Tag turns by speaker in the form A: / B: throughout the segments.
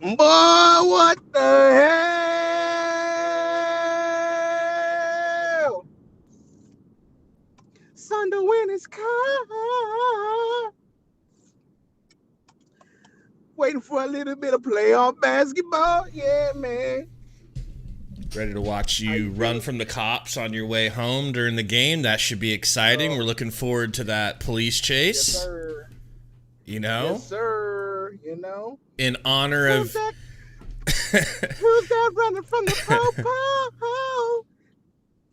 A: Boy, what the hell? Sundo in his car. Waiting for a little bit of playoff basketball. Yeah, man.
B: Ready to watch you run from the cops on your way home during the game. That should be exciting. We're looking forward to that police chase.
A: Yes, sir.
B: You know?
A: Yes, sir. You know?
B: In honor
A: Who's
B: of...
A: that? Who's that running from the po-po?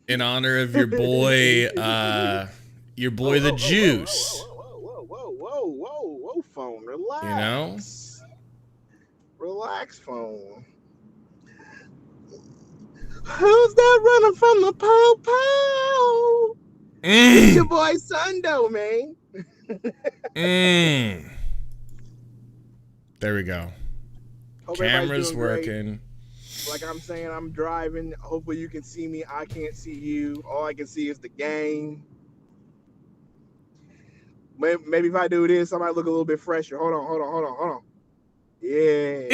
B: In honor of your boy, the Juice.
A: Whoa, phone. Relax.
B: You know?
A: Relax, phone. Who's that running from the po-po? It's your boy Sundo, man.
B: There we go.
A: Hope
B: Camera's working.
A: Great. Like I'm saying, I'm driving. Hopefully you can see me. I can't see you. All I can see is the game. Maybe if I do this, I might look a little bit fresher. Hold on. Yeah.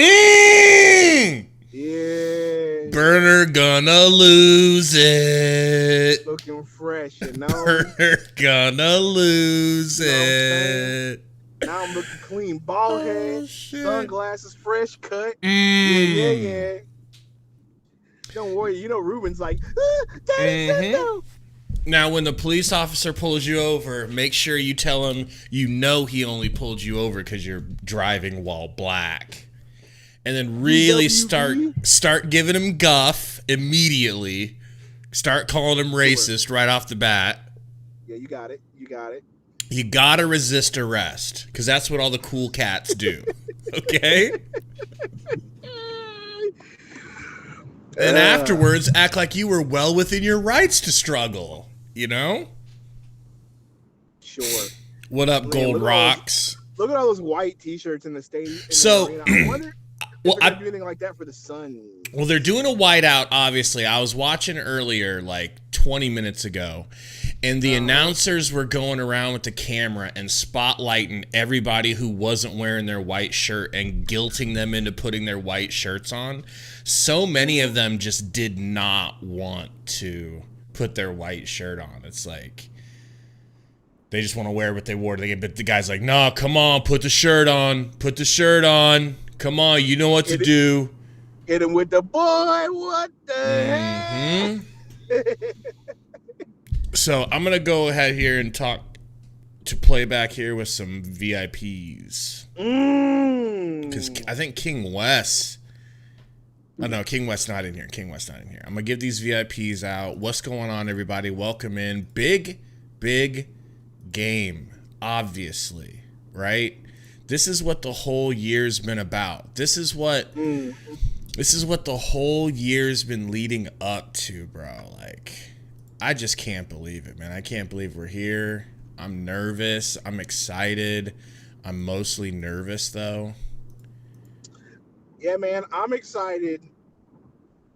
A: Yeah.
B: Burner gonna lose it.
A: Looking fresh, you know.
B: Burner gonna lose it.
A: Now I'm looking clean. Bald head, sunglasses, fresh cut. Yeah. Don't worry, you know Ruben's like, Daddy Sundo.
B: Now, when the police officer pulls you over, make sure you tell him you know he only pulled you over because you're driving while black. And then really start giving him guff immediately. Start calling him racist right off the bat.
A: Yeah, you got it.
B: You gotta resist arrest, because that's what all the cool cats do. Okay? And afterwards, act like you were well within your rights to struggle. You know?
A: Sure.
B: What up, Gold Rocks?
A: Look at all those white T-shirts in the stadium.
B: So,
A: I wonder if they're doing anything like that for the sun.
B: Well, they're doing a whiteout, obviously. I was watching earlier, like 20 minutes ago, and the announcers were going around with the camera and spotlighting everybody who wasn't wearing their white shirt and guilting them into putting their white shirts on. So many of them just did not want to put their white shirt on. It's like they just want to wear what they wore. But the guy's like, "No, come on, put the shirt on. Put the shirt on. Come on, you know what to do."
A: Hit him with the boy, what the hell?
B: So I'm going to go ahead here and play back here with some VIPs. Because I think King West... Oh, no, King West's not in here. I'm going to give these VIPs out. What's going on, everybody? Welcome in. Big game, obviously, right? This is what the whole year's been about. This is what the whole year's been leading up to, bro. Like, I just can't believe it, man. I can't believe we're here. I'm nervous. I'm excited. I'm mostly nervous, though.
A: Yeah, man, I'm excited.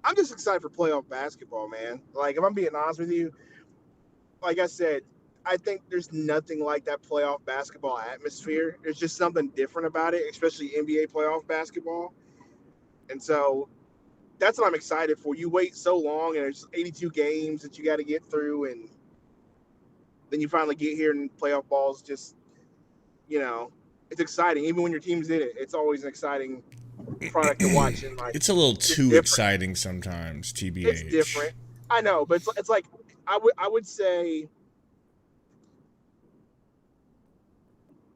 A: I'm just excited for playoff basketball, man. Like, if I'm being honest with you, like I said, I think there's nothing like that playoff basketball atmosphere. There's just something different about it, especially NBA playoff basketball. And so that's what I'm excited for. You wait so long, and there's 82 games that you got to get through, and then you finally get here, and playoff ball's just, it's exciting. Even when your team's in it, it's always an exciting product to watch. And like,
B: it's a little too exciting sometimes, TBH.
A: It's different. I know, but it's like I would say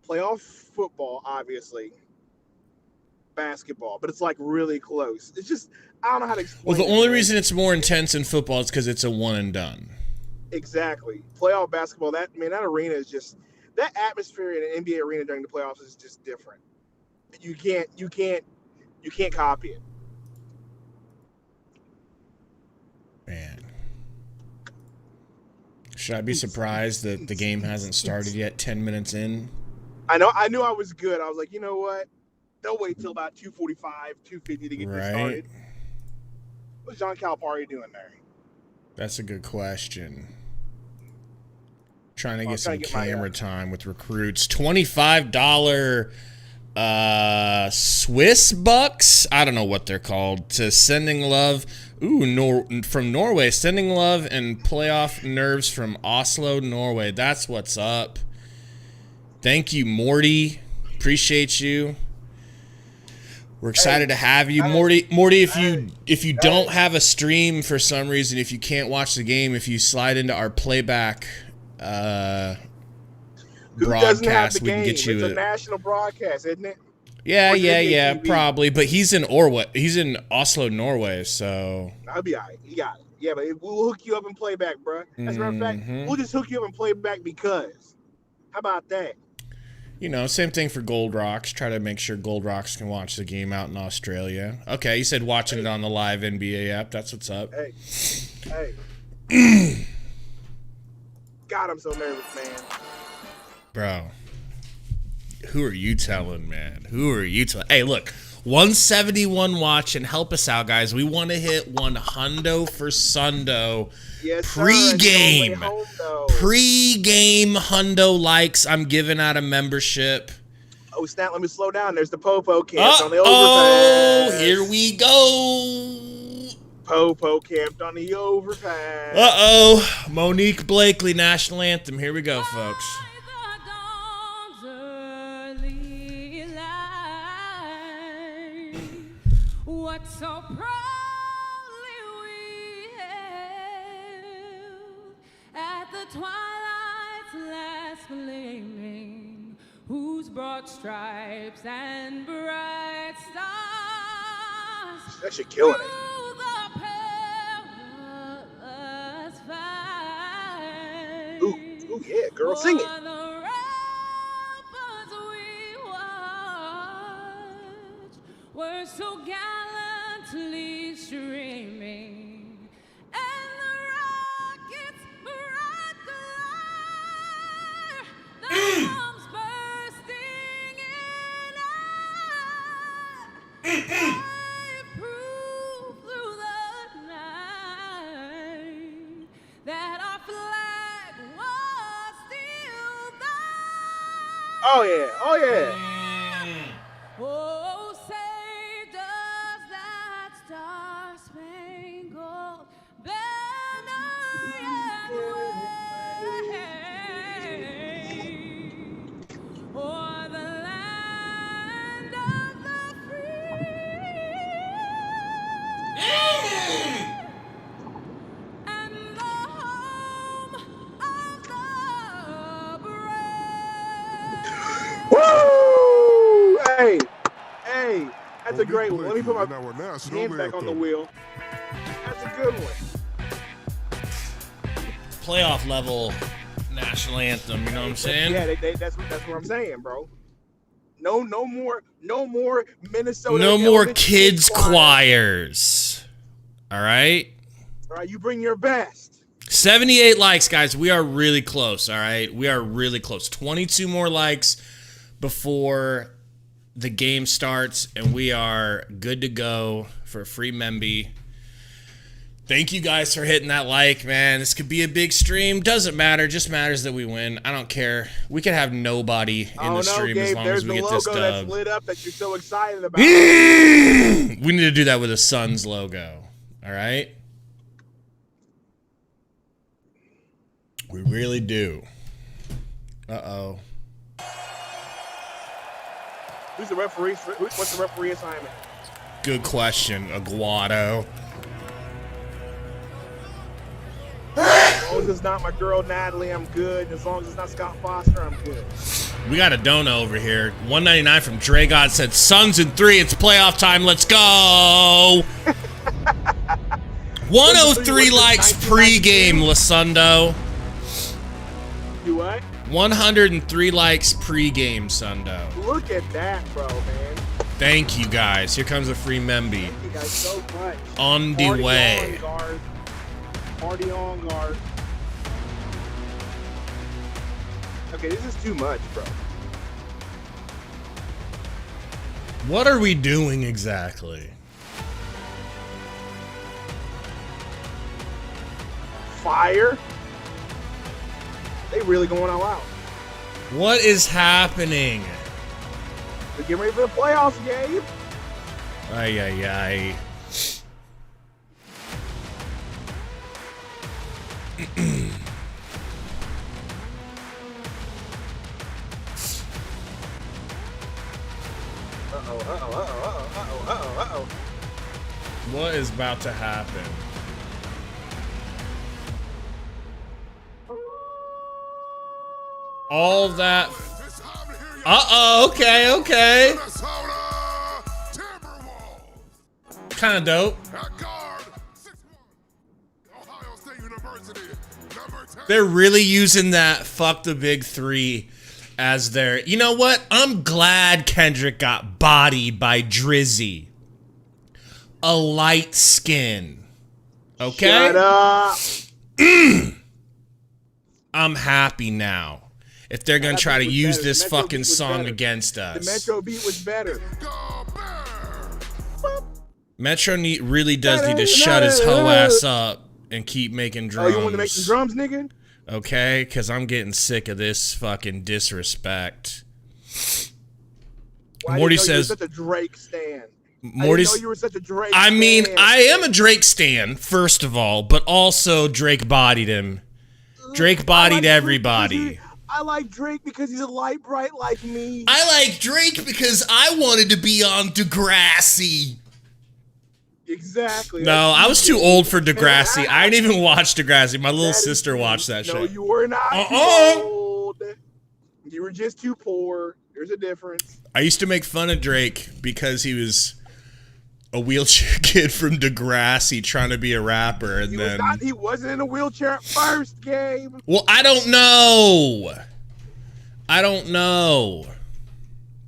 A: playoff football, obviously. Basketball, but it's like really close. It's just, I don't know how to explain.
B: Well, the only reason it's more intense in football is because it's a one and done.
A: Exactly. Playoff basketball, that arena is just, that atmosphere in an NBA arena during the playoffs is just different. You can't copy it.
B: Man. Should I be surprised that the game hasn't started yet 10 minutes in?
A: I knew I was good. I was like, you know what? They'll wait till about 2:45, 2:50 to get this started. What's John Calipari doing there?
B: That's a good question. Trying to get some camera time with recruits. $25 Swiss Bucks. I don't know what they're called. To sending love. Ooh, from Norway. Sending love and playoff nerves from Oslo, Norway. That's what's up. Thank you, Morty. Appreciate you. We're excited to have you, Morty. Morty, if you don't have a stream for some reason, if you can't watch the game, if you slide into our playback broadcast, we can get you.
A: It's a national broadcast, isn't it?
B: Yeah, probably. But he's in Oslo, Norway, so
A: I'll be all right. You got it. Yeah, but we'll hook you up in playback, bro. As a matter of fact, we'll just hook you up in playback because. How about that?
B: You know, same thing for Gold Rocks. Try to make sure Gold Rocks can watch the game out in Australia. Okay, you said watching it on the live NBA app. That's what's up.
A: Hey. God, I'm so nervous, man.
B: Bro, who are you telling, man? Who are you telling? Hey, look, 171 watch and help us out, guys. We want to hit 100 for Sundo.
A: Yes,
B: Pre-game. Pre-game hundo likes. I'm giving out a membership.
A: Oh, snap. Let me slow down. There's the Popo camped on the overpass.
B: Oh, here we go.
A: Popo camped on the overpass.
B: Uh-oh. Monique Blakely, National Anthem. Here we go, folks.
C: What so proudly we hailed at the twilight's last gleaming, whose broad stripes and bright stars
A: She's actually killing it.
C: through the perilous fight.
A: Ooh, yeah, girl, sing it.
C: O'er the ramparts we watched were so gallantly streaming, and the rockets' bright glare, the bombs bursting in air, gave proof through the night that our flag was still there.
A: Oh, yeah.
C: Oh, say does that star-spangled banner yet wave o'er the land of the free and the home of the brave?
A: Woo! Hey, that's a great one. Let me put my hand back on the wheel. That's a good one.
B: Playoff level National Anthem, you know what I'm saying?
A: Yeah, that's what I'm saying, bro. No more Minnesota.
B: No more kids choirs. All right?
A: All right, you bring your best.
B: 78 likes, guys. We are really close, all right? We are really close. 22 more likes before the game starts, and we are good to go for a free Memby. Thank you guys for hitting that like, man. This could be a big stream. Doesn't matter. Just matters that we win. I don't care. We could have nobody in the stream,
A: Gabe,
B: as long as we get this
A: dub. That's lit up that you're so excited about.
B: We need to do that with a Suns logo. All right? We really do. Uh-oh.
A: Who's the referee? What's the referee assignment?
B: Good question, Aguado.
A: As long as it's not my girl Natalie, I'm good. As long as it's not Scott Foster, I'm good.
B: We got a donut over here. 199 from Dre God said, Suns in 3, it's playoff time, let's go! 103 likes pregame, Lasundo.
A: You what?
B: 103 likes pregame, Sundo.
A: Look at that, bro, man.
B: Thank you, guys. Here comes a free Memby.
A: Thank you guys so much.
B: On the way.
A: Party on guard. Okay, this is too much, bro.
B: What are we doing exactly?
A: Fire? They really going all out.
B: What is happening?
A: We're getting ready for the playoffs, Gabe.
B: Ay, ay, ay.
A: Uh-oh.
B: What is about to happen? All that. Uh-oh, okay. Kind of dope. They're really using that fuck the big three as their... You know what? I'm glad Kendrick got bodied by Drizzy. A light skin. Okay?
A: Shut up.
B: I'm happy now. If they're going to try to use this fucking song against us.
A: The Metro beat was better.
B: Metro really does need to shut his hoe ass up and keep making drums.
A: Oh, you want to make some drums, nigga?
B: Okay, because I'm getting sick of this fucking disrespect.
A: Well,
B: Morty
A: I didn't know
B: says...
A: you were such a Drake stan.
B: Morty,
A: I didn't know you were such a Drake
B: I mean,
A: stan.
B: I am a Drake stan, first of all, but also Drake bodied him. Drake bodied everybody.
A: I like Drake because he's a light bright like me.
B: I like Drake because I wanted to be on Degrassi.
A: Exactly.
B: No, I was too old for Degrassi. I didn't even watch Degrassi. My little sister watched that
A: No,
B: shit.
A: you were not too old. You were just too poor. There's a difference.
B: I used to make fun of Drake because he was a wheelchair kid from Degrassi trying to be a rapper, and
A: He wasn't in a wheelchair at first, Gabe.
B: Well, I don't know.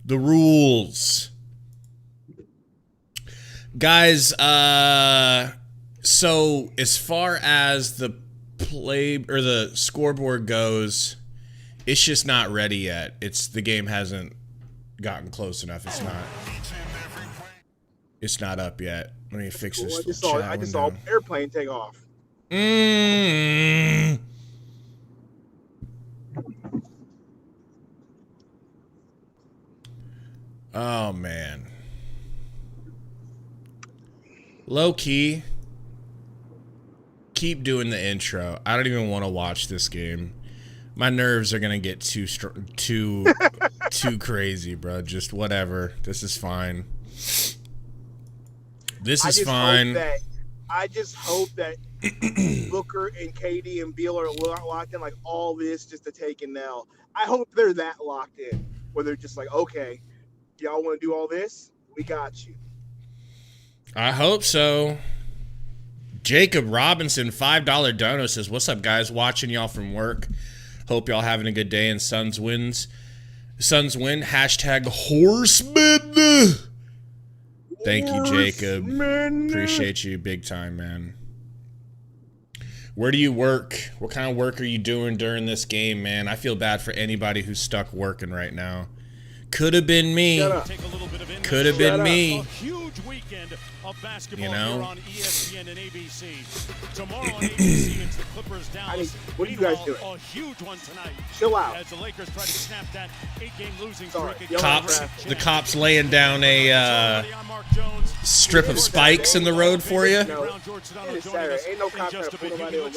B: The rules. Guys, so as far as the play or the scoreboard goes, it's just not ready yet. The game hasn't gotten close enough. It's not up yet. Let me fix this.
A: I just saw airplane take off.
B: Oh man. Low key. Keep doing the intro. I don't even want to watch this game. My nerves are gonna get too crazy, bro. Just whatever. This is fine. This is fine.
A: I just hope that Booker and KD and Beal are locked in like all this just to take an L. I hope they're that locked in, where they're just like, okay, y'all want to do all this? We got you.
B: I hope so. Jacob Robinson, $5 dono says, "What's up, guys? Watching y'all from work. Hope y'all having a good day and Suns wins. Suns win. Hashtag Horseman." Thank you, Jacob. Appreciate you big time, man. Where do you work? What kind of work are you doing during this game, man? I feel bad for anybody who's stuck working right now. Could have been me. Could have been me. Of basketball here on ESPN and ABC. Tomorrow on ABC, it's the Clippers Dallas.
A: What are you guys doing?
B: A huge one tonight.
A: Chill out.
B: As the Lakers try to snap that 8-game losing streak. The cops laying down a strip of spikes in the road for you.
A: No, it's Saturday. Ain't no cop trying to pull nobody over.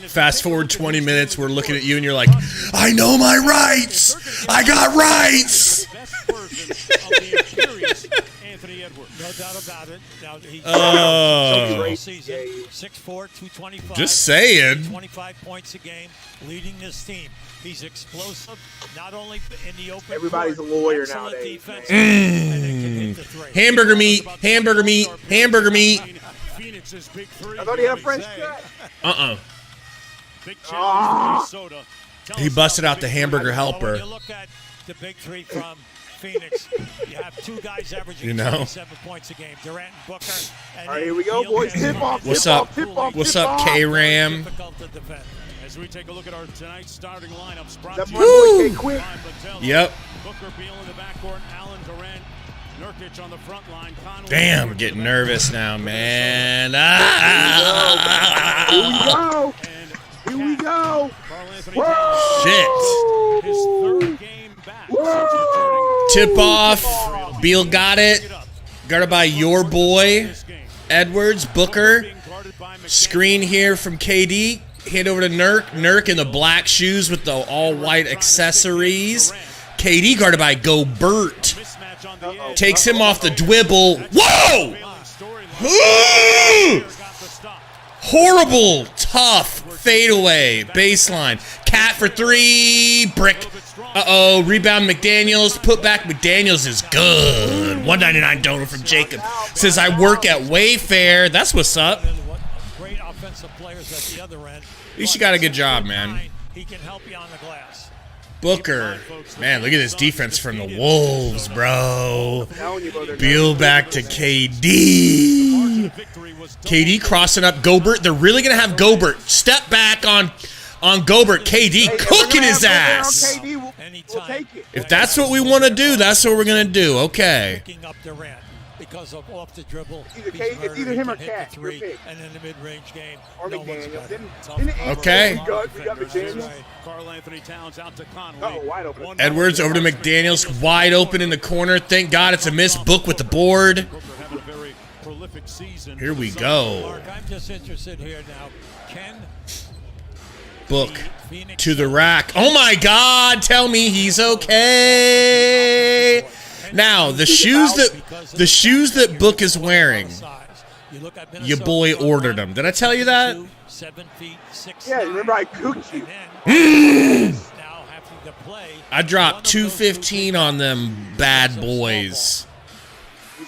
B: Fast forward 20 minutes, we're looking at you and you're like, I know my rights. I got rights.
D: Anthony Edwards. No doubt about it. Now, he's season 6'4", 225.
B: Just saying.
D: 25 points a game, leading this team. He's explosive, not only in the open.
A: Everybody's
D: court,
A: a lawyer nowadays.
B: Hamburger meat, hamburger meat, hamburger meat.
A: I thought he had a French cut.
B: He busted out the hamburger helper.
D: When you look at the big three from Phoenix, you have two guys averaging 7 points a game, Durant and Booker. And
A: all right, here we go, boys. Tip off.
B: What's up? What's up, K-Ram?
E: As we take a look at our tonight's starting lineups,
A: That's my boy, K-Quick.
B: Yep.
E: Booker, Beal in the backcourt, Allen, Durant, Nurkic on the front line. Conley,
B: Damn, I'm getting nervous now, man.
A: Here we go. Here we go.
B: Shit.
E: His third game back since returning.
B: Tip off. Beal got it. Guarded by your boy, Edwards. Booker. Screen here from KD. Hand over to Nurk. Nurk in the black shoes with the all-white accessories. KD guarded by Gobert. Takes him off the dribble. Whoa! Horrible, tough fadeaway baseline. Cat for three. Brick. Uh-oh. Rebound McDaniels. Put back McDaniels is good. $1.99 donor from Jacob. Says, I work at Wayfair. That's what's up.
D: Great offensive players at the other end.
B: At least you got a good job, man.
D: He can help you on the glass.
B: Booker. Man, look at this defense from the Wolves, bro. Beal back to KD. KD crossing up Gobert. They're really going to have Gobert step back on Gobert. KD cooking his ass. If that's what we want to do, that's what we're going to do. Okay.
D: Because of off the dribble,
A: It's either him or Cat.
D: three, and in the mid-range game,
A: Or
D: no one's
A: McDaniel.
D: better.
B: Okay.
A: We got McDaniel.
E: Carl Anthony Towns out to Conley.
A: Oh, wide open.
B: Edwards over to McDaniels. Wide open in the corner. Thank God it's a miss. Book with the board.
E: Booker having a very prolific season.
B: Here we go.
D: Mark, I'm just interested here now. Can
B: Book to the rack. Oh my God! Tell me he's okay. Now the shoes that Book is wearing, your boy ordered them. Did I tell you that?
D: 7 feet 6.
A: Yeah, remember I cooked you.
B: I dropped $215 on them bad boys.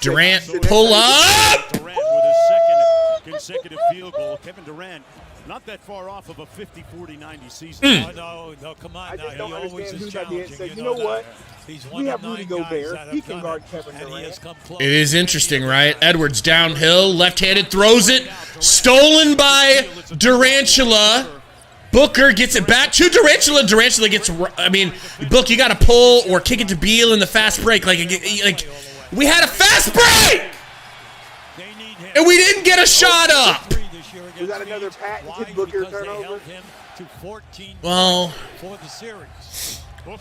B: Durant, pull up.
E: Durant with his second consecutive field goal. Kevin Durant not that far off of a 50-40-90 season.
D: No, come on.
A: I just don't
D: he always
A: understand
D: is
A: whose idea it
D: challenging.
A: said, you know what?
D: He's
A: We
D: one
A: have
D: of 9
A: Rudy
D: guys
A: Gobert.
D: that
A: He
D: have
A: can
D: done
A: guard
D: it,
A: Kevin
D: and he
A: Durant.
D: has come close.
B: It is interesting, right? Edwards downhill, left-handed, throws it, stolen by Durantula. Booker gets it back to Durantula. Durantula gets, Book, you got to pull or kick it to Beal in the fast break. Like we had a fast break, and we didn't get a shot up.
A: We got another patented Booker turnover.
B: Well,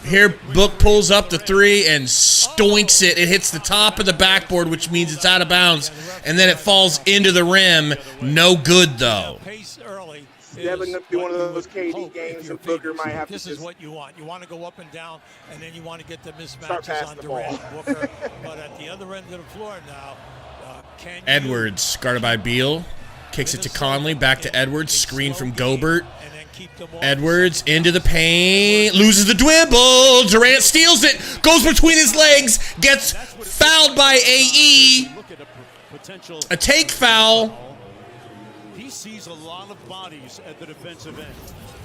B: here Book pulls up the three and stoinks it. It hits the top of the backboard, which means it's out of bounds, and then it falls into the rim. No good, though.
A: Devin going to be one of those KD games, and Booker might have to
D: This
A: just
D: is what you want. You want to go up and down, and then you want to get the
A: Start
D: mismatches
A: passing
D: on
A: the
D: Durant
A: ball.
D: and Booker. But at the other end of the floor now, can you
B: Edwards, guarded by Beal. Kicks it to Conley, back to Edwards, screen from Gobert.
D: and then keep them off?
B: Edwards into the paint, loses the dribble. Durant steals it, goes between his legs, gets fouled by AE.
E: Look at a potential.
B: A take foul.
E: He sees a lot of bodies at the defensive end.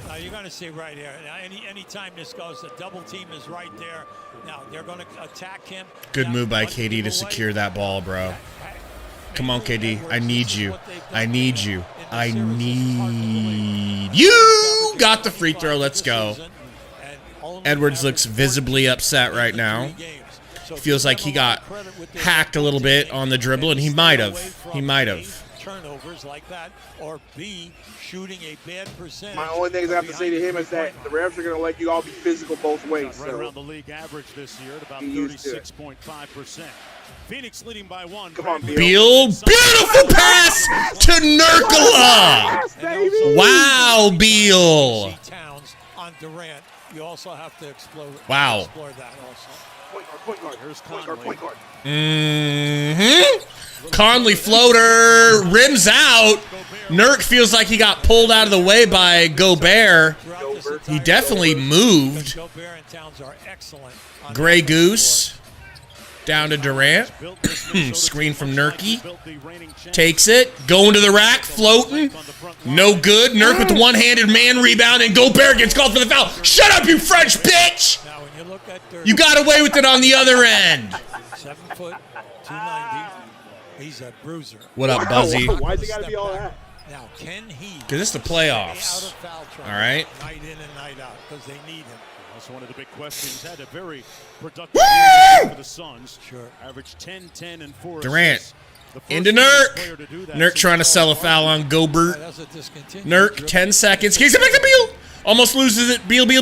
D: Now you're going to see right here. Now, any time this goes, the double team is right there. Now they're going to attack him.
B: Good
D: Now,
B: move by
D: one
B: KD
D: move
B: to
D: away.
B: secure that ball, bro. Come on, KD. I need you. I need you. I need you. Got the free throw. Let's go. Edwards looks visibly upset right now. Feels like he got hacked a little bit on the dribble, and he might have. He might have.
D: Turnovers like that, or B, shooting a bad percentage.
A: my only thing I have to say to him is that the refs are going to let you all be physical both ways.
E: Right
A: So
E: around the league average this year at about
A: He used to it.
E: 36.5%. Phoenix leading by 1.
A: Come on, Beal.
B: Beal, beautiful pass to Nurkola.
A: Yes, baby.
B: Wow, Beal.
D: See Towns on Durant. You also have to explore that
B: Wow.
D: also.
A: Point guard.
E: Here's
A: Point
E: Conley.
A: guard.
B: Conley floater, rims out. Nurk feels like he got pulled out of the way by Gobert.
D: Throughout this
A: Gobert.
B: He
D: entire
B: definitely
D: game,
B: moved.
D: Gobert and Towns are excellent. on
B: Gray
D: the
B: Goose down to Durant. Screen from Nurkie. Takes it, going to the rack, floating. No good. Nurk with the one-handed man rebound, and Gobert gets called for the foul. Shut up, you French bitch!
D: Now, when you look at their
B: You got away with it on the other end.
D: 7 foot, 290, he's a bruiser.
B: What up, Buzzy?
A: Why's it got to be all that?
D: Now, can he?
B: Because it's the
D: stay out
B: playoffs.
D: of foul trouble
B: All right.
D: Night in and night out, because they need him.
E: That's one of the big questions. Had a very productive year for the Suns.
D: Sure.
E: Averaged 10, 10, and 4
B: Durant.
E: assists. The first
B: Into
E: player to do
B: Nurk.
E: that
B: Nurk
E: since
B: trying to
E: Charles
B: sell a foul
E: Barkley.
B: on Gobert.
D: That's a discontinued
B: Nurk,
D: dribble.
B: 10 seconds. Kicks it back to Almost loses it. Beal. Losing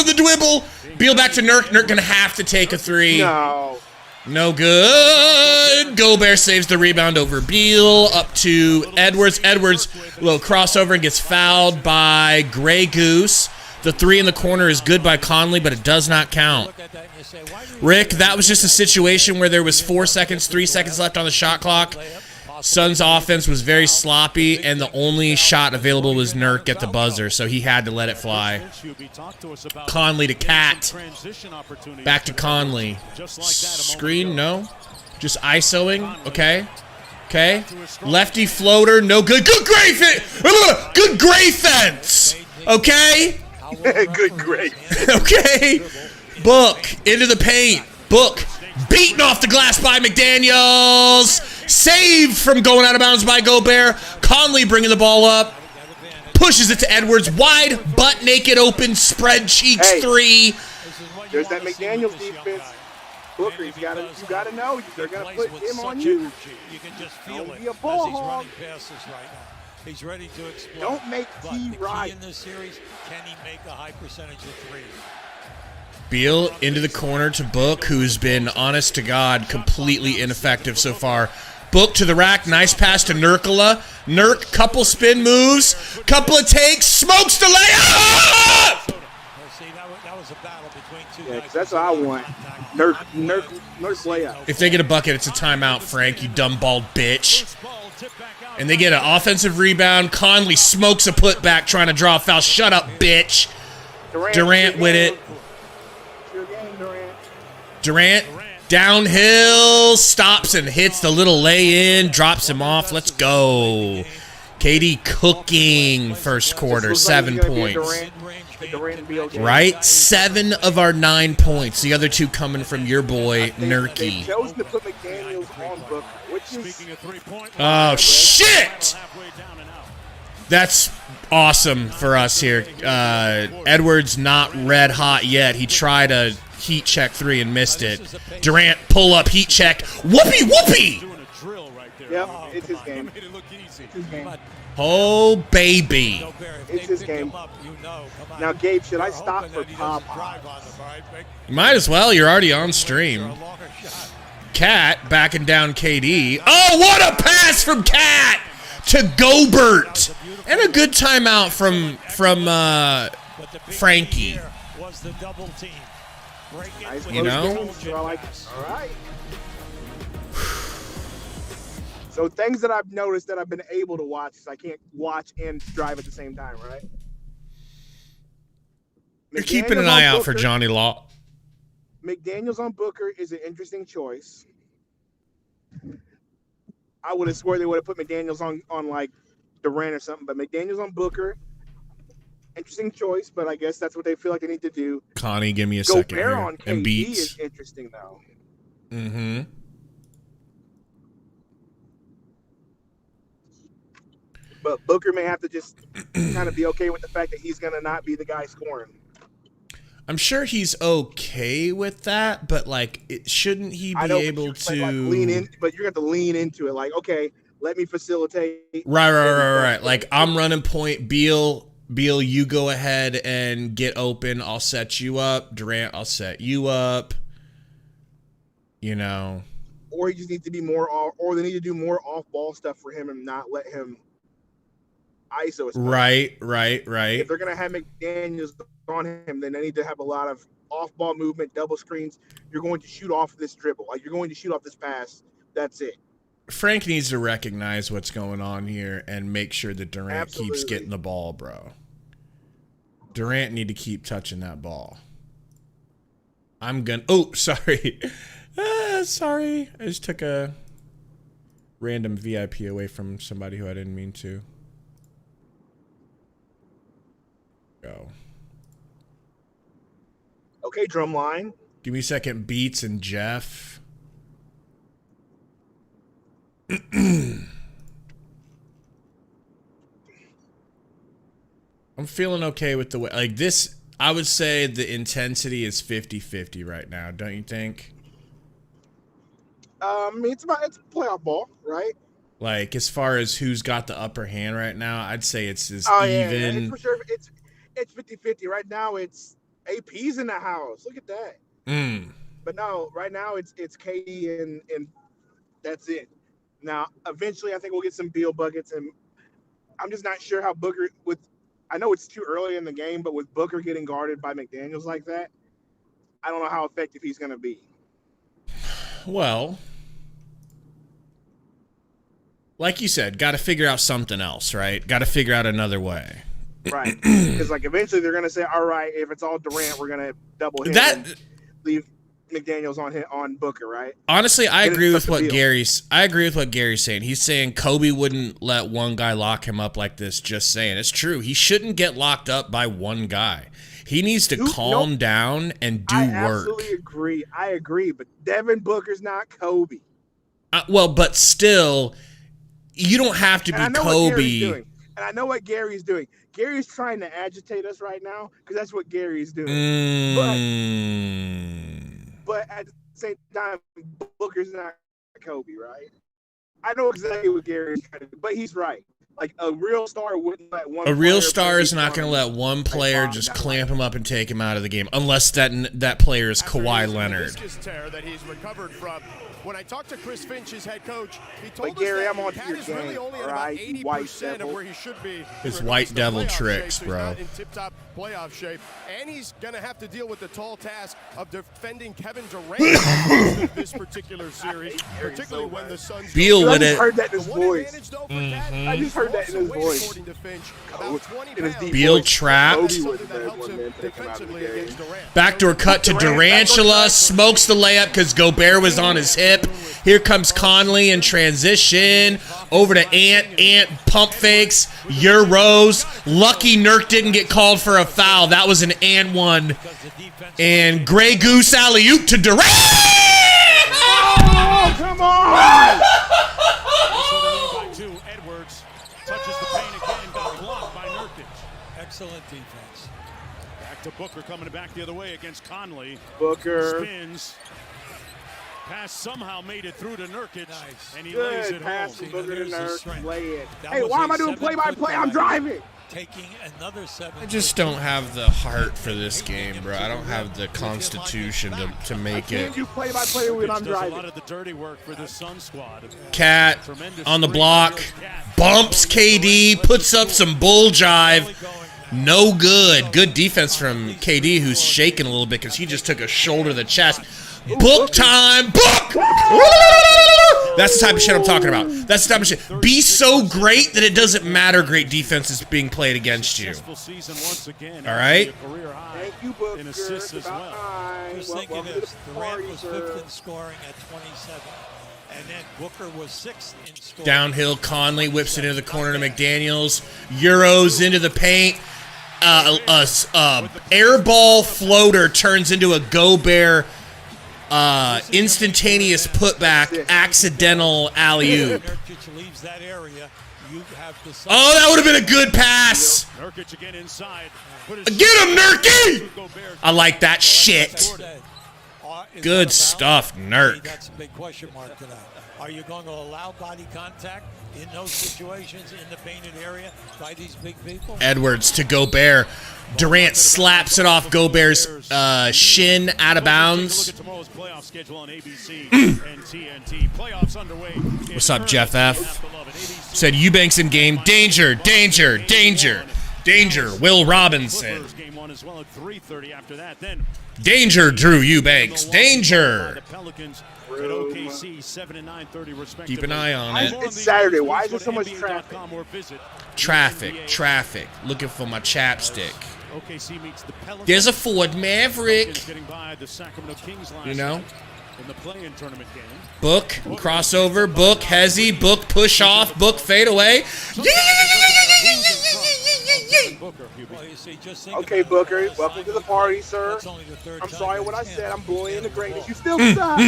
B: the dribble. Beal back to Nurk. Nurk gonna have to take a three. No good. Gobert saves the rebound over Beal. Up to Edwards. Edwards, little crossover and gets fouled by Grey Goose. The three in the corner is good by Conley, but it does not count. Rick, that was just a situation where there was 3 seconds left on the shot clock. Suns' offense was very sloppy, and the only shot available was Nurk at the buzzer, so he had to let it fly. Conley to Cat. Back to Conley. Screen, no. Just ISOing, okay. Okay. Lefty floater, no good. Good gray fence, okay.
A: Good great.
B: Okay. Book into the paint. Book beaten off the glass by McDaniels. Saved from going out of bounds by Gobert. Conley bringing the ball up. Pushes it to Edwards. Wide, butt naked, open, spread cheeks three.
A: There's that McDaniels defense. Booker, you gotta know they're gonna put him on you.
D: You can just feel it
A: Be a ball
D: as he's
A: hog.
D: running passes right now. He's ready to explode.
A: Don't make T
D: But
A: right.
D: the key in this series, can he make a high percentage of threes?
B: Beal into the corner to Book, who's been, honest to God, completely ineffective so far. Book to the rack. Nice pass to Nurkola. Nurk, couple spin moves. Couple of takes. Smokes the layup!
D: See, that was a battle between two
A: Yeah,
D: guys.
A: that's what I want. Nurk layup.
B: If they get a bucket, it's a timeout, Frank, you dumb bald bitch. And they get an offensive rebound. Conley smokes a putback trying to draw a foul. Shut up, bitch. Durant with it. Durant downhill, stops and hits the little lay-in, drops him off. Let's go. KD cooking first quarter, 7 points. Right? 7 of our 9 points. The other 2 coming from your boy, Nurky.
A: They chose to put McDaniels on Booker, which is
B: Oh, shit! That's awesome for us here. Edwards not red hot yet. He tried a heat check 3 and missed it. Durant pull up heat check. Whoopee!
A: Yep, it's his game. It's his game.
B: Oh, baby.
A: It's his game. Now, Gabe, should I stop for pop?
B: Might as well. You're already on stream. Cat backing down KD. Oh, what a pass from Cat to Gobert. And a good timeout from Frankie. You know?
A: All right. So things that I've noticed that I've been able to watch is I can't watch and drive at the same time, right?
B: You're keeping an eye out for Johnny Law.
A: McDaniels on Booker is an interesting choice. I would have swore they would have put McDaniels on like Durant or something, but McDaniels on Booker, interesting choice, but I guess that's what they feel like they need to do.
B: Connie, give me a second here.
A: On KD
B: and beats.
A: Is interesting though.
B: Mm-hmm.
A: But Booker may have to just kind of be okay with the fact that he's going to not be the guy scoring.
B: I'm sure he's okay with that, but like, shouldn't he be able to
A: like lean in? But you're going to have to lean into it. Like, okay, let me facilitate.
B: Right. Like, I'm running point. Beal, you go ahead and get open. I'll set you up. Durant, I'll set you up. You know.
A: Or he just needs to be more off, or they need to do more off-ball stuff for him and not let him ISO.
B: Right.
A: If they're going to have McDaniels on him, then they need to have a lot of off-ball movement, double screens. You're going to shoot off this dribble. Like, you're going to shoot off this pass. That's it.
B: Frank needs to recognize what's going on here and make sure that Durant keeps getting the ball, bro. Durant need to keep touching that ball. Oh, sorry. Sorry. I just took a random VIP away from somebody who I didn't mean to. Go.
A: Okay, drumline.
B: Give me a second. Beats and Jeff. I'm feeling okay with the way, like this. I would say the intensity is 50-50 right now. Don't you think?
A: It's playoff ball, right?
B: Like, as far as who's got the upper hand right now, I'd say it's even.
A: Yeah, it's for sure. It's 50-50. Right now, it's AP's in the house. Look at that. But no, right now it's KD and that's it. Now, eventually, I think we'll get some Beal buckets, and I'm just not sure how Booker with. I know it's too early in the game, but with Booker getting guarded by McDaniels like that, I don't know how effective he's going to be.
B: Well, like you said, got to figure out something else, right? Got to figure out another way.
A: Right. Because, like, eventually they're going to say, all right, if it's all Durant, we're going to double him and leave McDaniels on Booker, right?
B: Honestly, I agree with what Gary's saying. He's saying Kobe wouldn't let one guy lock him up like this, just saying. It's true. He shouldn't get locked up by one guy. He needs to calm down and do work.
A: I absolutely agree. I agree, but Devin Booker's not Kobe.
B: Well, but still, you don't have to be Kobe.
A: And I know what Gary's doing. Gary's trying to agitate us right now because that's what Gary's doing. But at the same time, Booker's not Kobe, right? I know exactly what Gary's trying to do, but he's right. Like, a real star wouldn't let one.
B: A real star is not going to let one player just clamp him up and take him out of the game, unless that player is Kawhi Leonard.
F: Tear that he's recovered from. When I talked to Chris Finch, his head coach, he told us
A: Gary,
F: that
A: I'm on
F: Cat
A: your
F: is
A: game,
F: really only at
A: right,
F: about 80% of where he should be.
B: His white devil tricks,
F: shape,
B: bro.
F: He's not in tip-top playoff shape, and he's going to have to deal with the tall task of defending Kevin Durant this particular series, particularly when the Suns.
B: Beal with it.
A: I just heard that in his voice. I just heard that in his voice.
B: Beal trapped. Backdoor cut to Durantula. Smokes the layup because Gobert was on his hip. Here comes Conley in transition. Over to Ant pump fakes. Euros. Lucky Nurk didn't get called for a foul. That was an and one. And Grey Goose alley-oop to Durant.
A: Oh, come on!
E: Edwards touches the paint again, got blocked by Nurkic.
D: Excellent defense.
E: Back to Booker coming back the other way against Conley.
A: Booker
E: Spins. Pass somehow made it through to Nurkic, and he
A: good
E: lays it
A: pass
E: home.
A: from Booker to Nurk. Lay it.
D: That
A: Hey,
D: was
A: why
D: a
A: am I doing play-by-play? I'm driving.
D: Taking another 7.
B: I just don't have the heart for this game, bro. I don't have the constitution to make it.
A: Can't do play-by-play when I'm
E: Does a lot
A: driving.
E: of the dirty work for the Sun squad.
B: Cat on the block. Bumps KD. Puts up some bull jive. No good. Good defense from KD, who's shaking a little bit because he just took a shoulder to the chest. Book time. Book! That's the type of shit I'm talking about. That's the type of shit. Be so great that it doesn't matter great defense is being played against you. All right?
A: Thank you, Booker.
E: In assists as well.
D: Just think of this. Durant was 5th in scoring at 27. And then Booker was 6th in scoring.
B: Downhill, Conley whips it into the corner to McDaniels. Euros into the paint. Air ball floater turns into a Gobert instantaneous putback, accidental alley-oop. Oh, that would have been a good pass. Get him, Nurky! I like that shit. Good stuff, Nurk.
D: That's a big question mark to that. Are you going to allow body contact in those situations in the painted area by these big people?
B: Edwards to Gobert. Durant slaps it off Gobert's shin out of bounds. What's up, Jeff F? Said Eubanks in game. Danger, danger, danger, danger. Will Robinson. Danger, Drew Eubanks. Danger. Keep an eye on it.
A: It's Saturday. Why is there so much traffic?
B: Traffic. Looking for my chapstick. There's a Ford Maverick. You know? Book, crossover, Book, Hezzy, Book, push off, Book, fade away.
A: Okay, Booker, welcome to the party, sir. I'm sorry what I said. I'm bullying the greatness. You still suck.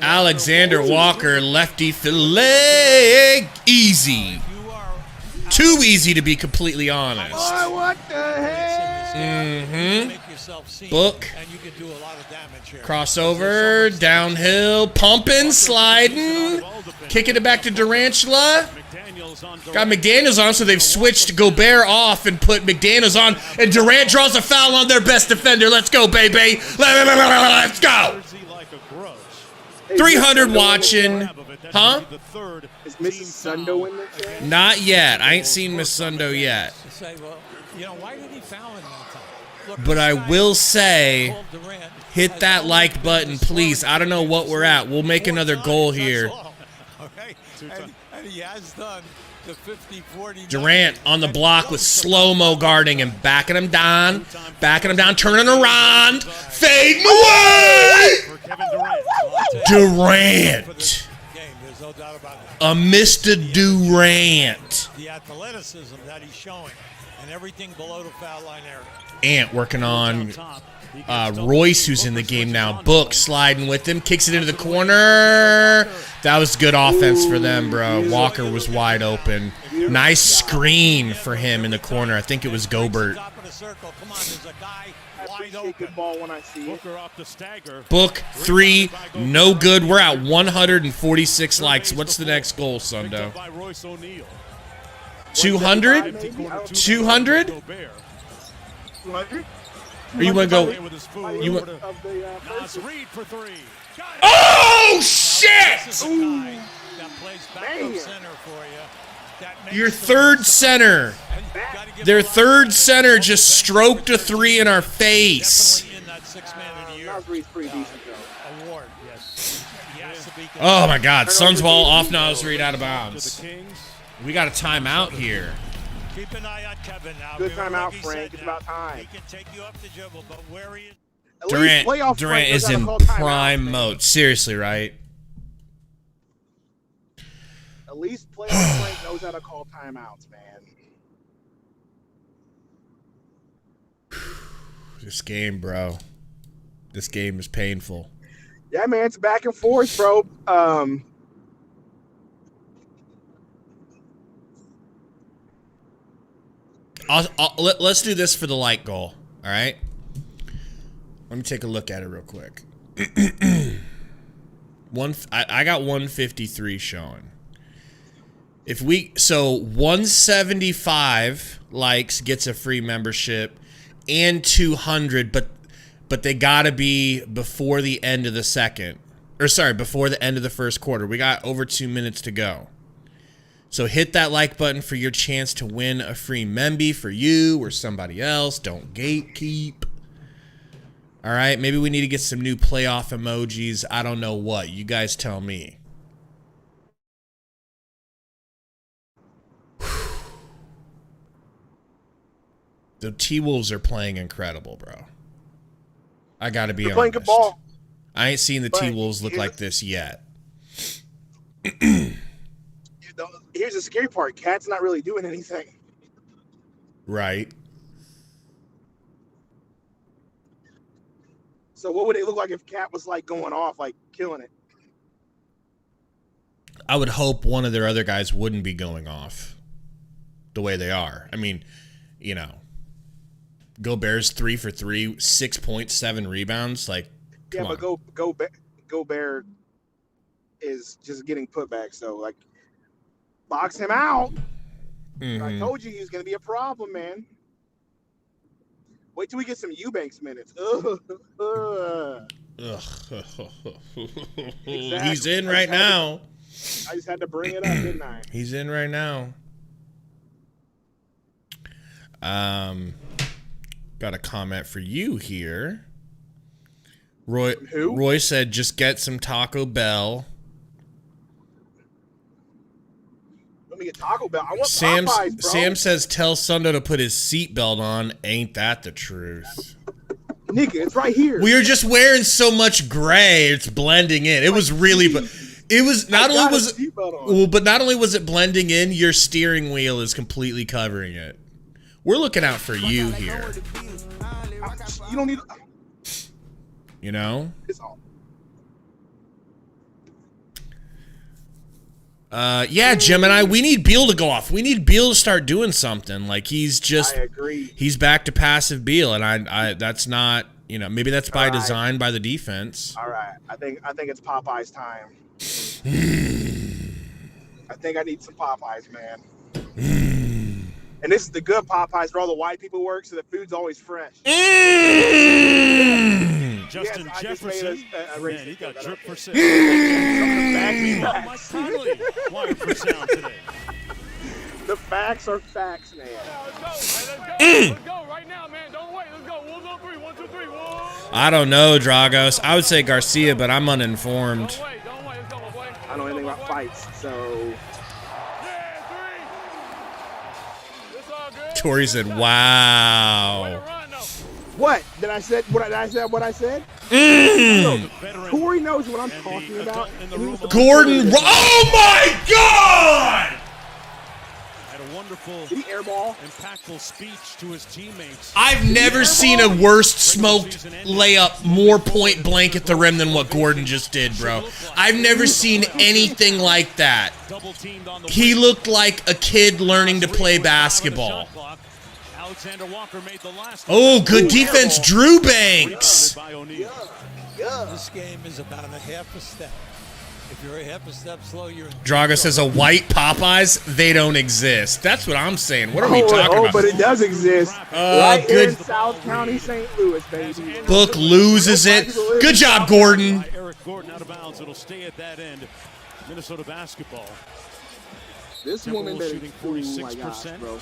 B: Alexander Walker, lefty fillet. Easy. Too easy to be completely honest.
A: Boy, what the heck?
D: yourself seen,
B: Book.
D: and you can do a lot of damage here.
B: Crossover, downhill, pumping, sliding, kicking it back to Durantula. Got McDaniels on, so they've switched Gobert off and put McDaniels on, and Durant draws a foul on their best defender. Let's go, baby. Let's go. 300 watching. Huh?
A: Is Mrs. Sundo in there?
B: Not yet. I ain't seen Miss Sundo yet.
D: Say, well, you know, why did he foul in that time? Look,
B: But I will say,
D: Paul Durant
B: hit that like button, please. I don't know what we're at. We'll make another goal here.
D: Okay? And he has done the 50-40.
B: Durant on the block with slow-mo guarding him, backing him down, turning around, fading away! Durant.
D: There's no doubt about it.
B: A Mr. Durant.
D: The athleticism that he's showing and everything below the foul line area.
B: Ant working on Royce, who's in the game now. Book sliding with him, kicks it into the corner. That was good offense for them, bro. Walker was wide open. Nice screen for him in the corner. I think it was Gobert.
D: Top of the circle. Come on, there's a guy wide
A: Appreciate
D: open.
A: good ball when I see it.
E: Booker off the stagger.
B: Book 3, no good. We're at 146 likes. What's the next goal, Sundo?
E: By Royce O'Neal.
B: 200? 200?
A: 200?
B: Or you want to go?
E: With his food.
B: You want?
A: Of the
E: Nas Reed for three. Got it.
B: Oh shit!
D: This is a guy that plays backup
A: Man.
D: center for you. That makes
B: Your
D: the-
B: third center.
D: and you gotta give
B: Their
D: him a lot of
B: third
D: credit.
B: center just stroked a 3 in our face.
D: Definitely in that 6 man of the year
A: Nas Reed's pretty decent, though.
D: award. Yes. He has to be
B: Oh my God! Suns ball off Nas Reed out of
E: To the
B: bounds.
E: Kings.
B: We got a timeout here.
D: Keep an eye on Kevin now.
A: Good
D: Remember,
A: timeout,
D: like he
A: Frank.
D: said
A: It's
D: now,
A: about time.
D: He can take you up the dribble, but where he is.
A: At least playoff
B: Durant
A: Frank
B: is
A: knows how to
B: in
A: call timeouts,
B: prime
A: man.
B: mode. Seriously, right?
A: At least playoff Frank knows how to call timeouts, man.
B: This game, bro. This game is painful.
A: Yeah, man, it's back and forth, bro.
B: Let's do this for the like goal. All right. Let me take a look at it real quick. I got 153 showing. If we 175 likes gets a free membership and 200, but they gotta be before the end of the second, or sorry, before the end of the first quarter. We got over 2 minutes to go. So hit that like button for your chance to win a free memby for you or somebody else. Don't gatekeep. All right, maybe we need to get some new playoff emojis. I don't know what. You guys tell me. The T-Wolves are playing incredible, bro. I got to be honest.
A: They're playing good ball.
B: I ain't seen the
A: But
B: T-Wolves look
A: here's-
B: like this yet.
A: Here's the scary part. Cat's not really doing anything.
B: Right.
A: So what would it look like if Cat was like going off, like killing it?
B: I would hope one of their other guys wouldn't be going off the way they are. I mean, you know, Gobert's 3 for 3, 6 points, 7 rebounds. Like,
A: Yeah,
B: come
A: but
B: on.
A: Gobert is just getting put back. So like, box him out. I
B: Mhm.
A: told you he was gonna be a problem, man. Wait till we get some Eubanks minutes. Ugh.
B: Ugh. He's
A: Exactly.
B: in right now.
A: I just had to bring it up, didn't I?
B: He's in right now. Got a comment for you here.
A: Who?
B: Roy said, just get some Taco Bell.
A: Let me get Taco Bell. I want
B: Sam
A: Popeyes, bro.
B: Sam says, tell Sundo to put his seatbelt on. Ain't that the truth?
A: Nigga, it's right here.
B: We are just wearing so much gray, it's blending in. It was really, but it was not
A: I
B: only
A: got
B: was
A: a seatbelt on.
B: well, but not only was it blending in, your steering wheel is completely covering it. We're looking out for you here.
A: You don't need.
B: You know?
A: It's all.
B: Yeah, Gemini, we need Beal to go off. We need Beal to start doing something. Like he's just,
A: I agree.
B: he's back to passive Beal, and I that's not, maybe that's by
A: All right.
B: design by the defense.
A: All right, I think it's Popeye's time. I think I need some Popeyes, man. And this is the good Popeyes where all the white people work, so the food's always fresh.
E: Justin
A: Yes, I just
E: Jefferson.
A: made a
E: Man, he got
A: racist
E: drip for six.
A: Facts.
E: Mike Conley wired for sound today.
A: The facts are facts, man.
G: Let's go right now, man. Don't wait. Let's go. We'll go 3. 1, 2, 3. Whoa.
B: I don't know, Dragos. I would say Garcia, but I'm uninformed.
G: Don't wait. Let's go, my boy.
A: I don't know anything about fights, so
G: Yeah, 3. It's all good.
B: Tori said,
G: Way
B: "Wow."
G: to run, though.
A: what did I say? What I said? Corey knows what I'm talking about.
B: Gordon, oh my God!
E: Had a wonderful,
A: Did he airball?
E: impactful speech to his teammates.
B: I've never seen a worse smoked layup more point blank at the rim than what Gordon just did, bro. I've never seen anything like that.
E: Double teamed on the
B: He
E: wing.
B: looked like a kid learning to play basketball.
E: Alexander Walker made the last.
B: Oh, good defense, Drew Banks.
E: By O'Neal.
D: This game is about a half a step. If you're a half a step slow, you're in
B: Draga says a white Popeyes, they don't exist. That's what I'm saying. What are we talking about?
A: But it does exist.
B: Oh,
A: right here in
B: good.
A: South County, St. Louis, baby.
B: Book loses it. Good job, Gordon.
E: By Eric Gordon out of bounds. It'll stay at that end. Minnesota basketball.
A: This woman
E: Timberwolves
A: better
E: shooting
A: oh my gosh,
E: 46%.
A: bro.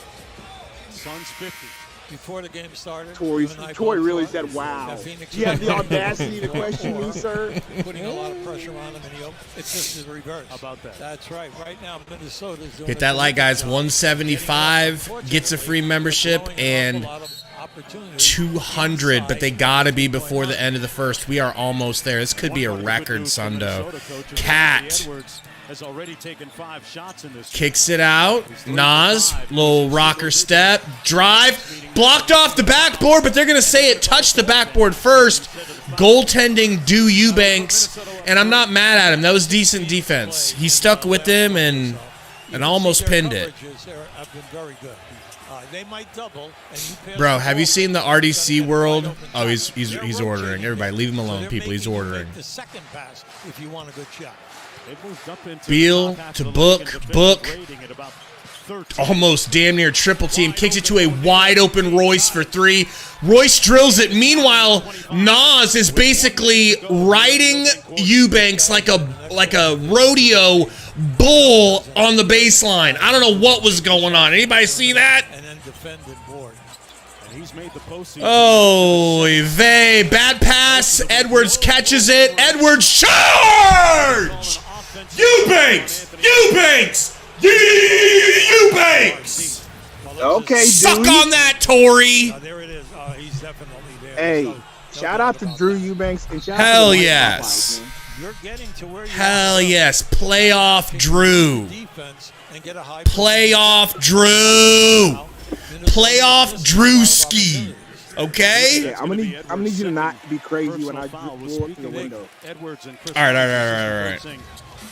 E: Suns 50.
D: Before the game started,
A: Tory
D: you and I
A: really
D: both
A: said,
D: thought
A: "Wow."
D: that Phoenix
A: You have the
D: was
A: audacity to question me, sir.
D: putting a lot of pressure on them, and it's just the reverse.
E: How about that?
D: That's right. Right now, Minnesota's doing
B: Hit
D: a
B: that like,
D: terrific
B: guys.
D: job.
B: 175 gets a free membership and 200, but they gotta be before the end of the first. We are almost there. This could be a record, Sundo. Cat
E: has already taken 5 shots in this.
B: kicks it out. Nas, little rocker step, drive, blocked off the backboard, but they're gonna say it touched the backboard first. Goaltending, do Eubanks, and I'm not mad at him. That was decent defense. He stuck with him and almost pinned it.
D: Have been very good. They might double. And you pass
B: Bro,
D: the
B: have you
D: ball
B: seen the
D: right
B: RDC
D: open
B: world?
D: shot.
B: Oh, he's
D: They're
B: ordering.
D: rotating
B: Everybody, leave him
D: so
B: alone,
D: they're
B: people. He's
D: making you
B: ordering.
D: make the second pass if you want a good shot.
E: They've moved up into
B: Beal
E: the top half
B: to
E: of the league in
B: Book,
E: defensive
B: Book.
E: rating at about 13.
B: Almost damn near triple team. Kicks it to a wide open Royce for 3. Royce drills it. Meanwhile, Nas is basically riding Eubanks like a rodeo bull on the baseline. I don't know what was going on. Anybody see that?
D: And then defend and board.
E: And he's made the postseason.
B: Oh, vey. Bad pass. Edwards catches it. Edwards charge! Eubanks! Eubanks! Eubanks!
A: Okay,
B: Suck
A: dude.
B: on that, Tory!
D: There it is. He's definitely there.
A: Hey,
D: No
A: shout out to
D: doubt
A: Drew
D: about
A: Eubanks and shout
B: Hell
A: out to the White
B: yes.
A: Popeyes, man.
D: that. You're getting to where you
B: Hell
D: want to go.
B: yes. Playoff Drew.
D: Defense and get a high
B: Playoff Drew. Playoff Drewski. Okay?
A: Yeah, I'm gonna need you to not be crazy when I roll up to the window.
E: Edwards and Chris
B: All right.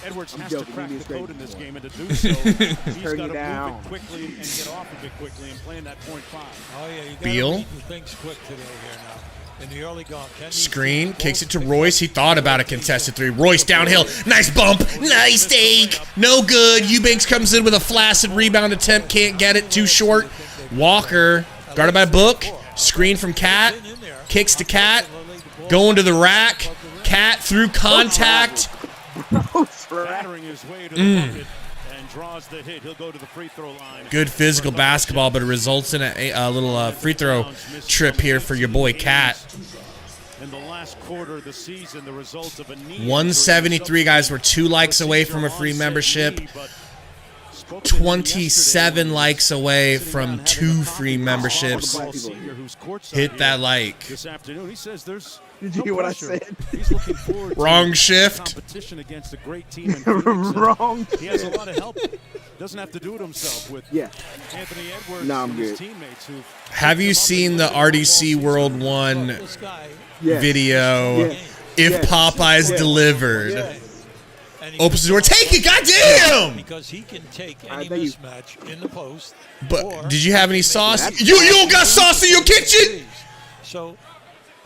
E: Edwards
A: I'm
E: has
A: joking.
E: to crack
A: Maybe
E: the
A: it's
E: code
A: great.
E: in this game, and to do so, he's
A: Turn
E: got
A: you
E: to
A: down.
E: move it quickly and get off of it quickly and play in that .5.
D: Oh yeah, you got
B: Beal.
D: to read things quick today here now. In the early going, can these
B: Screen.
D: two
B: Kicks it to
D: both
B: Royce. He thought about a contested 3. Royce downhill. Nice bump. Nice take. No good. Eubanks comes in with a flaccid rebound attempt. Can't get it. Too short. Walker. Guarded by Book. Screen from Cat. Kicks to Cat. Going to the rack. Cat through contact.
E: Battering his way to the bucket and draws the hit. He'll go to the free throw line.
B: Good physical basketball, but it results in a little free throw trip here for your boy Cat.
E: In the last quarter of the season, the result of a knee
B: 173 guys were 2 likes away from a free membership. 27 likes away from 2 free memberships. Hit that like.
E: This afternoon, he says there's
A: Did you hear what I said?
E: He's looking forward to
B: Wrong shift.
E: competition against a great team in Phoenix.
A: Wrong.
E: He has a lot of help. Doesn't have to do it himself with
A: Yeah.
E: Anthony Edwards
A: Nah, I'm
E: and his
A: good.
E: teammates who
B: Have you seen the RDC World 1
D: this guy
A: Yes.
B: video?
A: Yes.
B: If
A: Yes.
B: Popeyes
A: Yes.
B: delivered.
A: Yes.
D: And he
B: Opens the door. Take it. Goddamn.
D: Because he can take any
A: thank you.
D: mismatch in the post.
B: But
D: or
B: did you have any
D: he can
B: sauce?
D: make
B: You don't got sauce in your kitchen?
D: So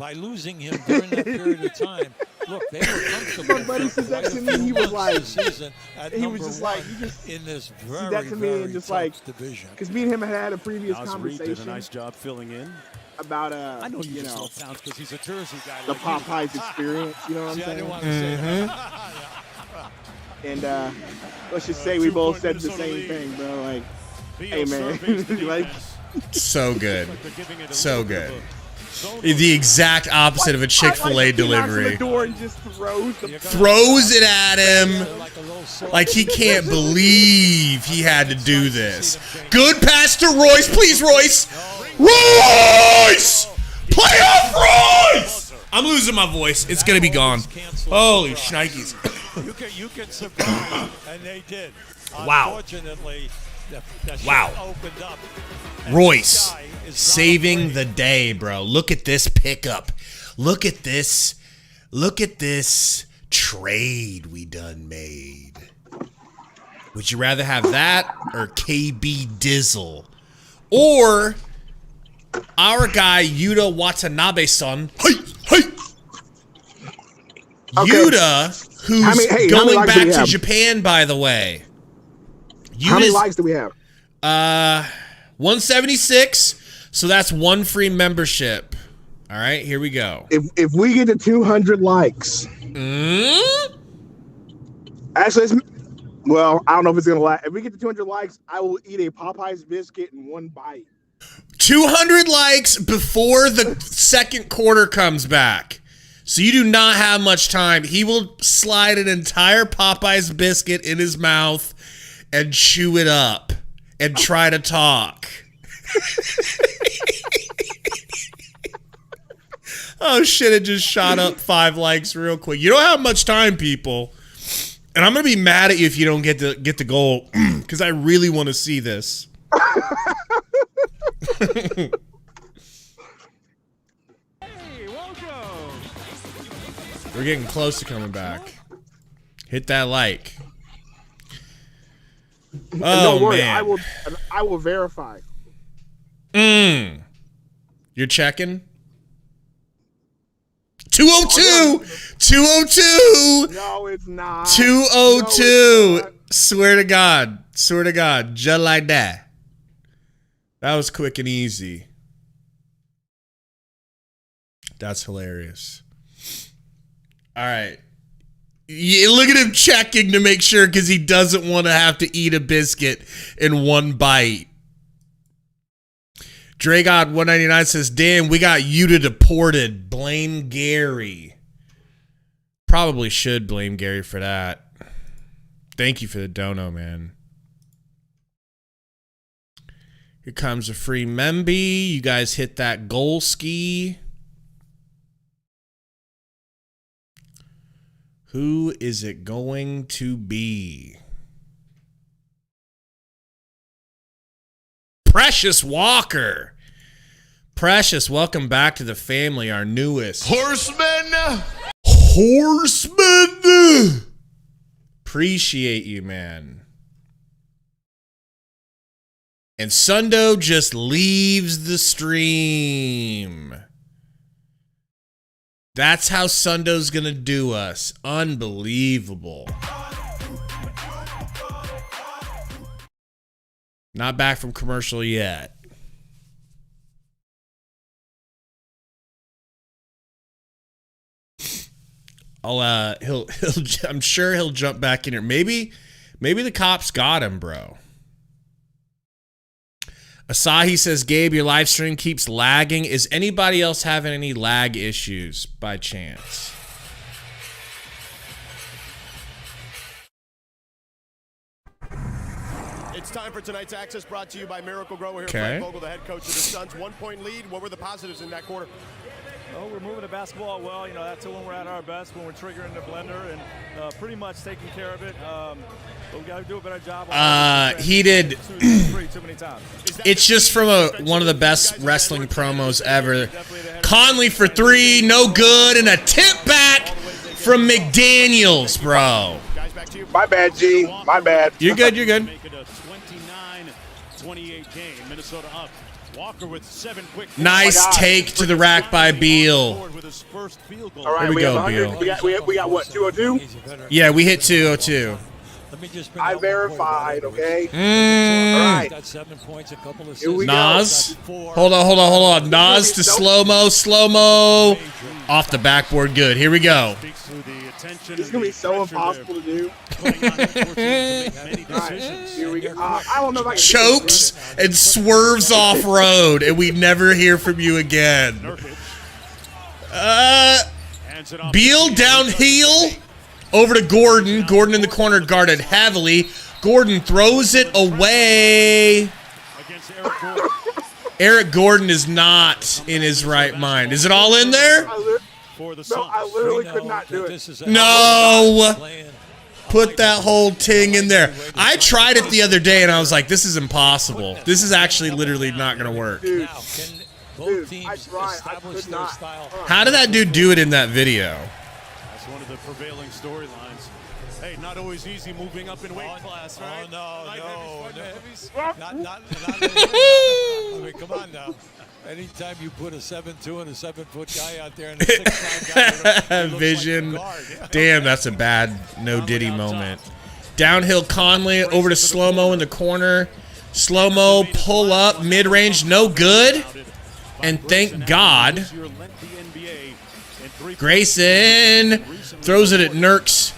D: by losing him during that period of time, look, they were comfortable.
A: My buddy
D: for
A: said that
D: quite
A: to
D: a
A: me.
D: few
A: He was
D: months
A: like,
D: this season at
A: he was
D: number
A: just like,
D: one
A: he just
D: in this
A: said
D: very,
A: that to me
D: very
A: and just
D: tough
A: like,
D: division.
A: because me and him had a previous
E: Nas Reed did a
A: conversation
E: nice job filling in.
A: about
E: I know you
A: you
E: just
A: know,
E: love Towns because he's a Jersey guy.
A: the
E: like you.
A: Popeyes experience. You know what I'm
D: See, I didn't
A: saying?
D: want to say that.
A: And let's just say we both said the
E: Minnesota
A: same
E: lead.
A: thing, bro. Like,
E: Theo
A: hey man,
E: surveys the
A: like,
E: defense.
B: So good.
E: Like they're giving it a
B: So
E: little bit
B: good.
E: of a zone
B: The exact opposite of a Chick-fil-A
A: like, he knocks on
B: delivery.
A: the door and just throws the
B: Throws it at him.
D: Like a little sore.
B: Like he can't believe he had to do this. Good pass to Royce. Please, Royce. Royce! Playoff Royce! I'm losing my voice. It's going to be gone. Holy shnikes.
D: You can survive, and they did.
B: Wow.
D: Unfortunately, the
B: Wow.
D: shot opened up. and
B: Royce
D: this guy is not
B: saving
D: afraid.
B: the day, bro. Look at this pickup. Look at this. Look at this trade we done made. Would you rather have that or KB Dizzle? Or our guy Yuta Watanabe-san. Hey, hey.
A: Okay.
B: Yuta, who's
A: How many
B: going
A: likes do
B: back
A: we
B: to
A: have?
B: Japan, by the way.
A: How many
B: Yuta's-
A: likes do we have?
B: 176. So that's one free membership. All right, here we go.
A: If we get to 200 likes, actually, well, I don't know if it's gonna last. If we get to 200 likes, I will eat a Popeyes biscuit in one bite.
B: 200 likes before the second quarter comes back. So you do not have much time. He will slide an entire Popeyes biscuit in his mouth and chew it up and try to talk. Oh shit, it just shot up 5 likes real quick. You don't have much time, people. And I'm going to be mad at you if you don't get the goal cuz I really want to see this. We're getting close to coming back. Hit that like. Oh,
A: Don't worry,
B: man.
A: I will verify.
B: You're checking? 202! 202!
A: No, it's not.
B: 202!
A: No, it's not.
B: Swear to God. Swear to God. Just like that. That was quick and easy. That's hilarious. All right. Yeah, look at him checking to make sure because he doesn't want to have to eat a biscuit in one bite. Dragod199 says, damn, we got Yuta deported. Blame Gary. Probably should blame Gary for that. Thank you for the dono, man. Here comes a free Memby. You guys hit that goal ski. Who is it going to be? Precious Walker. Precious, welcome back to the family, our newest
H: Horseman!
B: Horseman! Appreciate you, man. And Sundo just leaves the stream. That's how Sundo's gonna do us. Unbelievable. Not back from commercial yet. I'm sure he'll jump back in here. Maybe the cops got him, bro. Asahi says, Gabe, your live stream keeps lagging. Is anybody else having any lag issues by chance?
F: It's time for tonight's Access, brought to you by Miracle Grow. Here,
B: Okay.
F: Frank Vogel, the head coach of the Suns. 1-point lead. What were the positives in that quarter?
G: Well, we're moving the basketball well. You know, that's when we're at our best, when we're triggering the blender and pretty much taking care of it. But we got to do a better job.
B: He did.
G: Too many times.
B: It's just from one of the best wrestling promos ever. Conley for 3, no good, and a tip back from McDaniels, bro.
F: back to you.
A: My bad, G. My bad.
B: You're good. You're good.
E: Make it a 29-28 game. Minnesota up. Walker with 7 quick.
B: Nice take to the rack by Beal.
E: With his first field goal.
A: All right,
B: Here we go,
A: have 100.
B: Beal.
A: We got what, 202?
B: Yeah, we hit 202.
A: I verified, okay?
B: Mm.
A: All right.
D: Got 7 points, a couple of
A: Here we go.
B: Nas. Hold on. Nas to slow-mo. Off the backboard, good. Here we go.
E: Speaks to the attention.
A: It's going to be so impossible to do.
E: Putting on that 14 to make many
A: All right,
E: decisions.
A: here we go. I don't know if I can
B: Chokes and swerves off road, and we never hear from you again.
E: Nurkic hands it off.
B: Beal downhill over to Gordon. Gordon in the corner guarded heavily. Gordon throws it away.
E: Against Eric Gordon.
B: Eric Gordon is not in his right mind. Is it all in there?
E: For the
A: No, I
E: Suns.
A: literally could not do it.
B: No. Put that whole ting in there. I tried it the other day, and I was like, this is impossible. This is actually literally not going to work.
A: Dude,
D: Now, can both
A: Dude,
D: teams
A: I tried. I
D: establish
A: could
D: their
A: not.
D: style?
B: How did that dude do it in that video?
E: That's one of the prevailing storylines. Hey, not always easy moving up in weight class, right?
D: Oh,
E: Light heavies,
D: no.
E: fucking heavies.
D: Not I mean, come on now. Anytime you put a 7'2" and a 7-foot guy out there and a 6'9" guy, it looks
B: Vision.
D: like a guard.
B: Damn, that's a bad no Diddy moment. Downhill Conley over to slow-mo in the corner. Slow-mo, pull up, mid-range, no good. And thank God, Grayson throws it at Nurk's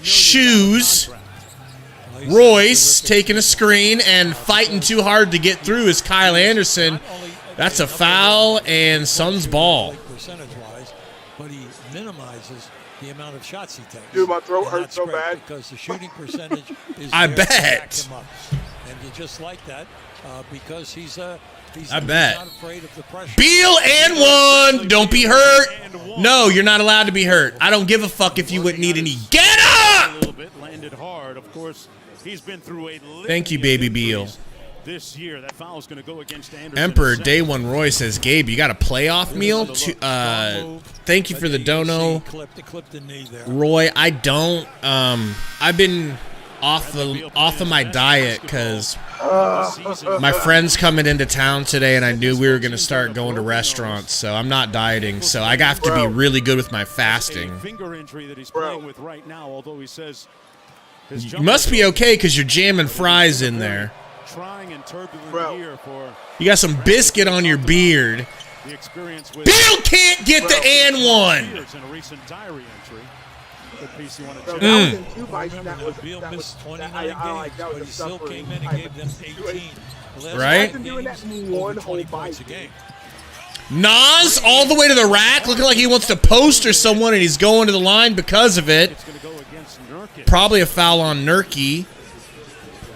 B: shoes. Royce taking a screen and fighting too hard to get through is Kyle Anderson. That's a foul and Suns ball.
D: Percentage-wise, but he minimizes the amount of shots he takes.
A: Dude, my throat
D: And
A: hurts
D: that's
A: so
D: great
A: bad.
D: because the shooting percentage is
B: I
D: there to
B: bet.
D: back him up. And you just like that because he's
B: I bet.
D: not afraid of the pressure.
B: Beal and one. Don't be hurt. No, you're not allowed to be hurt. I don't give a fuck if you wouldn't need any. Get
E: A
B: up!
E: little bit landed hard. Of course, he's been through a
B: Thank you,
E: litany
B: baby
E: of
B: Beal.
E: injuries this year. That foul is going to go against Anderson.
B: Emperor
E: in the
B: Day
E: second.
B: One Roy says, Gabe, you got a playoff meal? Thank you for the dono,
D: Clipped the knee there.
B: Roy. I don't. I've been off of my diet because my friend's coming into town today, and I knew we were gonna start going to restaurants. So I'm not dieting. So I have to be really good with my
E: A
B: fasting.
E: finger injury that he's playing with right now, although he says his
B: You must be okay because you're jamming fries in there.
E: trying and turbulent
A: Bro.
E: year for
B: You got some biscuit on your beard.
E: the experience with
B: Bill can't get the and one.
E: years in a recent diary entry. Good piece you want to
A: Bro,
E: check.
A: that was in 2 bites.
D: Remember,
A: That was,
D: Beal
A: that was,
D: missed
A: that,
D: 29
A: I
D: games,
A: like, that
D: but
A: was
D: he
A: a
D: still
A: suffering
D: came in and
A: type
D: gave them
A: of
D: 18.
A: situation.
D: Last
B: Right?
D: five
A: Doing that
D: games,
A: in one
D: over 20
A: whole
D: points a
A: bite.
D: game.
B: Nas all the way to the rack, looking like he wants to poster someone, and he's going to the line because of it.
E: It's going to go against Nurkic.
B: Probably a foul on Nurki.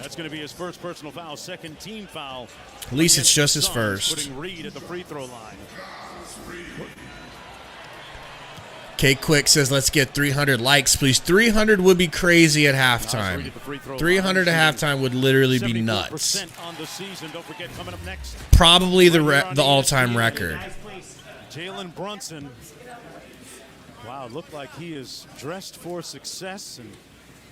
E: That's going to be his first personal foul, second team foul.
B: At least it's just his
E: Suns
B: first.
E: Putting Reed at the free throw line.
B: K Quick says, let's get 300 likes, please. 300 would be crazy at halftime. 300 at halftime would literally be nuts.
E: 74% on the season. Don't forget, coming up next,
B: Probably the all-time record.
E: Jalen Brunson. Wow, looked like he is dressed for success. And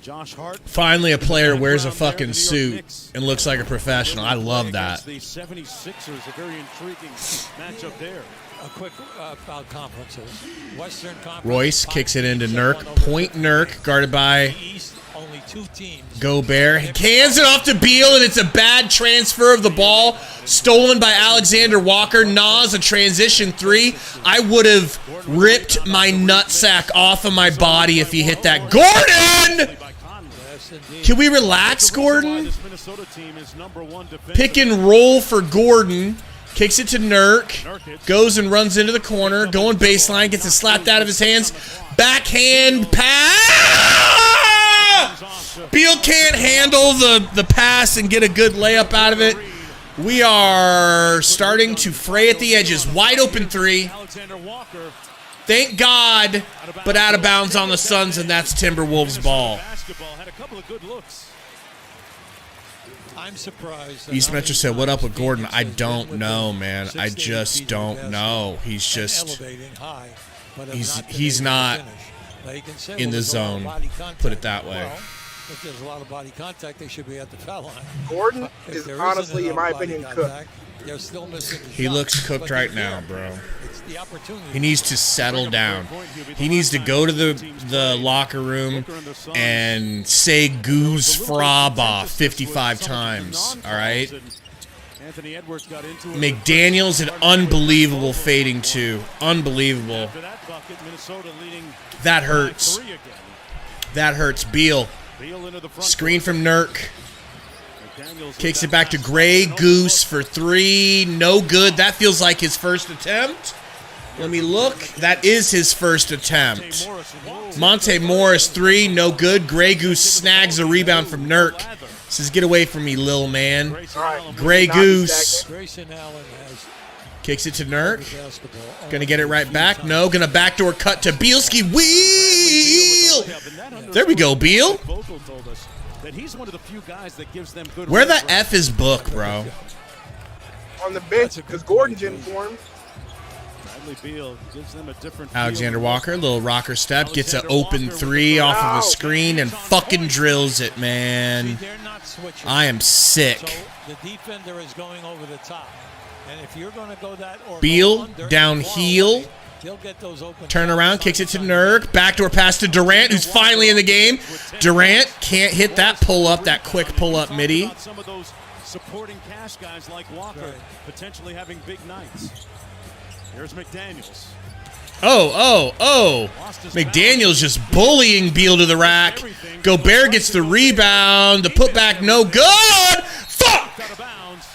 E: Josh Hart.
B: Finally, a player wears a fucking suit and looks like a professional. I love that.
E: The 76ers, a very intriguing matchup there.
D: A quick about conferences. Western Conference.
B: Royce kicks it into Nurk. Point Nurk, guarded by
D: East, only 2 teams.
B: Gobert. He hands it off to Beal, and it's a bad transfer of the ball. Stolen by Alexander Walker. Nas, a transition 3. I would have ripped my nutsack off of my body if he hit that. Gordon!
D: Yes, indeed.
B: Can we relax, Gordon?
E: This Minnesota team is number 1 defensive.
B: Pick and roll for Gordon. Kicks it to Nurk. Goes and runs into the corner. Going baseline. Gets it slapped out of his hands. Backhand pass. Beal can't handle the pass and get a good layup out of it. We are starting to fray at the edges. Wide open 3.
E: Alexander Walker.
B: Thank God. But out of bounds on the Suns, and that's Timberwolves ball.
E: Basketball had a couple of good looks.
D: I'm surprised.
B: East Metro said, what up with Gordon? I don't know, man. I just don't know. He's just...
D: Elevating high, but
B: He's not
D: Now you can say,
B: in the
D: there's a lot of
B: zone.
D: body contact.
B: Put it that way.
D: Well, if there's a lot of body contact, they should be at the foul line.
A: Gordon
D: If
A: is
D: there isn't
A: honestly, in
D: enough
A: my
D: body
A: opinion,
D: contact,
A: cooked.
D: they're still missing the
B: He
D: shot.
B: looks cooked
D: But
B: right
D: he's
B: now,
D: there.
B: bro.
D: It's the opportunity.
B: He needs to settle down. He needs to go to the locker room and say goose fraba 55 times, all right?
E: Anthony Edwards got into it.
B: McDaniels, an unbelievable fading two. Unbelievable.
E: After that bucket, Minnesota leading
B: That
E: by
B: hurts.
E: 3 again.
B: That hurts. Beal.
E: Beal into the front
B: Screen
E: court.
B: from Nurk.
E: McDaniels
B: Kicks
E: with
B: it back
E: that
B: to
E: pass.
B: Gray
E: No
B: Goose
E: look.
B: for 3. No good. That feels like his first attempt. Let me look. That is his first attempt.
E: Morris, whoa.
B: Monte Morris, 3. No good. Gray Goose snags a rebound from Nurk. Says, get away from me, lil man.
E: Grayson
A: All right.
E: Allen
B: Gray
A: Not be
B: Goose.
A: stagnant.
D: Grayson Allen has
B: Kicks it to Nurk.
D: the basketball.
B: Gonna get it right back. No, gonna backdoor cut to Bielski. Wheel! There we go, Beal.
E: Vogel told us that he's one of the few guys that gives them good
B: Where the
E: reference.
B: F is Book, bro?
A: On the bench because Gordon's in for him.
E: Bradley Beal gives them a different
B: Alexander
E: feel.
B: Walker, little rocker step, gets an open 3 off of the screen and fucking drills it,
D: See,
B: man.
D: they're not switching.
B: I am sick.
D: So the defender is going over the top. And if you're going to go that or
B: Beal,
D: go under,
B: down
D: far
B: heel.
D: away, he'll get those open
B: Turn
D: shots.
B: around, kicks it to Nurk. Backdoor pass to Durant, who's finally in the game. Durant can't hit that pull up, that quick pull up midi.
E: About some of those supporting cash guys like Walker
D: Right.
E: potentially having big nights. Here's McDaniels.
B: Oh. McDaniels just bullying Beal to the rack. Gobert gets the rebound. The putback, no good. Fuck!
E: Out of bounds.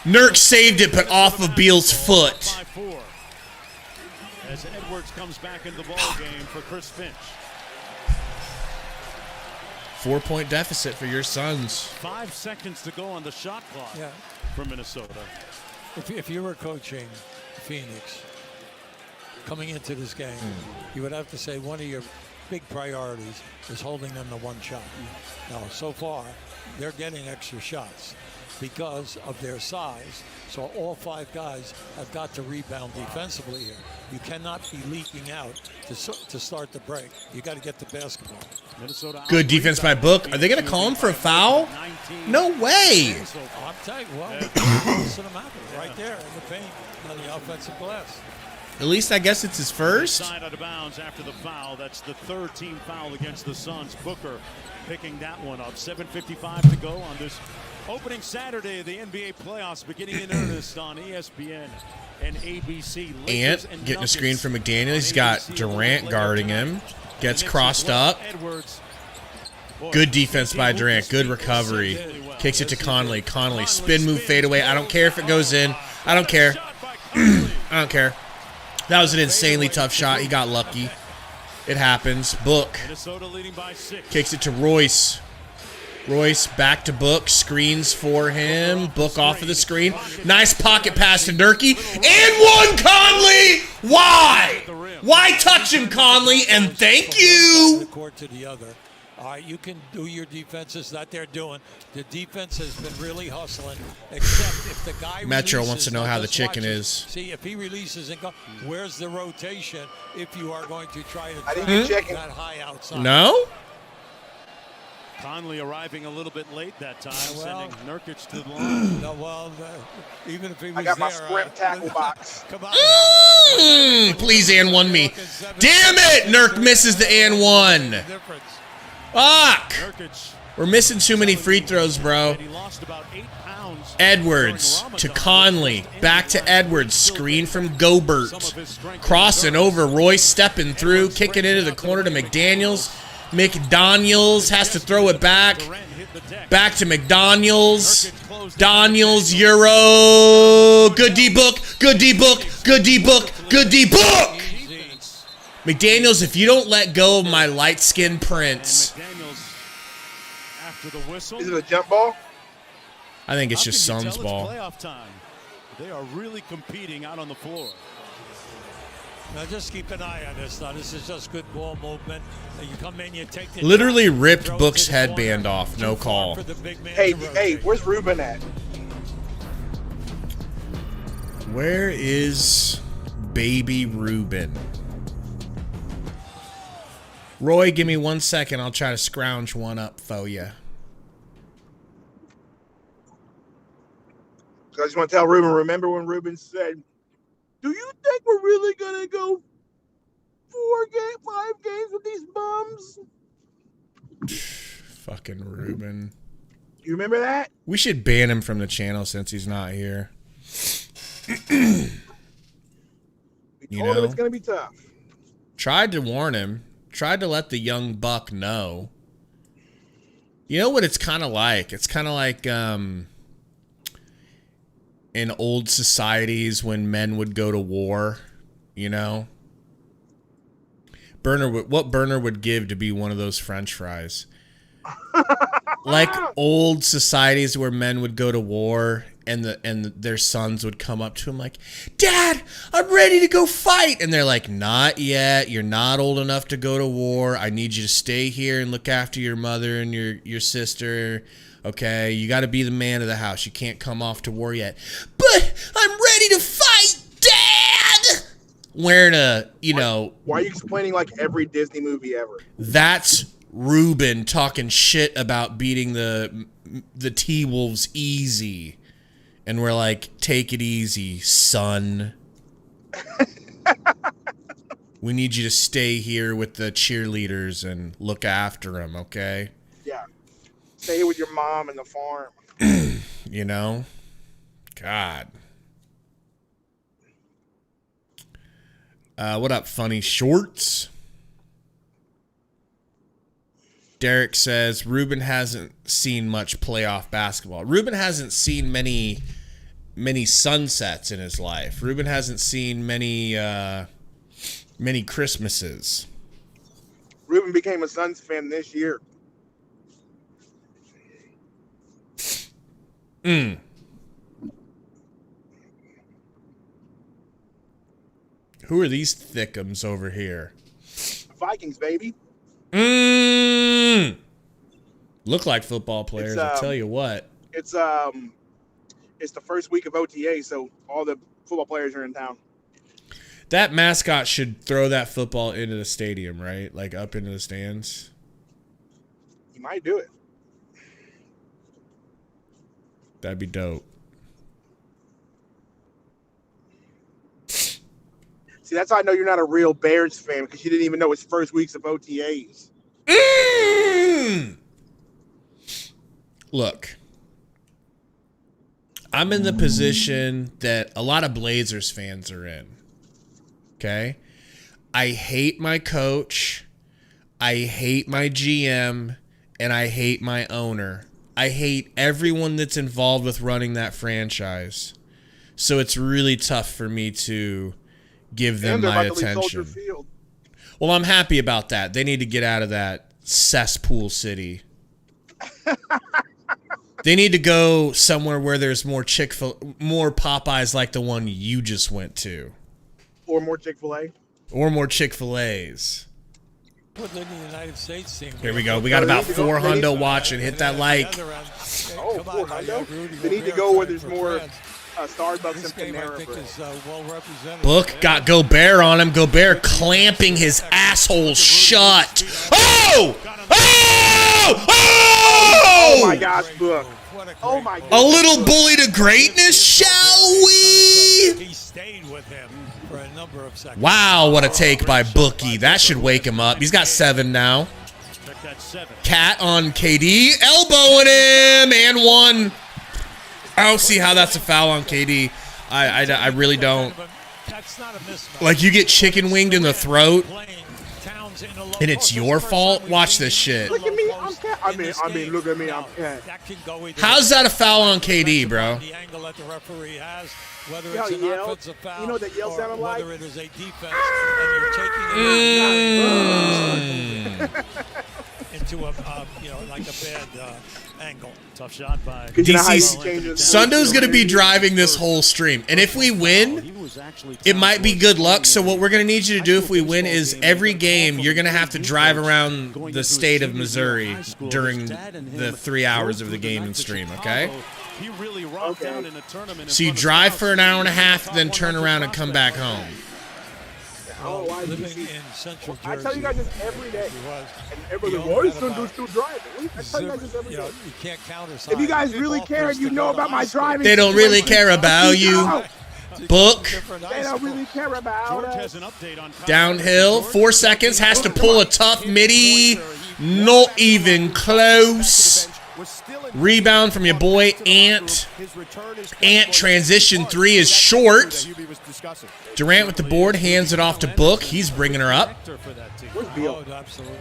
B: Nurk saved it, but off of Beal's foot.
E: 5-4. As Edwards comes back into the ball game for Chris Finch.
B: 4-point deficit for your Suns.
E: 5 seconds to go on the shot clock
D: Yeah.
E: for Minnesota.
D: If you were coaching Phoenix coming into this game, you would have to say one of your big priorities is holding them to one shot. Now, so far, they're getting extra shots because of their size. So all 5 guys have got to rebound defensively here. You cannot be leaking out to start the break. You got to get the basketball.
E: Minnesota
B: Good defense by Book. Are they going to call him for a foul? No way.
D: I'm telling you, well, listen them happen right there in the paint on the offensive glass.
B: At least I guess it's his first.
E: Side out of bounds after the foul. That's the 3rd team foul against the Suns. Booker picking that one up. 7:55 to go on this opening Saturday of the NBA playoffs, beginning in earnest on ESPN and ABC. Lakers
B: Ant
E: and
B: getting a screen
E: Nuggets
B: from
E: on
B: McDaniel. He's got
E: ABC
B: Durant
E: later
B: guarding
E: tonight.
B: him. Gets
E: And
B: crossed
E: next is
B: up.
E: Edwards. Boy,
B: Good defense by
E: he
B: Durant. Good
E: moved
B: recovery.
E: really well.
B: Kicks it to
E: Yes, he
B: Conley.
E: did.
B: Conley, spin move, fade away. I don't care if it goes in. I don't
E: What a
B: care.
E: shot by Conley.
B: I don't care. That was an insanely tough shot. He got lucky. It happens. Book
E: Minnesota leading by 6.
B: kicks it to Royce. Royce back to Book. Screens for him. Book off of the screen. Nice pocket pass to Nurkic. And 1 Conley! Why? Why touch him, Conley? And thank
D: From one side of
B: you.
D: the court to the other. All right, you can do your defenses that they're doing. The defense has been really hustling, except if the guy
B: Metro
D: releases,
B: wants to know
D: now
B: how the
D: just
B: chicken
D: watch it.
B: is.
D: See, if he releases and go, where's the rotation if you are going to try to
A: I didn't
D: drive
A: check it.
D: that high outside?
B: No?
E: Conley arriving a little bit late that time,
D: Well-
E: sending Nurkic to the line.
D: No, well, even if he was
A: I got my
D: there,
A: sprint tackle box.
D: Come on.
B: Please and 1 me. Damn it! Nurk misses the and 1.
D: Difference.
B: Fuck!
E: Nurkic,
B: We're missing too many free throws, bro.
E: and he lost about 8 pounds.
B: Edwards
E: during
B: to
E: Ramadan.
B: Conley. Back to Edwards. Screen from Gobert.
E: Some of his strength
B: Crossing over. Royce stepping through. Kicking into the corner to McDaniels. McDaniels has to throw it back.
E: Durant hit the deck.
B: Back to McDaniels. Daniels, Euro. Good D-Book. Good D-Book. Good D-Book. Good D-Book.
E: Defense.
B: McDaniels, if you don't let go of my light-skinned prince,
E: McDaniels after the whistle.
A: Is it a jump ball?
B: I think it's
E: How
B: just
E: can you
B: Suns
E: tell it's
B: ball.
E: playoff time? They are really competing out on the floor.
D: Now just keep an eye on this. Now this is just good ball movement. Now you come in, you take the
B: Literally
D: shot,
B: ripped
D: throw it
B: Book's
D: to the corner,
B: headband off. No
D: too far
B: call.
D: for the big man
A: Hey,
D: to
A: hey,
D: rotate.
A: where's Ruben at?
B: Where is Baby Ruben? Roy, give me 1 second. I'll try to scrounge one up for you.
A: So I just want to tell Ruben, remember when Ruben said, do you think we're really going to go 5 games with these bums?
B: Fucking Ruben.
A: You remember that?
B: We should ban him from the channel since he's not here.
A: We told him it's going to be tough.
B: Tried to warn him. Tried to let the young buck know. You know what it's kind of like? It's kind of like in old societies when men would go to war, you know? What Burner would give to be one of those French fries. Like old societies where men would go to war and their sons would come up to him like, Dad, I'm ready to go fight. And they're like, not yet. You're not old enough to go to war. I need you to stay here and look after your mother and your sister. Okay, you got to be the man of the house. You can't come off to war yet. But I'm ready to fight, Dad! Wearing a,
A: Why are you explaining like every Disney movie ever?
B: That's Ruben talking shit about beating the T-Wolves easy. And we're like, take it easy, son. We need you to stay here with the cheerleaders and look after them, okay?
A: Yeah. Stay here with your mom and the farm.
B: You know? God. What up, funny shorts? Derek says Ruben hasn't seen much playoff basketball. Ruben hasn't seen many sunsets in his life. Ruben hasn't seen many Christmases.
A: Ruben became a Suns fan this year.
B: Who are these thickums over here?
A: Vikings, baby.
B: Look like football players, I'll tell you what.
A: It's the first week of OTA, so all the football players are in town.
B: That mascot should throw that football into the stadium, right? Like up into the stands.
A: He might do it.
B: That'd be dope.
A: See, that's how I know you're not a real Bears fan, because you didn't even know it's first weeks of OTAs.
B: Look, I'm in the position that a lot of Blazers fans are in. Okay? I hate my coach. I hate my GM. And I hate my owner. I hate everyone that's involved with running that franchise. So it's really tough for me to give them my attention. Well, I'm happy about that. They need to get out of that cesspool city. They need to go somewhere where there's more more Popeyes like the one you just went to.
A: Or more Chick-fil-A.
B: Or more Chick-fil-A's.
D: Put in the United States team.
B: Here we go. We got about 4 hundo watching. Hit that like.
A: Oh, 4 hundo? They need to go where there's more Starbucks and Panera Bread.
B: Book got Gobert on him. Gobert clamping his asshole shut. Oh! Oh! Oh!
A: Oh my gosh, Book. Oh my God.
B: A little bully to greatness, shall we?
D: He stayed with him for a number of seconds.
B: Wow, what a take by Bookie. That should wake him up. He's got 7 now. Cat on KD, elbowing him, and 1. I don't see how that's a foul on KD. I really don't. Like, you get chicken winged in the throat, and it's your fault? Watch this shit.
A: Look at me, I'm Cat. I mean, look at me, I'm Cat.
B: How's that a foul on KD, bro?
A: You know, yell. You know what that yell sounded like?
D: Whether it is a defense and you're taking into a like a bad angle.
E: Tough shot by
B: DC. Sundo's going to be driving this whole stream. And if we win, it might be good luck. So what we're going to need you to do if we win is every game, you're going to have to drive around the state of Missouri during the 3 hours of the game and stream, okay?
A: Okay.
B: So you drive for an hour and a half, then turn around and come back home.
A: Oh, why did you
D: living
A: see?
D: in Central
A: I
D: Jersey.
A: tell you guys this every day.
D: He was.
A: And everybody's like,
D: You know,
A: why is
D: had
A: Sundo
D: about
A: still driving? I tell you guys this every
D: you
A: day.
D: know, you can't count us.
A: If you guys really care and you know about my driving,
B: They don't really care about you. Book.
A: They don't really care about
E: George
A: us.
E: has an update on
B: Downhill, 4 seconds, has to pull a tough midi. Not even close. Rebound from your boy Ant. Ant transition 3 is short. Durant with the board, hands it off to Book. He's bringing her up.
D: Oh, absolutely.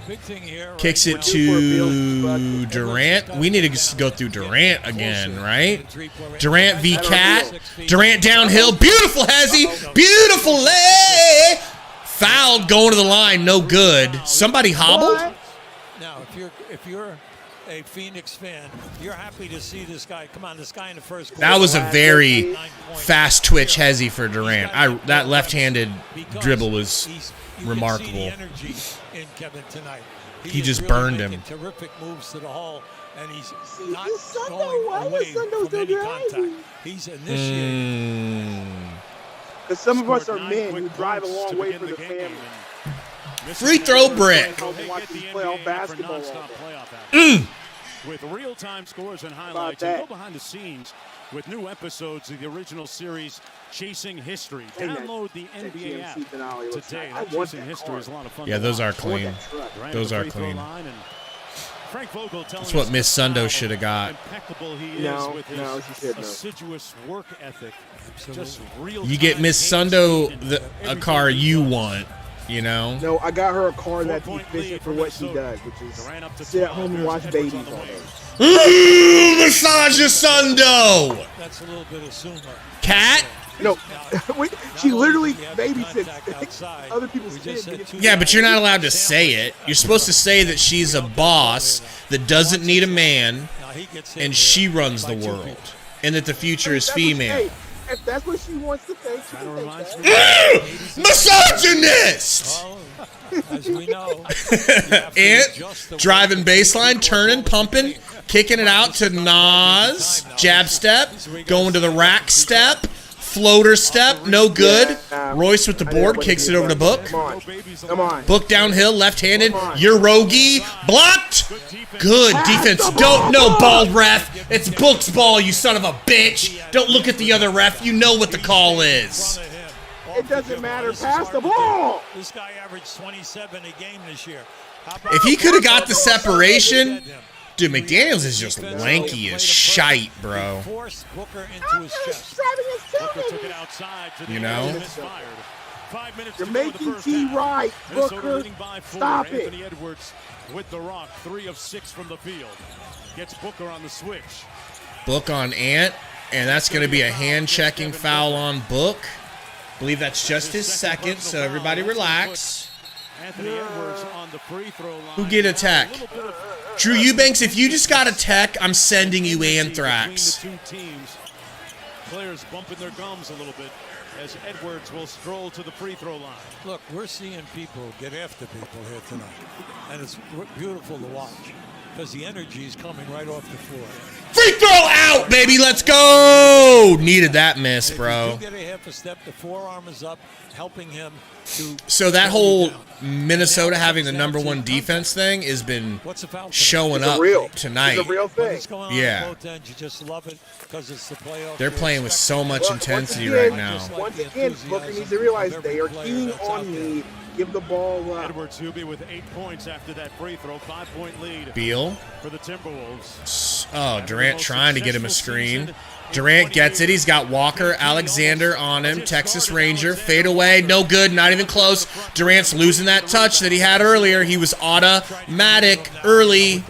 D: Big thing here.
B: Kicks it to Durant. We need to go through Durant again, right? Durant v. Cat. Durant downhill. Beautiful, Hezzy. Beautiful lay. Fouled going to the line. No good. Somebody hobbled?
D: Now, if you're a Phoenix fan, you're happy to see this guy. Come on, this guy in the first quarter.
B: That was a very fast twitch Hezzy for Durant. That left-handed dribble was remarkable.
D: You can see the energy in Kevin tonight.
B: He
D: is
B: just
D: really
B: burned
D: making
B: him.
D: Terrific moves to the hole, and he's not
A: Sundo,
D: going
A: why was
D: away
A: Sundo
D: from
A: still
D: any
A: driving?
D: contact. He's initiating.
A: Because some of us are
E: Scored 9
A: men
E: quick
A: who drive a
E: points
A: long
E: to
A: way
E: begin
A: for the
E: game,
A: family.
E: and
B: Free throw brick.
A: Help them watch these playoff basketball all
E: nonstop
A: day.
E: playoff action. With real-time scores and highlights, and
A: that?
E: go behind the scenes with new episodes of the original series, Chasing History.
A: Dang, that-
E: Download the
A: that
E: NBA
A: GMC
E: app
A: finale looks
E: today.
A: nice. I
E: That
A: want
E: Chasing
A: that
E: History
A: car.
E: is a lot of fun.
B: Yeah,
E: to
B: those are
E: watch.
B: clean.
E: Durant
B: Those
E: at the
B: are
E: free throw
B: clean.
E: line, and Frank Vogel telling
B: That's what
E: us
B: Miss
E: just
B: Sundo
E: how
B: should have got.
E: impeccable he is
A: No,
E: with his
A: no, she should know.
E: assiduous work ethic. Just real
B: You get
E: time
B: Miss
E: pace
B: Sundo
E: and
B: a
E: everything
B: car
E: he
B: you
E: does.
B: want, you know?
A: No, I got her a car that's
E: 4-point
A: efficient
E: lead
A: for
E: for
A: what she
E: Minnesota.
A: does, which is
E: Durant up to
A: sit at
E: 12.
A: home and
E: Here's
A: watch
E: Edwards
A: babies
E: on the
A: all
E: wing.
A: day.
B: Massage your Sundo!
D: That's a little bit of Sumo.
B: Cat?
A: No, she literally
D: Not only do you have
A: babysits
D: contact outside,
A: other people's
D: we
A: kids.
D: just said
A: because-
D: two
B: Yeah, but you're not
D: guys
B: allowed to say it. You're supposed to say that she's a boss that doesn't need a man
D: Now he gets hit
B: and
D: here
B: she runs
D: by
B: the
D: two
B: world.
D: people.
B: And that the future is
A: That's what she-
B: female.
A: hey, if that's what she wants to think, she can
E: Reminds
A: think
E: me
A: that.
B: Misogynist!
D: Well, as we know, you have to
B: Ant
D: adjust the
B: driving
D: way-
B: baseline, turning, pumping, kicking it out to Nas. Jab step, going to the rack step, floater step, no good. Royce with the board, kicks it over to Book.
A: Come on, come on.
B: Book downhill, left-handed. Eurogi blocked. Good defense. Don't know, bald ref. It's Book's ball, you son of a bitch. Don't look at the other ref. You know what the call is.
A: It doesn't matter. Pass the ball.
D: This guy averaged 27 a game this year. How about
B: If he could have got the
D: Force
B: separation,
D: him.
B: dude, McDaniels is just lanky as shite, bro.
D: Force Booker into his chest.
A: Driving his
E: Booker took it
A: team.
E: outside to the
B: You
E: end
B: know?
E: and misfired. 5 minutes
A: You're
E: to go in the
A: making
E: first
A: T
E: half.
A: right,
E: Minnesota
A: Booker.
E: leading by 4.
A: Stop it.
E: Anthony Edwards with the rock, 3 of 6 from the field. Gets Booker on the switch.
B: Book on Ant, and that's going to be a hand-checking foul on Book. Believe that's just his second, so everybody relax.
E: Anthony Edwards on the free throw line.
B: Who get a tech?
E: little bit of
B: Drew Eubanks, if you just got a tech, I'm sending you anthrax.
E: between the two teams. Players bumping their gums a little bit as Edwards will stroll to the free throw line.
D: Look, we're seeing people get after people here tonight, and it's beautiful to watch because the energy is coming right off the floor.
B: Free throw out, baby. Let's go. Needed that miss,
D: If
B: bro.
D: you do get a half a step, the forearm is up, helping him to.
B: So that
D: slow you
B: whole
D: down.
B: Minnesota
D: Now it
B: having the
D: comes down
B: number
D: to
B: one
D: contact.
B: defense thing has been
D: What's the foul tonight?
B: showing
A: It's a
B: up
A: real-
B: tonight.
A: It's a real
D: When
A: thing.
D: it's going on
B: Yeah.
D: both ends, you just love it because it's the playoffs.
B: They're
D: You're
B: playing with so much
A: Well,
B: intensity
A: once
B: right
A: again-
B: now.
A: Once again, Booker needs to realize they are keying on me. Give the ball up.
E: Edwards, who'll be with 8 points after that free throw. 5-point lead
B: Beal.
E: for the Timberwolves.
B: Oh, Durant trying to get him a screen. Durant gets it. He's got Walker, Alexander on him. Texas Ranger. Fade away. No good. Not even close. Durant's losing that touch that he had earlier. He was automatic early.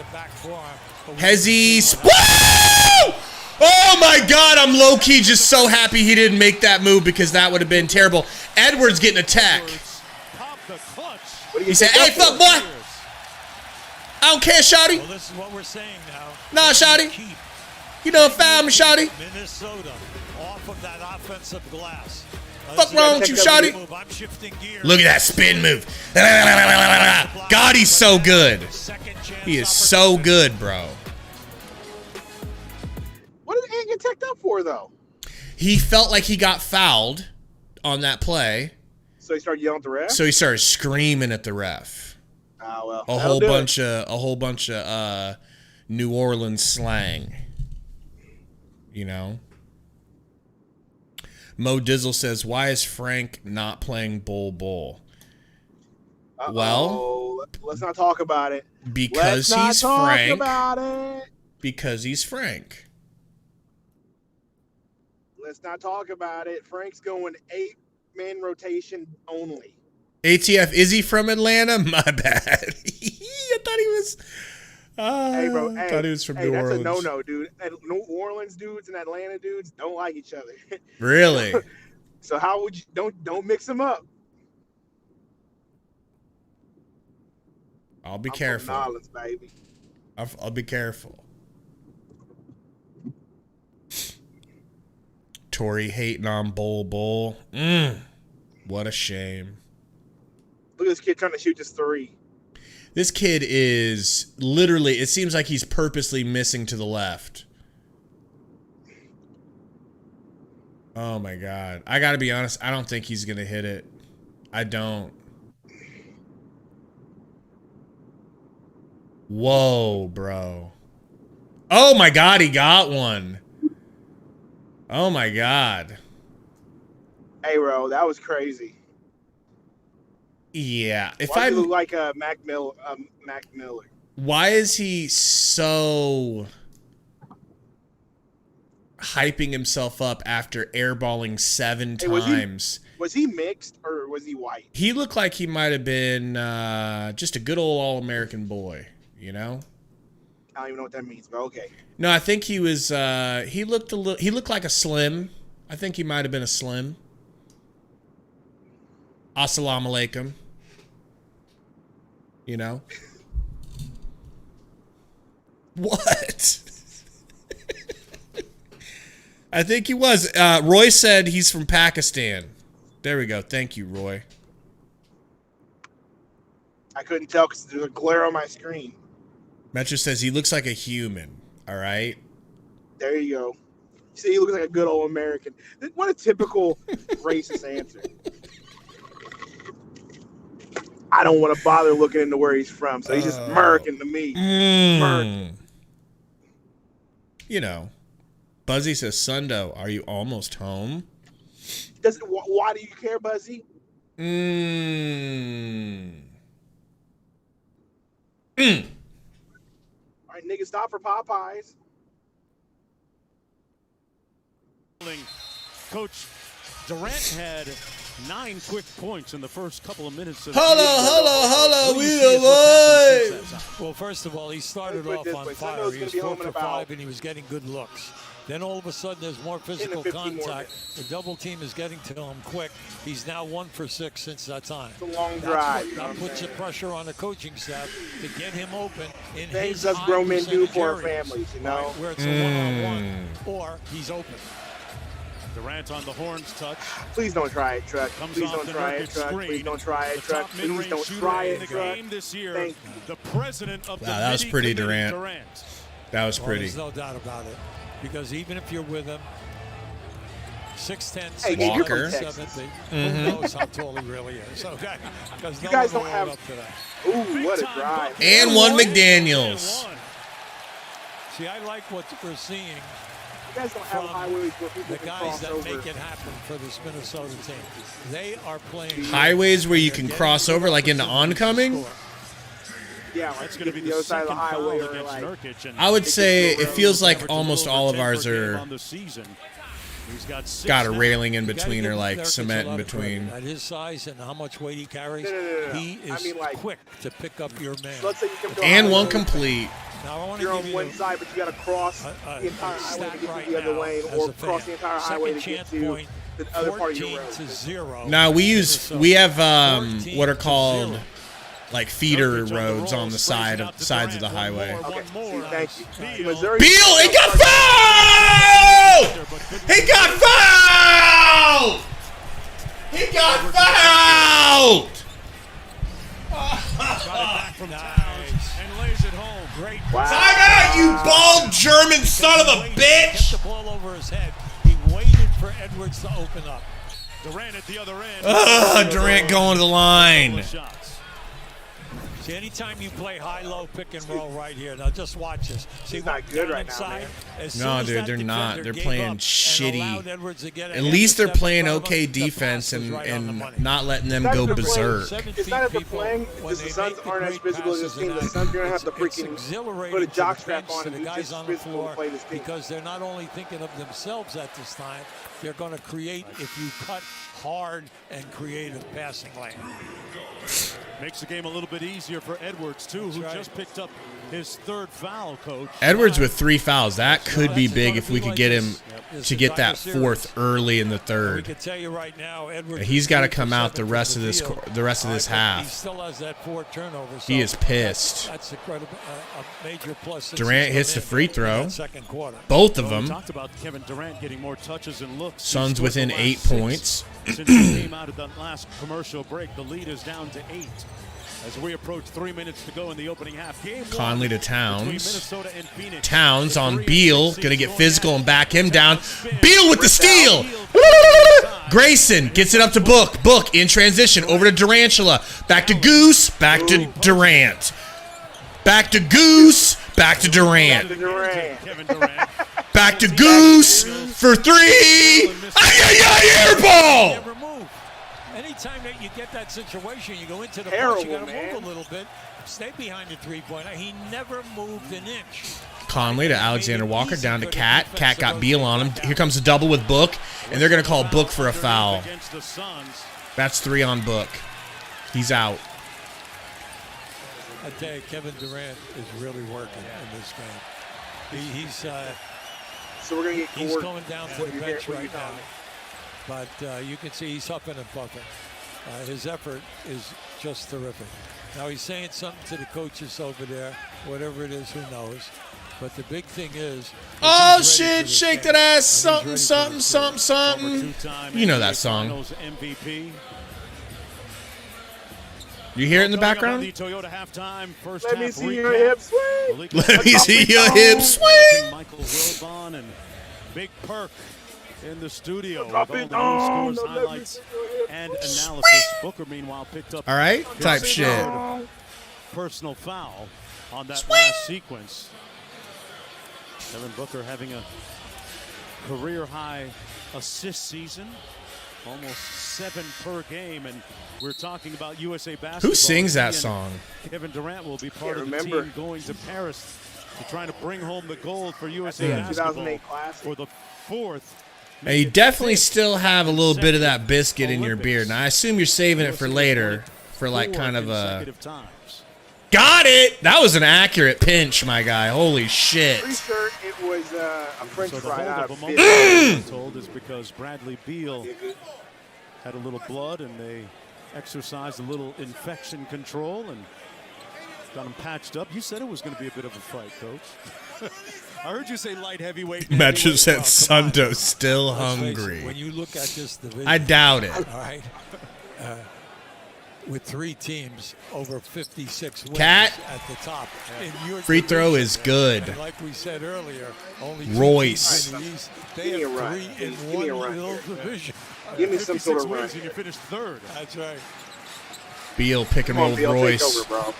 B: Hezzy. Woo! Oh my God, I'm low-key just so happy he didn't make that move because that would have been terrible. Edwards getting a tech.
E: Pop the clutch.
A: What do you
B: He said,
A: think
B: hey,
A: up
B: fuck,
A: for?
B: boy. I don't care, shawty.
D: Well, this is what we're saying now.
B: Nah, shawty.
D: Keep
B: You know, foul me, shawty.
D: Minnesota off of that offensive glass.
B: Fuck wrong with you, shawty?
D: I'm shifting gears.
B: Look at that spin move. God, he's so good.
D: Second chance
B: He is so good, bro.
A: What did Ant get teched up for, though?
B: He felt like he got fouled on that play,
A: So he started yelling at the ref.
B: So he started screaming at the ref.
A: Oh well.
B: A whole bunch of New Orleans slang. You know. Mo Dizzle says, "Why is Frank not playing Bull?" Well,
A: let's not talk about it.
B: Because he's Frank.
A: About it.
B: Because he's Frank.
A: Let's not talk about it. Frank's going 8-man rotation only.
B: ATF, is he from Atlanta? My bad. I thought he was.
A: Hey, bro.
B: I thought he was from New
A: that's
B: Orleans.
A: a no-no, dude. New Orleans dudes and Atlanta dudes don't like each other.
B: Really?
A: So how would you don't mix them up?
B: I'll be
A: I'm
B: careful.
A: From New Orleans, baby.
B: I'll be careful. Tory hating on Bull. What a shame.
A: Look at this kid trying to shoot this 3.
B: This kid is literally, it seems like he's purposely missing to the left. Oh my God. I gotta be honest, I don't think he's gonna hit it. I don't. Whoa, bro. Oh my God, he got one. Oh my God.
A: Hey, bro, that was crazy.
B: Yeah. If
A: Why
B: I
A: does he look like Mac Miller?
B: Why is he so hyping himself up after airballing 7 times?
A: Was he mixed or was he white?
B: He looked like he might have been just a good old all-American boy, you know?
A: I don't even know what that means, but okay.
B: No, I think he was he looked like a slim. I think he might have been a slim. Assalamu alaikum. You know? What? I think he was. Roy said he's from Pakistan. There we go. Thank you, Roy.
A: I couldn't tell because there's a glare on my screen.
B: Metro says he looks like a human. All right.
A: There you go. See, he looks like a good old American. What a typical racist answer. I don't want to bother looking into where he's from, so he's just American to me. American.
B: You know. Buzzy says, Sundo, are you almost home?
A: Why do you care, Buzzy? All right, nigga, stop for Popeyes.
E: Coach Durant had 9 quick points in the first couple of minutes.
B: Hello, we alive.
D: Well, first of all, he started off on fire. He was 4 for 5, and he was getting good looks. Then all of a sudden, there's more physical contact. The double team is getting to him quick. He's now 1 for 6 since that time.
A: It's a long drive.
D: That puts the pressure on the coaching staff to get him open in
A: things
D: his
A: us grown men do for our
D: areas,
A: families, you know?
D: where it's a one-on-one, or he's open.
E: Durant on the horns touch.
A: Please don't try it, Truck.
E: Comes
A: Please
E: off
A: don't
E: the
A: try it,
E: Nurkic
A: Truck.
E: screen.
A: Please don't try it,
E: The
A: Truck.
E: top
A: Please
E: mid-range
A: don't
E: shooter
A: try
E: in
A: it,
E: the
A: Truck.
E: game this year.
A: Thank
E: The president of the
B: Wow, that was pretty, Durant. That was pretty.
D: There's no doubt about it. Because even if you're with him, 6'10",
A: Hey,
D: 6'11",
B: Walker.
D: 70, who knows how tall he really is. Okay? Because
A: You guys don't have. Ooh, what a drive.
B: And one McDaniels.
D: See, I like what we're seeing.
A: You guys don't have
D: from
A: highways where people
D: the
A: can
D: guys
A: cross
D: that
A: over.
D: make it happen for this Minnesota team. They are playing
B: Highways where you can cross over, like into oncoming?
A: Yeah, like
E: That's going to be
A: the
E: the
A: other side of the
E: second foul
A: highway or
E: against
A: like.
E: Nurkic. And
B: I would say it feels like
E: averaged a
B: almost
E: little
B: all
E: over
B: of
E: 10
B: ours
E: per game
B: are
E: on the season. He's got 6
B: got a
E: now.
B: railing in
D: You gotta
B: between
D: give
B: or like
D: Nurkic a
B: cement in
D: lot of credit.
B: between.
D: At his size and how much weight he carries,
A: No.
D: he is
A: I mean, like-
D: quick to pick up your man.
A: Let's say you come to a
B: And
A: highway,
B: one complete.
D: Now I want to
A: You're
D: give
A: on
D: you
A: one side, but you got to cross
D: a
A: the entire highway to
D: stat
A: get
D: right
A: to the other
D: now
A: lane,
D: as
A: or
D: a
A: cross
D: fan.
A: the entire highway to
D: Second
A: get
D: chance
A: to
D: point,
A: the other part of your
D: 14-0.
A: road.
B: Now we have
D: 14
B: what are
D: to
B: called
D: 0.
B: like feeder
E: Nurkic
B: roads
E: roll,
B: on the
E: sprays it out to
B: sides of the
E: Durant.
B: highway.
A: Okay,
E: One more.
A: thank you.
E: Beal.
A: Missouri.
B: Beal, he got fouled! He got fouled! He got fouled!
E: Got it back from Towns and lays it home. Great.
B: Time out, you bald German son of a
D: Kept
B: bitch!
D: the ball over his head. He waited for Edwards to open up.
E: Durant at the other end.
B: Durant going to the line.
D: See, anytime you play high-low pick and roll right here, now just watch this. See,
A: He's not good right now, man.
B: No, dude, they're not. They're playing shitty.
D: At
B: At least they're playing okay defense and not letting them go berserk.
A: It's not that they're playing, because the Suns aren't as physical as this team. The Suns are going to have to freaking put a jockstrap on and be just as physical to play this team.
D: Because they're not only thinking of themselves at this time, they're going to create, if you cut hard and creative passing lane.
E: Makes the game a little bit easier for Edwards, too, who just picked up his third foul, Coach.
B: Edwards with 3 fouls. That could be big if we could get him to get that 4th early in the 3rd.
D: We can tell you right now, Edwards,
B: He's got to come out the rest of this half.
D: He still has that 4 turnovers.
B: He is pissed.
D: That's a major plus.
B: Durant hits the free throw.
D: Second quarter.
B: Both of
E: We
B: them.
E: talked about Kevin Durant getting more touches and looks.
B: Suns within 8 points.
E: Since he came out of that last commercial break, the lead is down to 8. As we approach 3 minutes to go in the opening half. Game
B: Conley to Towns.
E: Minnesota and Phoenix.
B: Towns on Beal. Going to get physical and back him down. Beal with the steal. Grayson gets it up to Book. Book in transition. Over to Durantula. Back to Goose. Back to Durant. Back to Goose. Back to Durant.
E: Kevin Durant.
B: Back to Goose for 3. Air ball.
D: Never move. Anytime that you get that situation, you go into the
A: Terrible,
D: post, you got to
A: man.
D: move a little bit, stay behind the three-pointer. He never moved an inch.
B: Conley to Alexander Walker, down to Cat. Cat got Beal on him. Here comes a double with Book, and they're going to call Book for a foul. That's 3 on Book. He's out.
D: I tell you, Kevin Durant is really working in this game. He's
A: So we're going to get
D: he's
A: Gord.
D: going down to the bench right now. But you can see he's huffing and puffing. His effort is just terrific. Now he's saying something to the coaches over there. Whatever it is, who knows. But the big thing is...
B: Oh, shit, shake that ass, something, something, something, something. You know that song.
E: MVP.
B: You hear it in the background?
A: Let me see your hips swing.
B: Let me see your hips swing.
E: Michael Wilbon and Big Perk in the studio with
A: Drop
E: all
A: it
E: the news
A: down.
E: scores,
A: Let me
E: highlights,
A: see your hips
E: and
A: swing.
E: analysis. Booker, meanwhile, picked up
B: All right,
E: his
B: type
E: third
B: shit.
E: personal foul on that last sequence. Devin Booker having a career-high assist season, almost 7 per game, and we're talking about USA basketball.
B: Who sings that
E: And
B: song?
E: Kevin Durant will be part of
A: remember.
E: the team going to Paris to try to bring home the gold for USA
A: Yeah,
E: basketball
A: 2008 classic.
E: for the 4th.
B: And you definitely still have a little bit of that biscuit in your beard. And I assume you're saving it for later, for like kind of a... Got it! That was an accurate pinch, my guy. Holy shit.
A: Pretty sure it was a French
E: So the
A: fry out
E: hold
A: of
E: of a
A: fish.
E: moment, I'm told, is because Bradley Beal had a little blood and they exercised a little infection control and got him patched up. You said it was going to be a bit of a fight, Coach. I heard you say light heavyweight.
B: Match just said
D: Oh, come on.
B: Sundo still
D: Let's face it,
B: hungry.
D: when you look at this division,
B: I doubt it.
D: all right, with 3 teams over 56 wins
B: Cat.
D: at the top. In your
B: Free throw
D: division,
B: is good.
D: and like we said earlier, only 2
B: Royce.
D: teams in the East.
A: Give
D: They
A: me a
D: have
A: run.
D: 3 in
A: Give me a
D: one
A: run.
D: little division.
A: Give me some sort
E: 56
A: of run.
E: wins and you finished 3rd.
D: That's right.
B: Beal pick and
A: Come
B: roll
A: on,
B: with
A: Beal, take
B: Royce.
A: over, bro.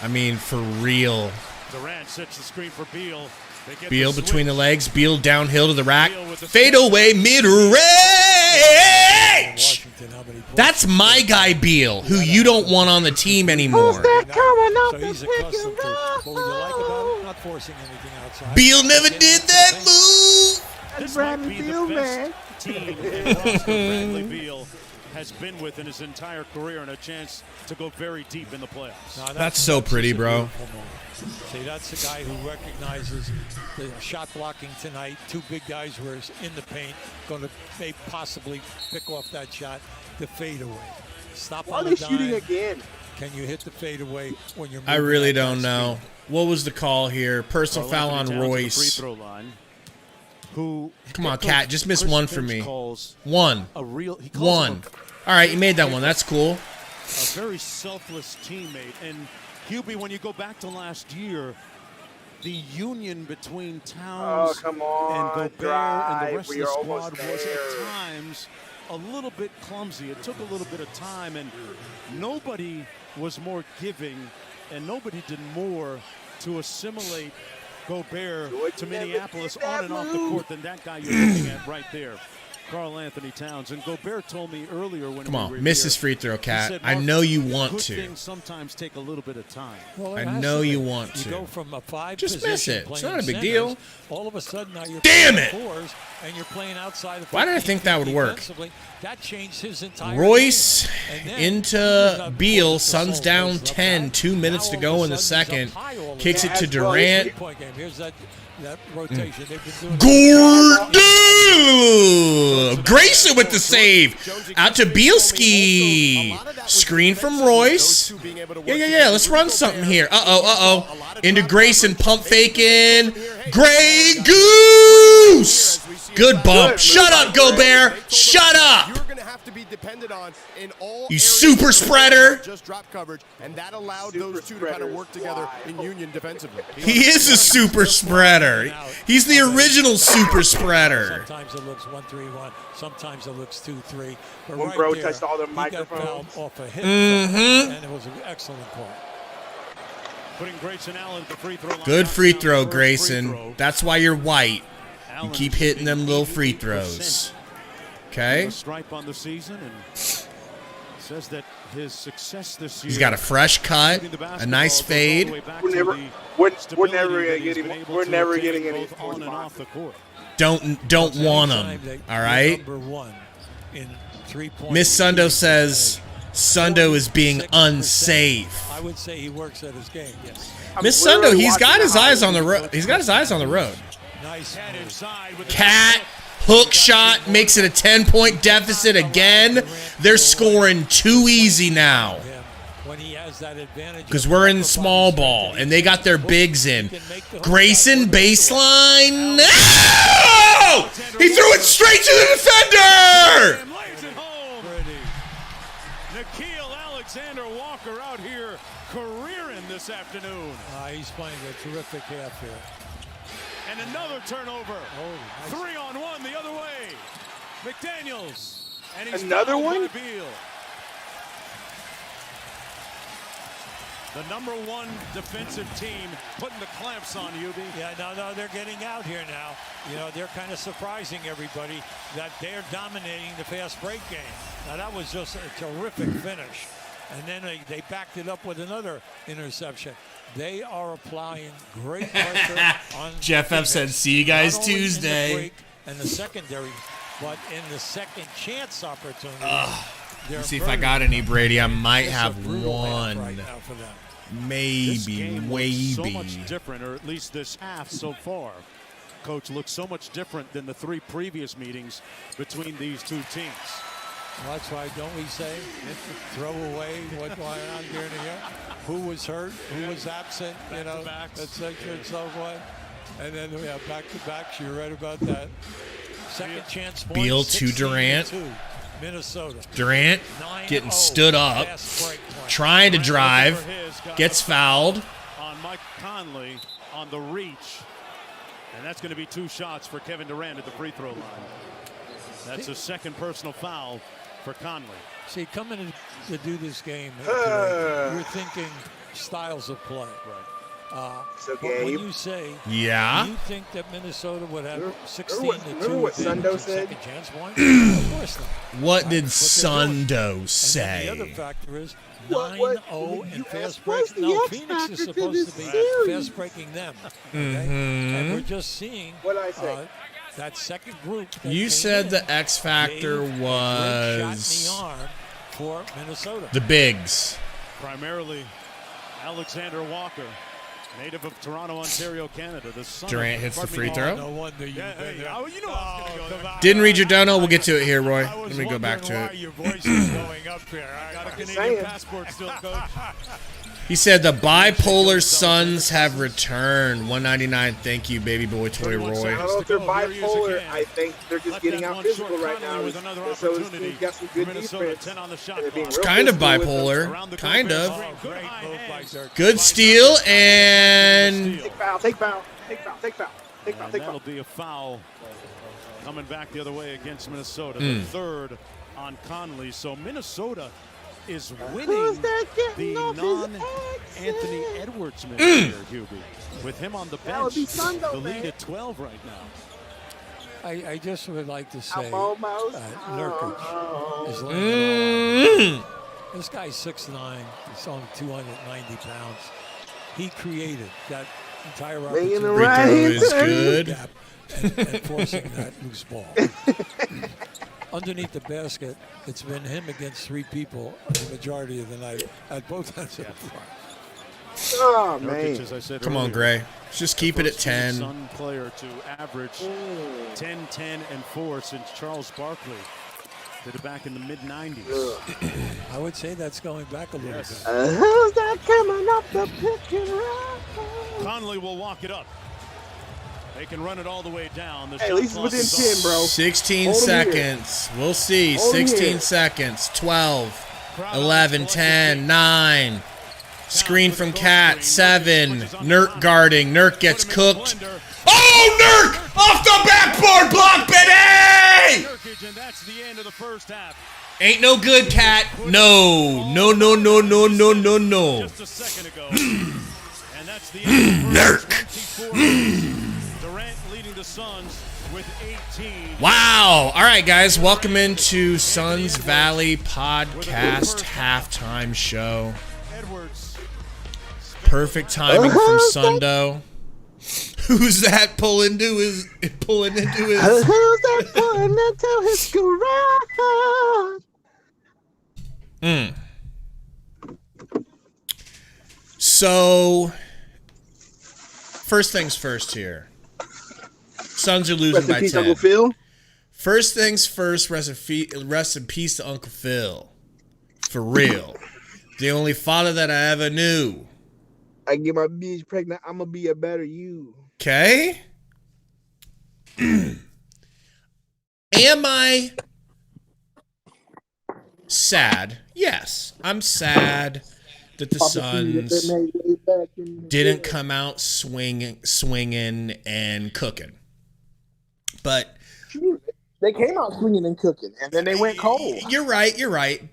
B: I mean, for real.
E: Durant sets the screen for Beal. They get
B: Beal
E: the
B: between the
E: switch.
B: legs. Beal downhill to the rack.
E: Beal with the
B: Fade away mid-range.
D: Washington, how many points?
B: That's my guy Beal, who you don't want on the team anymore.
D: So he's accustomed to what would you like about it? Not forcing anything outside.
B: Beal never did that move.
E: This might be the best team and roster Bradley Beal has been with in his entire career and a chance to go very deep in the playoffs.
D: Now,
B: That's so pretty,
D: just a
B: bro.
D: beautiful moment. See, that's the guy who recognizes the shot blocking tonight. 2 big guys were in the paint, going to maybe possibly pick off that shot, the fadeaway. Stop
A: Why are
D: on
A: they
D: the
A: shooting
D: dime.
A: again?
D: Can you hit the fadeaway when you're
B: I
D: moving
B: really
D: at that
B: don't know.
D: speed?
B: What was the call here? Personal foul on
E: Karl-Anthony Towns at the free
B: Royce.
E: throw line, who
B: Come on,
E: Coach
B: Cat. Just miss
E: Chris
B: one for
E: Finch
B: me.
E: calls
B: One.
E: a real, he calls him
B: One. All right, you made that one. That's cool.
E: a very selfless teammate. And Hubie, when you go back to last year, the union between Towns
A: Oh, come on,
E: and Gobert and
A: drive.
E: the rest
A: We
E: of
A: are
E: the
A: almost
E: squad was
A: there.
E: at times a little bit clumsy. It took a little bit of time, and nobody was more giving, and nobody did more to assimilate Gobert to Minneapolis on and off the court than that guy you're looking at right there, Karl Anthony Towns. And Gobert told me earlier when
B: Come
E: we
B: on,
E: were
B: miss
E: here,
B: his free throw,
E: he
B: Cat.
E: said,
B: I
E: "Mark,
B: know you want
E: good
B: to.
E: things sometimes take a little bit of time."
D: Well,
B: I
D: it has
B: know
D: to
B: you
D: be.
B: want to.
D: You go from a 5
B: Just miss
D: position
B: it. It's
D: playing
B: not a big
D: centers,
B: deal.
D: All of a sudden now you're
B: Damn
D: playing
B: it.
D: fours and you're playing outside of
B: Why did I
D: 15
B: think that would
D: feet
B: work?
D: defensively. That changed his entire
B: Royce
D: game. And then
B: into Beal. Suns
D: Suns
B: down 10. 2 minutes to go in the second. Kicks it to Durant.
D: Point game. Here's that rotation. They've been doing
B: Gordon! Grayson with the save. Out to Bielski. Screen from Royce. Yeah. Let's run something here. Uh-oh. Into Grayson. Pump faking. Grey Goose! Good bump. Shut up, Gobert. Shut up.
F: You're going to have to be depended on in all
B: You
F: areas
B: super
F: of the
B: spreader.
F: Just drop coverage, and that allowed those two to kind of work together in union defensively.
B: He is a super spreader. He's the original super spreader.
D: Sometimes it looks 1-3-1. Sometimes it looks 2-3. But
A: When
D: right
A: bro
D: there,
A: touched all the
D: he
A: microphones.
D: got fouled off a hit, and it was an excellent call.
E: Putting Grayson Allen at the free throw line.
B: Good free
E: Down
B: throw,
E: the first free
B: Grayson.
E: throw.
B: That's why you're white. You
E: Allen
B: keep hitting them little free
E: 88%
B: throws.
E: of
B: Okay?
E: the stripe on the season, and says that his success this year.
B: He's got a fresh cut,
E: shooting the
B: a
E: basketball
B: nice
E: goes all the way
B: fade.
E: back
A: We're
E: to
A: never-
E: the
A: we're
E: stability
A: never
E: that
A: gonna
E: he's
A: get
E: been
A: him-
E: able
A: we're
E: to
A: never
E: attain
A: getting any
E: both on and off the court.
B: Don't want
D: Anytime
B: him.
D: they-
B: All
D: they're
B: right?
D: Number one in 3-point.
B: Miss Sundo says Sundo is being
D: 46%.
B: unsafe.
D: I would say he works at his game. Yes.
A: I'm
B: Miss Sundo,
A: literally
B: he's got
A: watching
B: his
A: the
B: eyes on the
A: highlights.
B: road. He's got his eyes on the road.
D: Nice.
E: Cat
D: move.
E: inside with the
B: Cat hook shot makes it a 10-point deficit again. They're scoring too easy now.
D: Him when he has that advantage
B: Because
D: of
B: we're in
D: upper
B: small
D: body
B: ball,
D: strength
B: and they got their bigs in.
D: He can make the hook
B: Grayson,
D: shot.
B: baseline. No! He threw it straight to the defender!
E: and lays it home. Nikhil Alexander Walker out here careering this afternoon.
D: He's playing a terrific half here.
E: And another turnover.
D: Oh, nice.
E: 3-on-1 the other way. McDaniels. And he's
A: Another
E: fouled by
A: one?
E: Beal. The number one defensive team putting the clamps on you.
D: Yeah, no, they're getting out here now. You know, they're kind of surprising everybody that they're dominating the fast break game. Now, that was just a terrific finish. And then they backed it up with another interception. They are applying great pressure on
B: Jeff F.
D: Phoenix,
B: said, "See you guys
D: not only in the
B: Tuesday."
D: break and the secondary, but in the second chance opportunity.
B: Let's see if I got any, Brady. I might
D: It's a
B: have
D: brutal half
B: one.
D: right now for them.
E: This
B: Maybe,
E: game looks so much
B: maybe.
E: different, or at least this half so far. Coach, looks so much different than the three previous meetings between these two teams.
D: Well, that's why, don't we say, throw away what went on during the year? Who was hurt? Who was absent? You know, etc. and so forth. And then we have back-to-backs. You're right about that. Second chance point.
B: Beal to Durant.
D: 16-2, Minnesota.
B: Durant
D: 9-0,
B: getting stood up,
D: fast break point.
B: trying to
E: Looking
B: drive,
E: for his, got
B: gets
E: the
B: fouled.
E: on Mike Conley on the reach. And that's going to be 2 shots for Kevin Durant at the free throw line. That's a second personal foul for Conley.
D: See, coming to do this game, you're thinking styles of play.
A: So,
D: But when
A: Gabe,
D: you say,
B: Yeah.
D: do you think that Minnesota would have 16-2
A: remember what Sundo said?
D: second chance point? Of course not.
B: What did Sundo
D: And then the
B: say?
D: other factor is
A: What-
D: 9-0 and
A: you
D: fast
A: asked
D: break.
A: what's the
D: No,
A: X
D: Phoenix
A: factor
D: is
A: to
D: supposed
A: this
D: to be
A: series?
D: fast breaking them. Okay? And we're just seeing
A: What'd I say?
D: that second group. That
B: You
D: came
B: said
D: in
B: the X factor
D: gave a great shot in
B: was
D: the arm for Minnesota.
B: the bigs.
E: Primarily Alexander Walker, native of Toronto, Ontario, Canada. The son
B: Durant
E: of,
B: hits the
E: pardon
B: free
E: me,
B: throw.
D: No wonder you've
E: Yeah,
D: been
E: hey,
D: there.
E: oh, you know I was gonna go there.
B: Didn't read your dono. We'll get to it here, Roy.
D: I was
B: Let me go back to
D: wondering
B: it.
D: why your voice is going up here.
E: Got a Canadian
A: saying.
E: passport still, Coach.
B: He said the bipolar Suns have returned. 199. Thank you, baby boy toy
E: 31
B: Roy.
A: I
E: seconds.
A: don't know if they're
E: Here he is
A: bipolar.
E: again.
A: I think they're just
E: Let
A: getting
E: that
A: out
E: one
A: physical
E: short.
A: right now.
E: Conley with another
A: And so
E: opportunity
A: he's got some
E: for
A: good
E: Minnesota,
A: defense.
E: 10 on the shot
A: And they're being
E: clock.
A: real
B: Kind of
A: physical with them.
B: bipolar.
E: Around the
B: Kind
E: Gobert
B: of.
E: screen. Good
D: Great
E: high
D: move by
E: hands.
D: Dirk.
B: Good steal and
E: Steal.
A: Take foul, take foul, take foul, take foul, take foul,
E: And
A: take
E: that'll
A: foul.
E: be a foul coming back the other way against Minnesota.
B: Hmm.
E: The third on Conley. So Minnesota is
A: Who's
E: winning
A: that getting
E: the
A: off his
E: non-Anthony
A: exit?
E: Edwards minute here, Hubie. With him on the
A: That would
E: bench,
A: be Sundo,
E: the lead
A: man.
E: at 12 right now.
D: I just would like to say
A: I'm almost
D: Nurkic is laying it all out. This guy's 6'9". He's only 290 pounds. He created that entire
A: Making the
D: opportunity.
A: right
B: Free throw is
A: turn.
B: good.
D: Gap and forcing that loose ball. Underneath the basket, it's been him against three people the majority of the night at both ends of the floor.
A: Oh,
E: Nurkic,
A: man.
E: as I said
B: Come on,
E: earlier,
B: Gray. Let's just keep it at
E: first team
B: 10.
E: Sun player to average 10, 10, and 4 since Charles Barkley did it back in the mid-90s.
D: I would say that's going back a little
E: Yes.
D: bit.
A: Who's that coming up the pick and roll?
E: Conley will walk it up. They can run it all the way down. The
A: Hey, at
E: shot
A: least
E: clock
A: within
E: is
A: 10,
E: on.
A: bro.
B: 16
A: Hold 'em here.
B: seconds. We'll see.
A: Hold 'em
B: 16
A: here.
B: seconds. 12,
E: Crowd
B: 11,
E: collective
B: 10,
E: game.
B: 9. Screen
E: Down
B: from
E: for the
B: Cat.
E: goal
B: 7.
E: screen.
B: Nurk guarding. Nurk gets
E: Put him in the
B: cooked.
E: blender.
B: Oh, Nurk! Off the backboard block, baby!
E: Nurkic, and that's the end of the first half.
B: Ain't no good, Cat. No. No, no, no, no, no, no, no.
E: Just a second ago. And that's the end of the first 24 minutes. Durant leading the Suns with 18.
B: Wow. All right, guys. Welcome into Suns Valley Podcast Halftime Show.
E: Edwards.
B: Perfect timing from Sundo. Who's that pulling into his
A: Who's that pulling into his garage?
B: So, first things first here. Suns are losing
A: Rest in
B: by
A: peace,
B: 10.
A: Uncle Phil.
B: First things first, rest in peace to Uncle Phil. For real. The only father that I ever knew.
A: I get my bitch pregnant, I'm gonna be a better you.
B: Okay? Am I sad? Yes. I'm sad that the Suns didn't come out swinging and cooking. But
A: They came out swinging and cooking, and then they went cold.
B: you're right.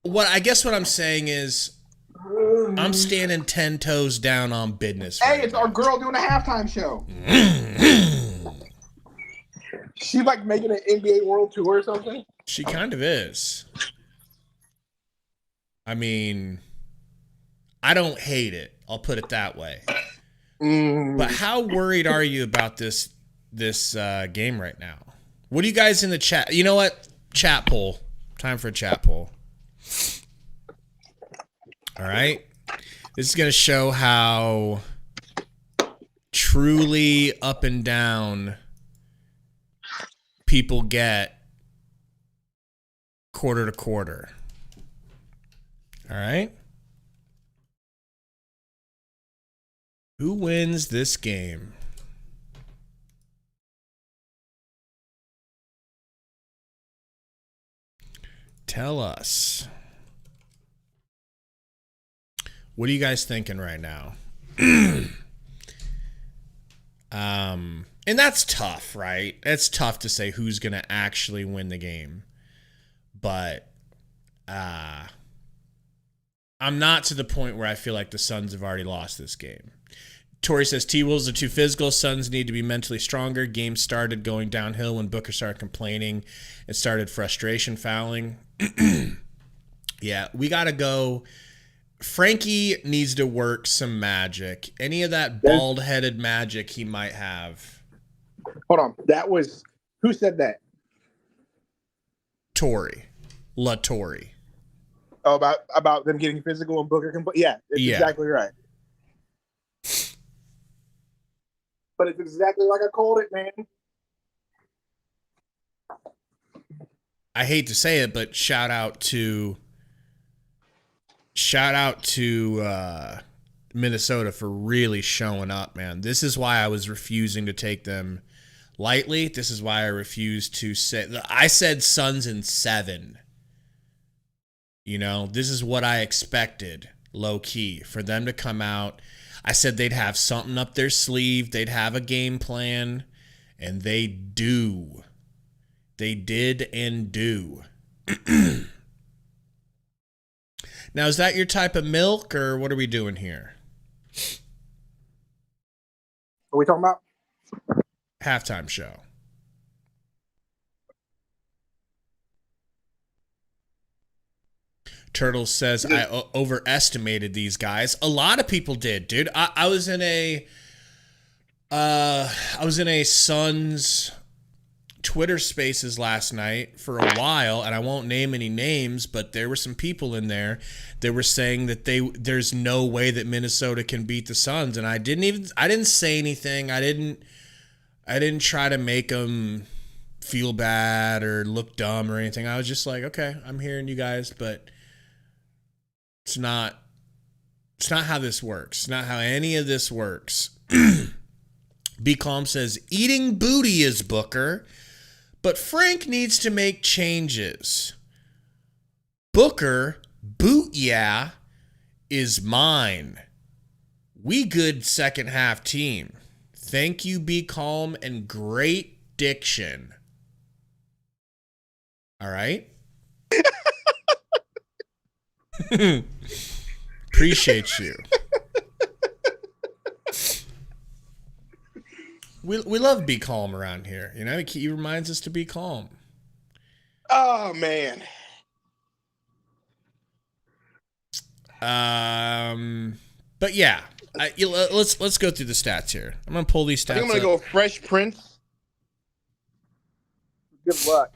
B: What I'm saying is I'm standing 10 toes down on business.
H: Hey,
B: right
H: it's
B: now.
H: our girl doing a halftime show. She like making an NBA World Tour or something.
B: She kind of is. I mean, I don't hate it. I'll put it that way. But how worried are you about this game right now? What do you guys in the chat? You know what? Chat poll. Time for a chat poll. All right. This is going to show how truly up and down people get quarter to quarter. All right. Who wins this game? Tell us. What are you guys thinking right now? And that's tough, right? It's tough to say who's going to actually win the game. But I'm not to the point where I feel like the Suns have already lost this game. Tori says T-Wolves are too physical. Suns need to be mentally stronger. Game started going downhill when Booker started complaining and started frustration fouling. Yeah, we got to go. Frankie needs to work some magic. Any of that bald-headed magic he might have.
H: Hold on, that was who said that?
B: Tori. La Tori.
H: Oh, about them getting physical and Booker can. Yeah, it's exactly right. But it's exactly like I called it, man.
B: I hate to say it, but shout out to Minnesota for really showing up, man. This is why I was refusing to take them lightly. This is why I refused to say. I said Suns in 7. You know, this is what I expected, low key, for them to come out. I said they'd have something up their sleeve. They'd have a game plan, and they do. They did and do. Now, is that your type of milk, or what are we doing here?
H: What are we talking about?
B: Halftime show. Turtles says I overestimated these guys. A lot of people did, dude. I was in a Suns Twitter Spaces last night for a while, and I won't name any names, but there were some people in there that were saying that there's no way that Minnesota can beat the Suns, and I didn't say anything. I didn't try to make them feel bad or look dumb or anything. I was just like, okay, I'm hearing you guys, but it's not how this works. It's not how any of this works. Be Calm says, eating booty is Booker, but Frank needs to make changes. Booker, boot yeah, is mine. We good second half team. Thank you, Be Calm, and great diction. All right? Appreciate you. We love Be Calm around here. You know, he reminds us to be calm.
H: Oh man.
B: But yeah, let's go through the stats here. I'm gonna pull these stats.
H: I think I'm gonna go Fresh Prince. Good luck.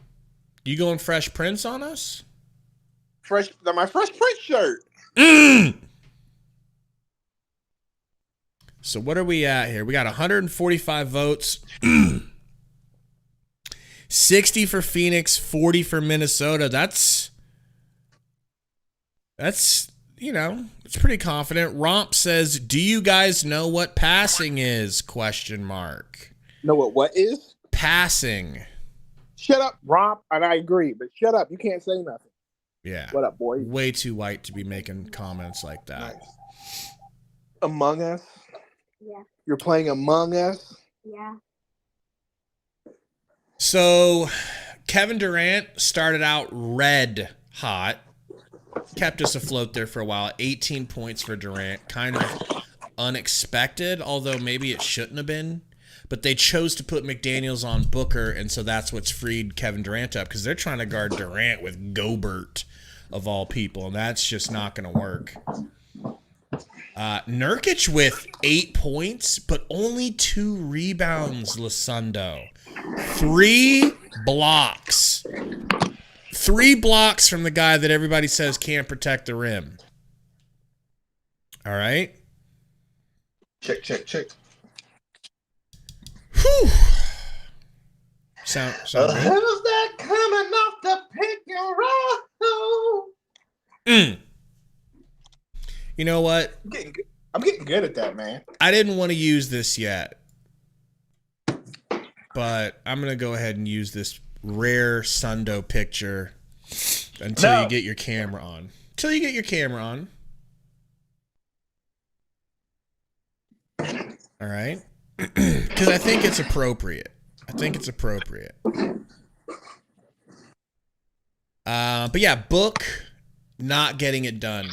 B: You going Fresh Prince on us?
H: My Fresh Prince shirt.
B: So what are we at here? We got 145 votes. 60 for Phoenix, 40 for Minnesota. That's it's pretty confident. Romp says, "Do you guys know what passing is?" ?
H: Know what is?
B: Passing.
H: Shut up, Romp. And I agree, but shut up. You can't say nothing.
B: Yeah.
H: What up, boy?
B: Way too white to be making comments like that.
H: Nice. Among Us?
I: Yeah.
H: You're playing Among Us?
I: Yeah.
B: So, Kevin Durant started out red hot. Kept us afloat there for a while. 18 points for Durant. Kind of unexpected, although maybe it shouldn't have been. But they chose to put McDaniels on Booker, and so that's what's freed Kevin Durant up, because they're trying to guard Durant with Gobert, of all people, and that's just not going to work. Nurkic with 8 points, but only 2 rebounds, Sundo. 3 blocks. 3 blocks from the guy that everybody says can't protect the rim. All right?
H: Check.
B: Whew. Sound good?
H: Who's that coming off the pick and roll?
B: You know what?
H: I'm getting good at that, man.
B: I didn't want to use this yet, but I'm going to go ahead and use this rare Sundo picture until you get your camera on. Until you get your camera on. All right? Because I think it's appropriate. But yeah, Book not getting it done.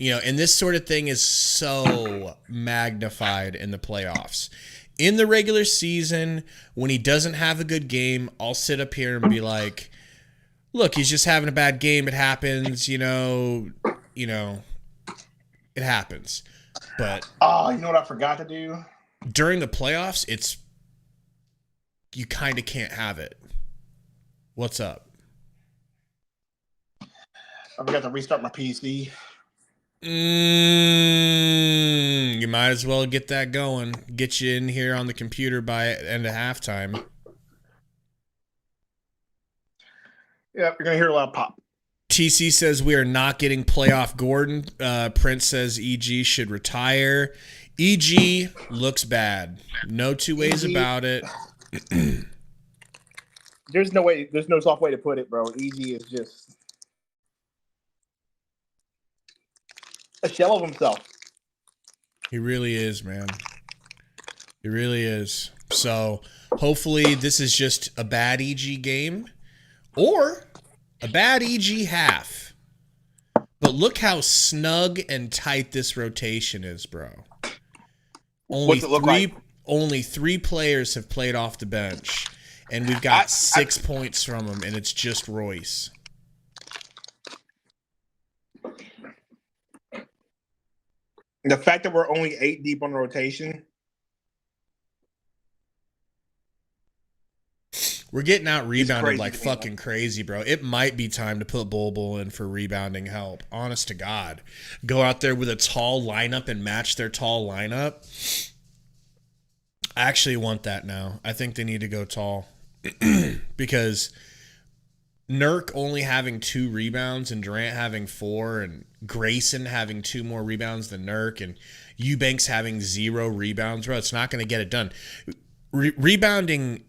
B: You know, and this sort of thing is so magnified in the playoffs. In the regular season, when he doesn't have a good game, I'll sit up here and be like, look, he's just having a bad game. It happens, you know, it happens. But
H: you know what I forgot to do?
B: During the playoffs, you kind of can't have it. What's up?
H: I forgot to restart my PC.
B: You might as well get that going. Get you in here on the computer by end of halftime.
H: Yeah, you're going to hear a lot of pop.
B: TC says we are not getting playoff Gordon. Prince says EG should retire. EG looks bad. No two ways about it.
H: There's no soft way to put it, bro. EG is just a shell of himself.
B: He really is, man. He really is. So hopefully this is just a bad EG game or a bad EG half. But look how snug and tight this rotation is, bro.
H: What's it look like?
B: Only 3 players have played off the bench, and we've got 6 points from them, and it's just Royce.
H: The fact that we're only 8 deep on the rotation.
B: We're getting out rebounded like
H: crazy,
B: fucking crazy, bro. It might be time to put Bol in for rebounding help. Honest to God. Go out there with a tall lineup and match their tall lineup. I actually want that now. I think they need to go tall. Because Nurk only having 2 rebounds and Durant having 4 and Grayson having 2 more rebounds than Nurk and Eubanks having 0 rebounds, bro, it's not going to get it done. Rebounding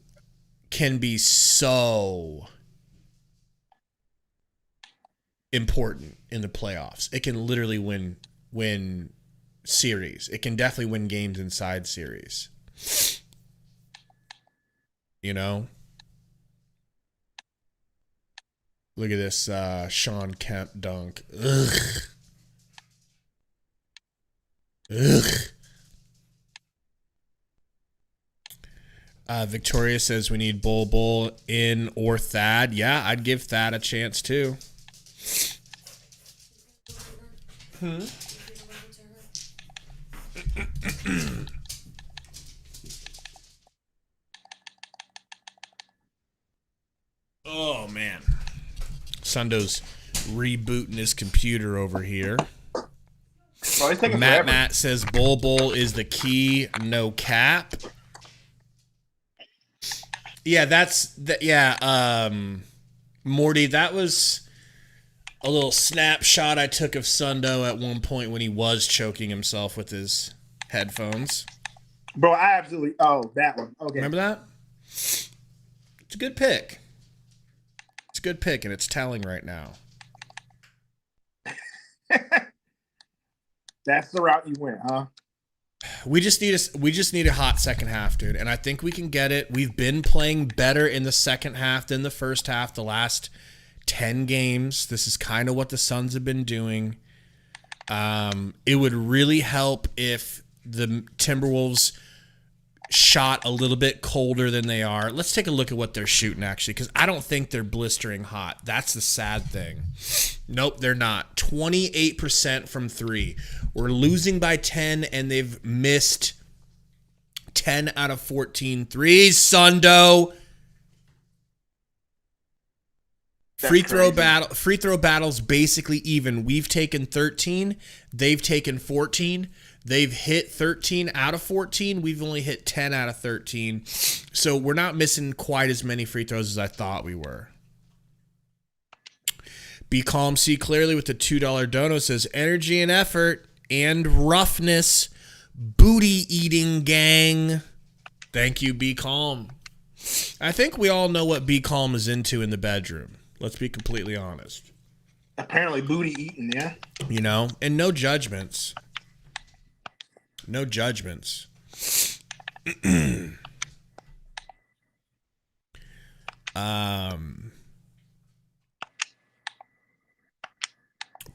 B: can be so important in the playoffs. It can literally win series. It can definitely win games inside series. You know? Look at this Sean Kemp dunk. Ugh. Victoria says we need Bol in or Thad. Yeah, I'd give Thad a chance too. Oh, man. Sundo's rebooting his computer over here.
H: Bro, it's taking forever.
B: Matt says Bol is the key, no cap. Yeah, Morty, that was a little snapshot I took of Sundo at one point when he was choking himself with his headphones.
H: Bro, I absolutely... Oh, that one. Okay.
B: Remember that? It's a good pick. It's a good pick, and it's telling right now.
H: That's the route you went, huh?
B: We just need a hot second half, dude, and I think we can get it. We've been playing better in the second half than the first half the last 10 games. This is kind of what the Suns have been doing. It would really help if the Timberwolves shot a little bit colder than they are. Let's take a look at what they're shooting, actually, because I don't think they're blistering hot. That's the sad thing. Nope, they're not. 28% from 3. We're losing by 10, and they've missed 10 out of 14 threes. Sundo. Free throw battles basically even. We've taken 13. They've taken 14. They've hit 13 out of 14. We've only hit 10 out of 13. So we're not missing quite as many free throws as I thought we were. Be Calm, See Clearly with the $2 dono says, energy and effort and roughness, booty eating gang. Thank you, Be Calm. I think we all know what Be Calm is into in the bedroom. Let's be completely honest.
H: Apparently booty eating, yeah.
B: You know, and no judgments. No judgments.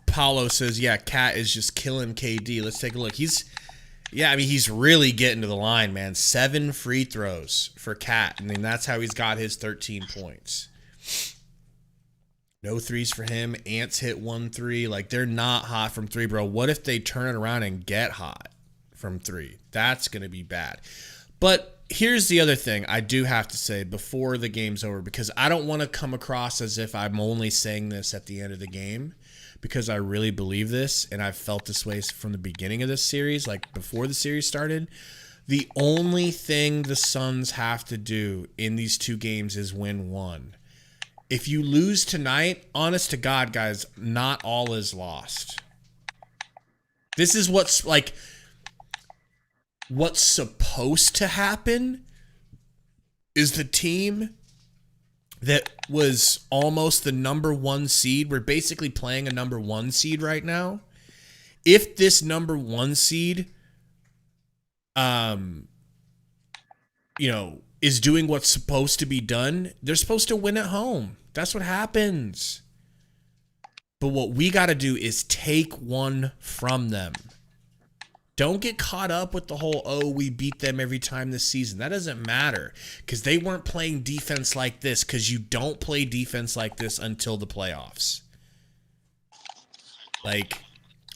B: Paulo says, yeah, Cat is just killing KD. Let's take a look. He's really getting to the line, man. 7 free throws for Cat. I mean, that's how he's got his 13 points. No threes for him. Ants hit 1 3. Like, they're not hot from 3, bro. What if they turn it around and get hot from 3? That's going to be bad. But here's the other thing I do have to say before the game's over, because I don't want to come across as if I'm only saying this at the end of the game, because I really believe this, and I've felt this way from the beginning of this series, like before the series started. The only thing the Suns have to do in these 2 games is win 1. If you lose tonight, honest to God, guys, not all is lost. This is what's supposed to happen is the team that was almost the number 1 seed. We're basically playing a number 1 seed right now. If this number 1 seed is doing what's supposed to be done, they're supposed to win at home. That's what happens. But what we got to do is take one from them. Don't get caught up with the whole, we beat them every time this season. That doesn't matter because they weren't playing defense like this, because you don't play defense like this until the playoffs. Like,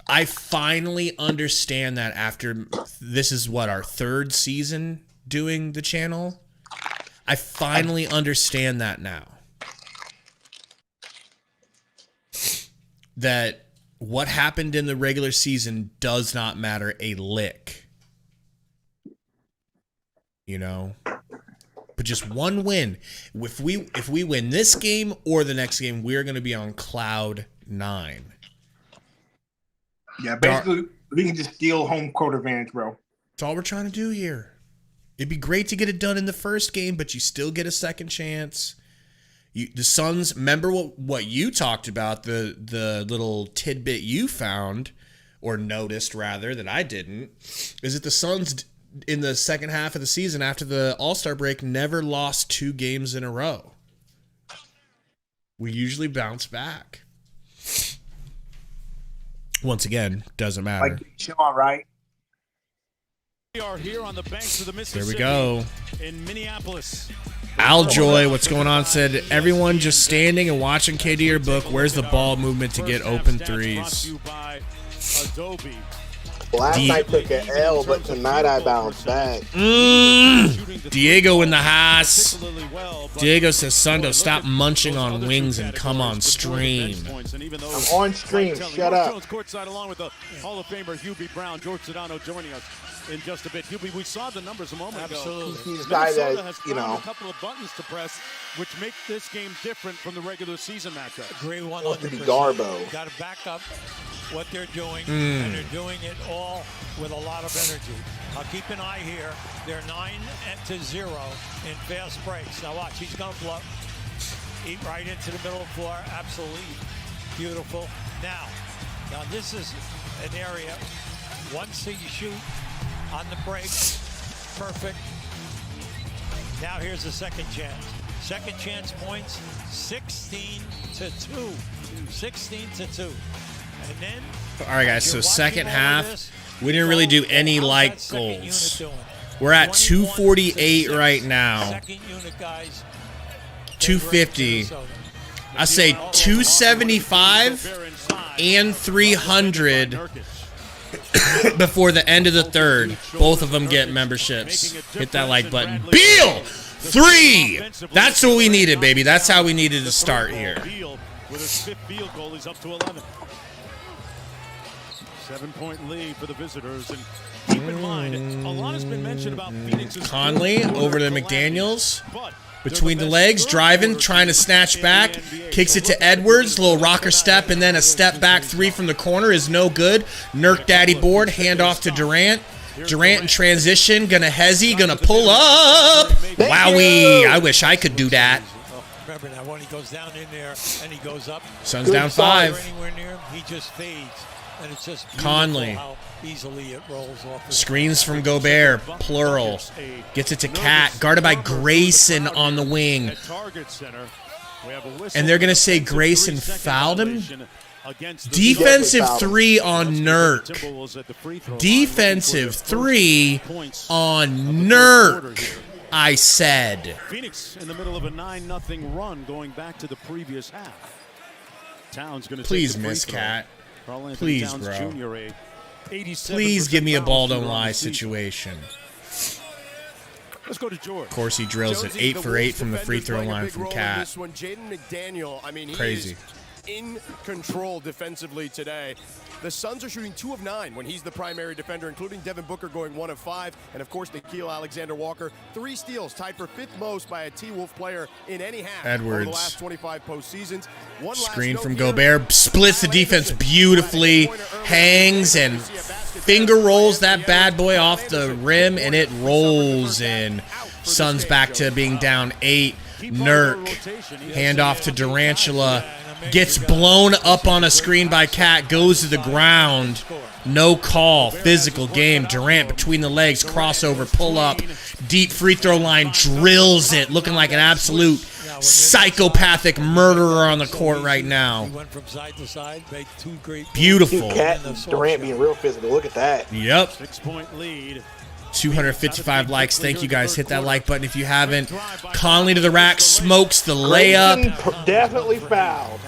B: I finally understand that after this is our third season doing the channel. I finally understand that now. That what happened in the regular season does not matter a lick. But just one win. If we win this game or the next game, we're going to be on cloud 9.
H: Yeah, basically, we can just steal home court advantage, bro.
B: That's all we're trying to do here. It'd be great to get it done in the first game, but you still get a second chance. The Suns, remember what you talked about, the little tidbit you found, or noticed rather, that I didn't, is that the Suns in the second half of the season after the All-Star break never lost 2 games in a row. We usually bounce back. Once again, doesn't matter.
H: Like Sean, right?
E: We are here on the banks of the Mississippi.
B: There we go.
E: In Minneapolis.
B: Aljoy, what's going on, said, everyone just standing and watching KD or Book. Where's the ball movement to get open threes?
I: Last night took an L, but tonight I bounced back.
B: Diego in the house. Diego says, Sundo, stop munching on wings and come on stream.
I: I'm on stream. Shut up.
E: Courtside along with the Hall of Famer Hubie Brown, George Sedano joining us in just a bit. Hubie, we saw the numbers a moment ago.
I: He's a guy that,
E: has a couple of buttons to press, which make this game different from the regular season matchup.
D: Agree 100%.
I: Wants to be Garbo.
D: Got to back up what they're doing, and they're doing it all with a lot of energy. I'll keep an eye here. They're 9-0 in fast breaks. Now watch, he's going to blow. Eat right into the middle of the floor. Absolutely beautiful. Now this is an area, once you shoot on the break, perfect. Now here's the second chance. Second chance points, 16-2. 16-2. And then,
B: all right, guys, so second half, we didn't really do any like goals. We're at 248 right now. 250. I say 275 and 300 before the end of the third. Both of them get memberships. Hit that like button. Beal! 3! That's what we needed, baby. That's how we needed to start here.
E: With his 5th field goal, he's up to 11. 7-point lead for the visitors. And keep in mind, a lot has been mentioned about Phoenix's
B: Conley over to McDaniels. Between the legs, driving, trying to snatch back. Kicks it to Edwards. Little rocker step, and then a step back 3 from the corner is no good. Nurk daddy board. Hand off to Durant. Durant in transition. Gonna hezzy. Gonna pull up. Wowie. I wish I could do that.
D: Remember now, when he goes down in there and he goes up.
B: Suns down 5.
D: Anywhere near him, he just fades. And it's just
B: Conley.
D: how easily it rolls off.
B: Screens from Gobert, plural. Gets it to Cat, guarded by Grayson on the wing. And they're going to say Grayson fouled him? Defensive 3 on Nurk. Defensive 3 on Nurk, I said.
E: Phoenix in the middle of a 9-0 run going back to the previous half. Towns going to
B: please miss Cat. Please, bro. Please give me a ball don't lie situation.
E: Let's go to George.
B: Of course, he drills it 8 for 8 from the free throw line from Cat.
F: Jaden McDaniel, I mean,
B: crazy.
F: In control defensively today. The Suns are shooting 2 of 9 when he's the primary defender, including Devin Booker going 1 of 5. And, of course, Nickeil Alexander-Walker, 3 steals, tied for 5th most by a T-Wolf player in any half
B: Edwards.
F: over the last 25 postseasons.
B: Screen from Gobert, splits the defense beautifully, hangs and finger rolls that bad boy off the rim, and it rolls in. Suns back to being down 8. Nurk, handoff to Durantula. Gets blown up on a screen by Cat, goes to the ground. No call. Physical game. Durant between the legs. Crossover. Pull up. Deep free throw line. Drills it. Looking like an absolute psychopathic murderer on the court right now.
D: He went from side to side, made 2 great
B: Beautiful.
I: Cat Durant being real physical. Look at that.
B: Yep.
E: 6-point lead.
B: 255 likes. Thank you guys. Hit that like button if you haven't. Conley to the rack. Smokes the layup.
I: Grayson definitely fouled.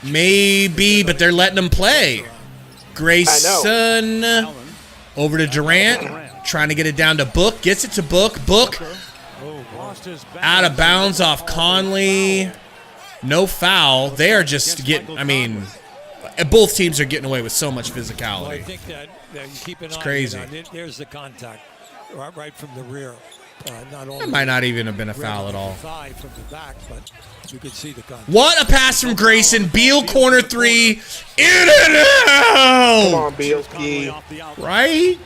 B: Maybe, but they're letting him play. Grayson over to Durant. Trying to get it down to Book. Gets it to Book. Book out of bounds off Conley. No foul. They are just getting, I mean, both teams are getting away with so much physicality.
D: Well, I think that you keep an eye.
B: Crazy.
D: There's the contact right from the rear.
B: That might not even have been a foul at all.
D: From the back, but you could see the contact.
B: What a pass from Grayson. Beal corner 3. In and out.
I: Come on, Bielski.
B: Right?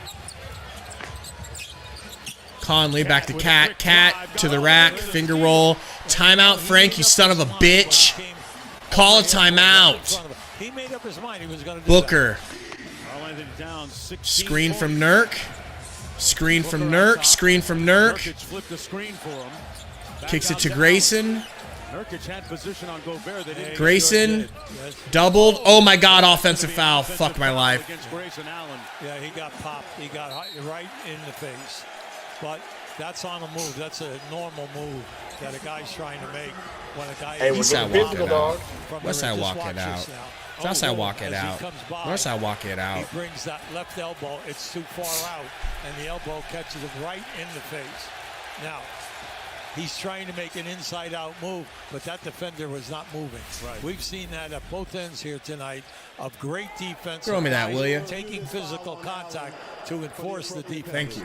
B: Conley back to Cat. Cat to the rack. Finger roll. Timeout, Frank, you son of a bitch. Call a timeout.
D: He made up his mind he was going to do
B: Booker.
E: That.
B: Screen from Nurk. Screen from Nurk. Screen from Nurk. Kicks it to Grayson. Grayson doubled. Oh my God! Offensive foul. Fuck my life.
D: Yeah, he got popped. He got right in the face. But that's on a move. That's a normal move that a guy's trying to make when a guy.
I: Hey, we're getting physical, dog.
B: Westside walk it out. Westside walk it out. Westside walk it out.
D: He brings that left elbow. It's too far out, and the elbow catches him right in the face. Now, he's trying to make an inside-out move, but that defender was not moving.
E: Right.
D: We've seen that at both ends here tonight of great defense.
B: Throw me that, will you?
D: Taking physical contact to enforce the defense.
B: Thank you.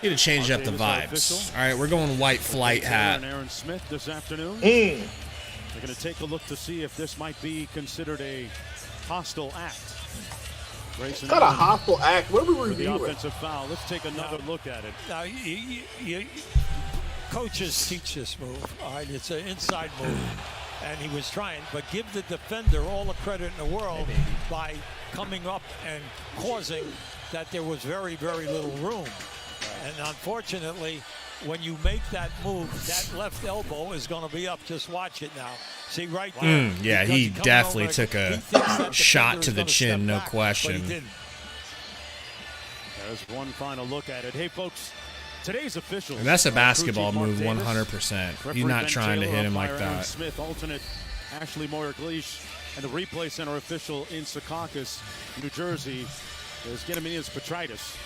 B: Need to change up the vibes. All right, we're going white flight hat.
E: Aaron Smith this afternoon. They're going to take a look to see if this might be considered a hostile act.
I: It's not a hostile act. What are we reviewing?
E: The offensive foul. Let's take another look at it.
D: Now, coaches teach this move. All right, it's an inside move, and he was trying, but give the defender all the credit in the world by coming up and causing that there was very, very little room. And unfortunately, when you make that move, that left elbow is going to be up. Just watch it now. See right there.
B: Yeah, he definitely took a shot to the chin, no question.
E: There's one final look at it. Hey, folks, today's officials.
B: And that's a basketball move, 100%. He's not trying to hit him like that.
E: Smith, alternate Ashley Moyer-Gleish, and the replay center official in Secaucus, New Jersey, is Gediminas Petritis.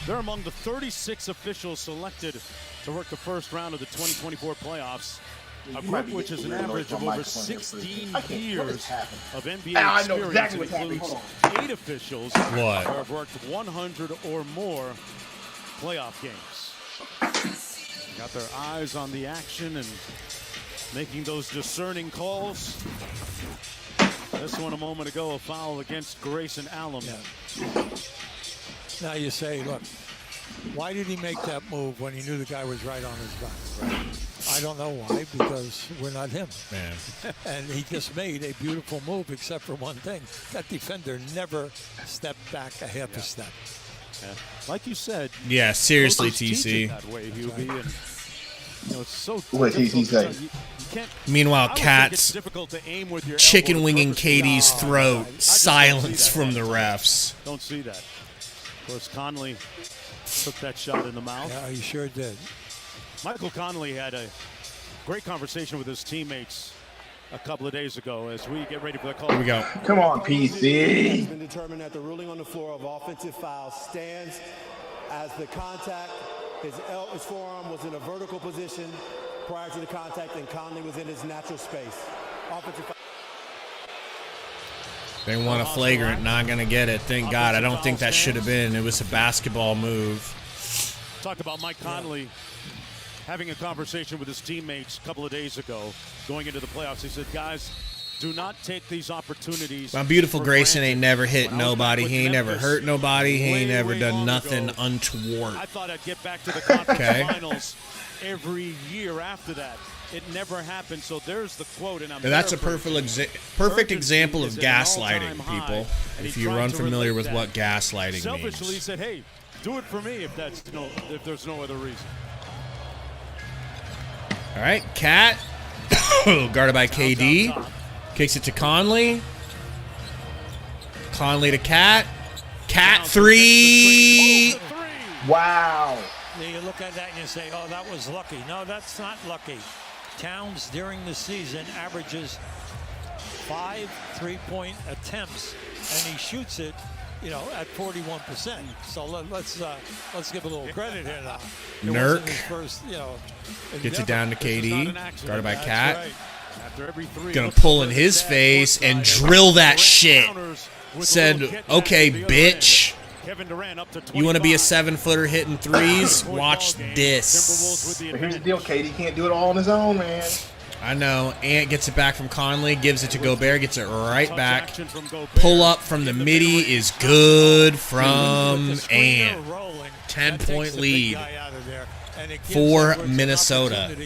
E: They're among the 36 officials selected to work the first round of the 2024 playoffs. A group which is an average of over 16 years of NBA experience. It includes 8 officials who have worked 100 or more playoff games. Got their eyes on the action and making those discerning calls. This one a moment ago, a foul against Grayson Allen.
D: Yeah. Now you say, look, why did he make that move when he knew the guy was right on his back? Right. I don't know why, because we're not him.
B: Man.
D: And he just made a beautiful move, except for one thing. That defender never stepped back a half a step.
E: Yeah. Like you said.
B: Yeah, seriously, TC.
E: That way, Hubie, and, you know, it's so
H: what TC say?
B: Meanwhile, Cats chicken winging Katie's throat. Silence from the refs.
E: Don't see that. Of course, Conley took that shot in the mouth.
D: Yeah, he sure did.
E: Michael Conley had a great conversation with his teammates a couple of days ago as we get ready for the call.
B: Here we go.
H: Come on, PC.
J: It's been determined that the ruling on the floor of offensive foul stands as the contact. His forearm was in a vertical position prior to the contact, and Conley was in his natural space. Offensive foul.
B: They want a flagrant, not going to get it. Thank God. I don't think that should have been. It was a basketball move.
E: Talked about Mike Conley having a conversation with his teammates a couple of days ago going into the playoffs. He said, guys, do not take these opportunities.
B: My beautiful Grayson ain't never hit nobody. He ain't never hurt nobody. He ain't never done nothing untoward.
E: I thought I'd get back to the conference finals every year after that. it never happened. So there's the quote, and
B: that's a perfect example of gaslighting, people. If you're unfamiliar with what gaslighting
E: selfishly
B: means.
E: said, hey, do it for me if there's no other reason.
B: All right, Cat, guarded by KD. Kicks it to Conley. Conley to Cat. Cat 3.
H: Wow.
D: You look at that and you say, oh, that was lucky. No, that's not lucky. Towns during the season averages 5 3-point attempts, and he shoots it, at 41%. So let's give a little credit here now.
B: Nurk
D: First,
B: gets it down to KD, guarded by Cat.
D: Right.
E: After every three,
B: Gonna pull in his face and drill that shit. Said, okay, bitch.
E: Kevin Durant up to 25.
B: You want to be a 7-footer hitting threes? Watch this.
H: But here's the deal, KD can't do it all on his own, man.
B: I know. Ant gets it back from Conley, gives it to Gobert, gets it right back. Pull up from the midi is good from Ant. 10-point lead for Minnesota.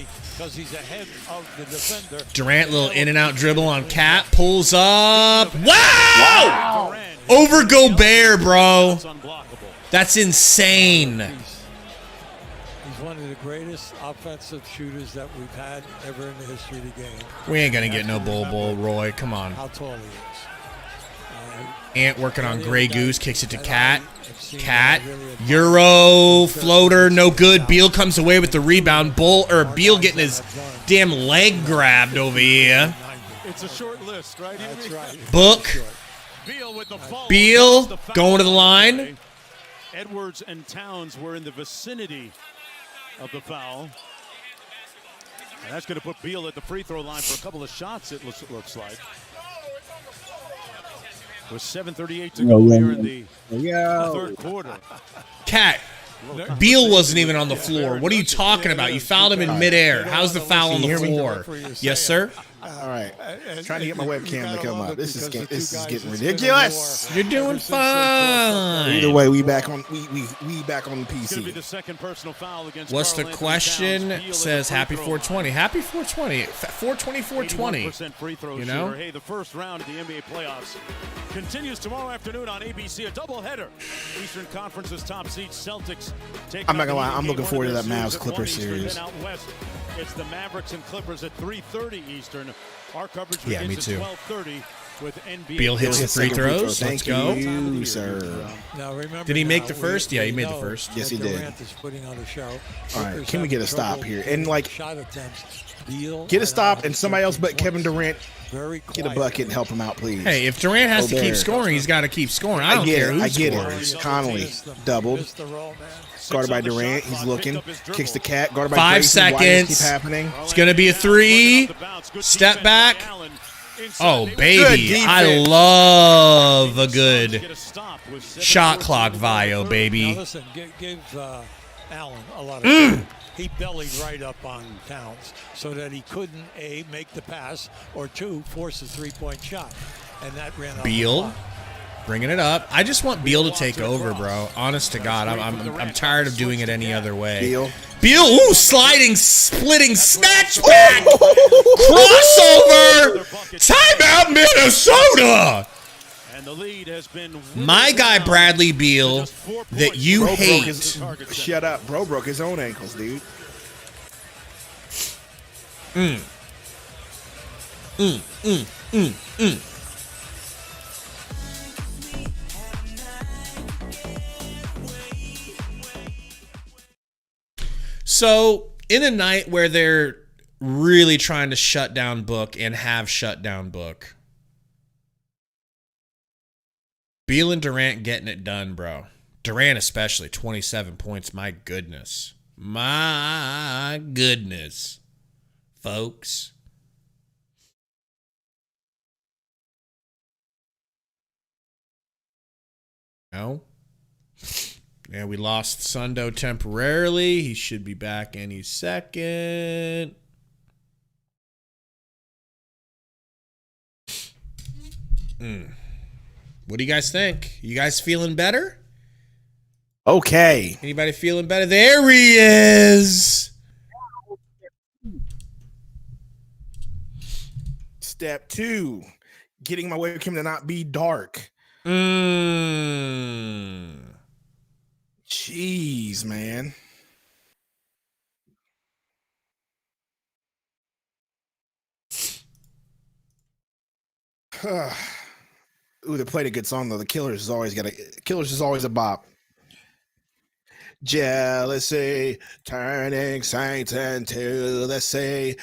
B: Durant, little in and out dribble on Cat, pulls up. Wow! Over Gobert, bro. That's insane.
D: He's one of the greatest offensive shooters that we've had ever in the history of the game.
B: We ain't gonna get no bull, Roy. Come on.
D: How tall he is.
B: Ant working on Grey Goose, kicks it to Cat. Cat, Euro floater, no good. Beal comes away with the rebound. Beal getting his damn leg grabbed over here.
E: It's a short list, right?
D: That's right.
B: Book. Beal going to the line.
E: Edwards and Towns were in the vicinity of the foul. And that's going to put Beal at the free throw line for a couple of shots, it looks like. With 7:38 to go here in the third quarter.
B: Cat, Beal wasn't even on the floor. What are you talking about? You fouled him in midair. How's the foul on the floor? Yes, sir.
K: All right, trying to get my webcam to come up. This is getting ridiculous.
B: You're doing fine.
K: Either way, we back on we back on the PC.
E: It's going to be the second personal foul against
B: What's the
E: Karl-Anthony
B: question?
E: Towns.
B: Says happy 420. Happy 420. 420, 420.
E: 81% free throw
B: You know?
E: shooter. Hey, the first round of the NBA playoffs continues tomorrow afternoon on ABC. A doubleheader. Eastern Conference's top seed Celtics take.
K: I'm not gonna lie, I'm looking forward to that Mavs Clippers series.
E: Out west, it's the Mavericks and Clippers at 3:30 Eastern. Our coverage
B: Yeah, me
E: begins
B: too.
E: at 12:30 with NBA.
B: Beal hits the free throws. Let's
K: Thank
B: go.
K: you, sir.
D: Now remember,
B: Did he make the first? Yeah, he made the first.
K: Yes, he did.
D: Durant is putting on a show.
K: All right, can we get a stop here? And like,
D: Shot attempts. Beal
K: get a stop, and somebody else but Kevin Durant
D: very
K: get a bucket and help him out, please.
B: Hey, if Durant has to keep
K: Gobert.
B: scoring, he's got to keep scoring. I don't care who
K: I get
B: scores.
K: it. Conley doubled. Guarded by Durant, he's looking. Kicks the Cat. Guarded by
B: 5
K: Grayson. Why does this
B: seconds.
K: keep happening?
B: It's going to be a 3. Step back. Oh, baby. I love a good shot clock Vio, baby.
D: Now listen, give Allen a lot of credit. He bellied right up on Towns so that he couldn't, A, make the pass, or 2, force a three-point shot. And that ran off the
B: Beal
D: clock.
B: bringing it up. I just want Beal to take over, bro. Honest to God, I'm tired of doing it any other way. Beal, ooh, sliding, splitting, snatch back, crossover, timeout, Minnesota.
E: And the lead has been
B: My guy Bradley Beal that you
K: Bro broke
B: hate.
K: his, shut up. Bro broke his own ankles, dude.
B: So, in a night where they're really trying to shut down Book and have shut down Book, Beal and Durant getting it done, bro. Durant especially, 27 points. My goodness. My goodness, folks. No? Yeah, we lost Sundo temporarily. He should be back any second. What do you guys think? You guys feeling better?
K: Okay.
B: Anybody feeling better? There he is.
K: Step 2, getting my webcam to not be dark. Jeez, man. Ooh, they played a good song though. The Killers is always a bop. Jealousy turning saints into the sea.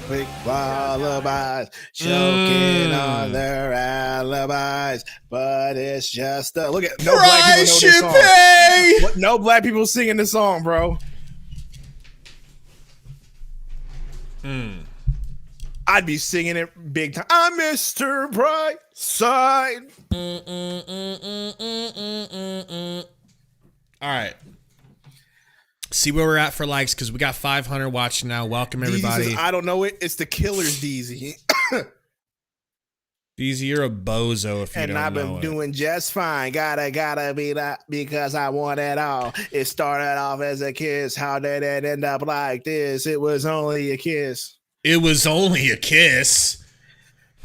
K: Quick lullabies, choking on their alibis, but it's just a look at no black people know this song. No black people singing this song, bro. I'd be singing it big time. I'm Mr. Brightside.
B: All right. See where we're at for likes because we got 500 watching now. Welcome, everybody.
K: Says, I don't know it. It's the Killers, Deezy.
B: Deezy, you're a bozo if you don't know it. And
K: I've been doing just fine. Gotta be that because I want it all. It started off as a kiss. How did it end up like this? It was only a kiss.
B: It was only a kiss.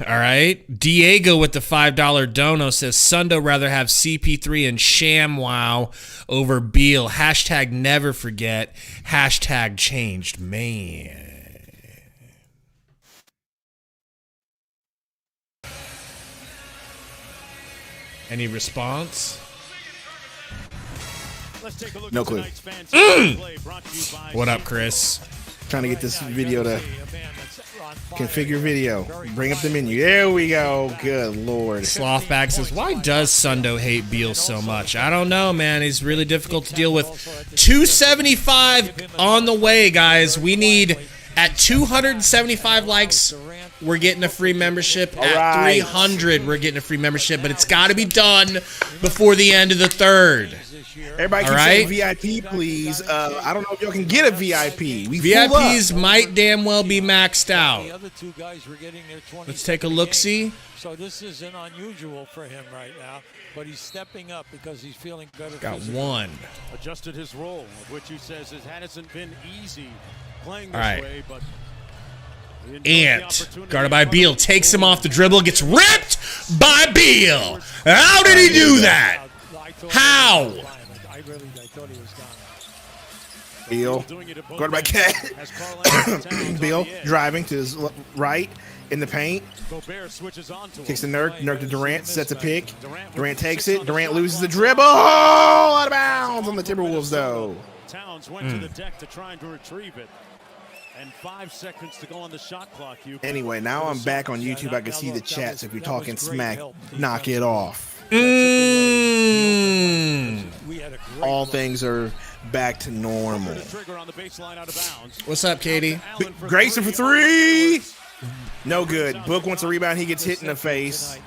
B: All right. Diego with the $5 dono says Sundo rather have CP3 and ShamWow over Beal. Hashtag never forget. Hashtag changed man. Any response?
E: Let's take a look
K: no
E: at
K: clue.
B: What up, Chris?
K: Trying to get this video to configure video. Bring up the menu. There we go. Good Lord.
B: Slothbag says, why does Sundo hate Beal so much? I don't know, man. He's really difficult to deal with. 275 on the way, guys. We need, at 275 likes, we're getting a free membership. At 300, we're getting a free membership. But it's got to be done before the end of the third.
K: Everybody can say VIP, please. I don't know if y'all can get a VIP.
B: VIPs might damn well be maxed out. Let's take a look-see.
D: So this isn't unusual for him right now, but he's stepping up because he's feeling better.
B: Got one.
E: Adjusted his role, which he says it hasn't been easy playing this way, but
B: Ant, guarded by Beal, takes him off the dribble, gets ripped by Beal. How did he do that? How?
D: I thought he was gone.
K: Beal, guarded by Cat. Beal driving to his right in the paint. Kicks the Nurk. Nurk to Durant, sets a pick. Durant takes it. Durant loses the dribble. Oh, out of bounds on the Timberwolves, though.
E: Towns went to the deck to try and retrieve it. And 5 seconds to go on the shot clock.
K: Anyway, now I'm back on YouTube. I can see the chats. If you're talking smack, knock it off. All things are back to normal.
B: What's up, Katie?
K: Grayson for three. No good. Book wants a rebound. He gets hit in the face.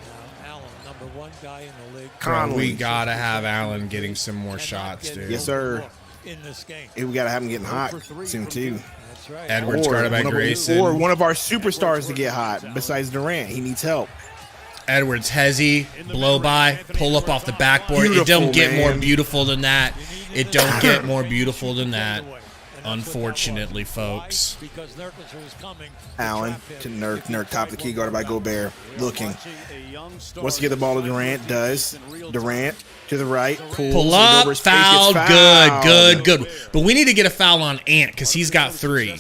B: Conley. We gotta have Allen getting some more shots, dude.
K: Yes, sir. We gotta have him getting hot soon too.
B: Edwards guarded by Grayson.
K: Or one of our superstars to get hot. Besides Durant, he needs help.
B: Edwards, hezzy, blow by, pull up off the backboard. It don't get more beautiful than that. It don't get more beautiful than that. Unfortunately, folks.
K: Allen to Nurk. Nurk top of the key, guarded by Gobert. Looking. Wants to get the ball to Durant. Does. Durant to the right.
B: Pull up. Foul. Good. But we need to get a foul on Ant because he's got 3.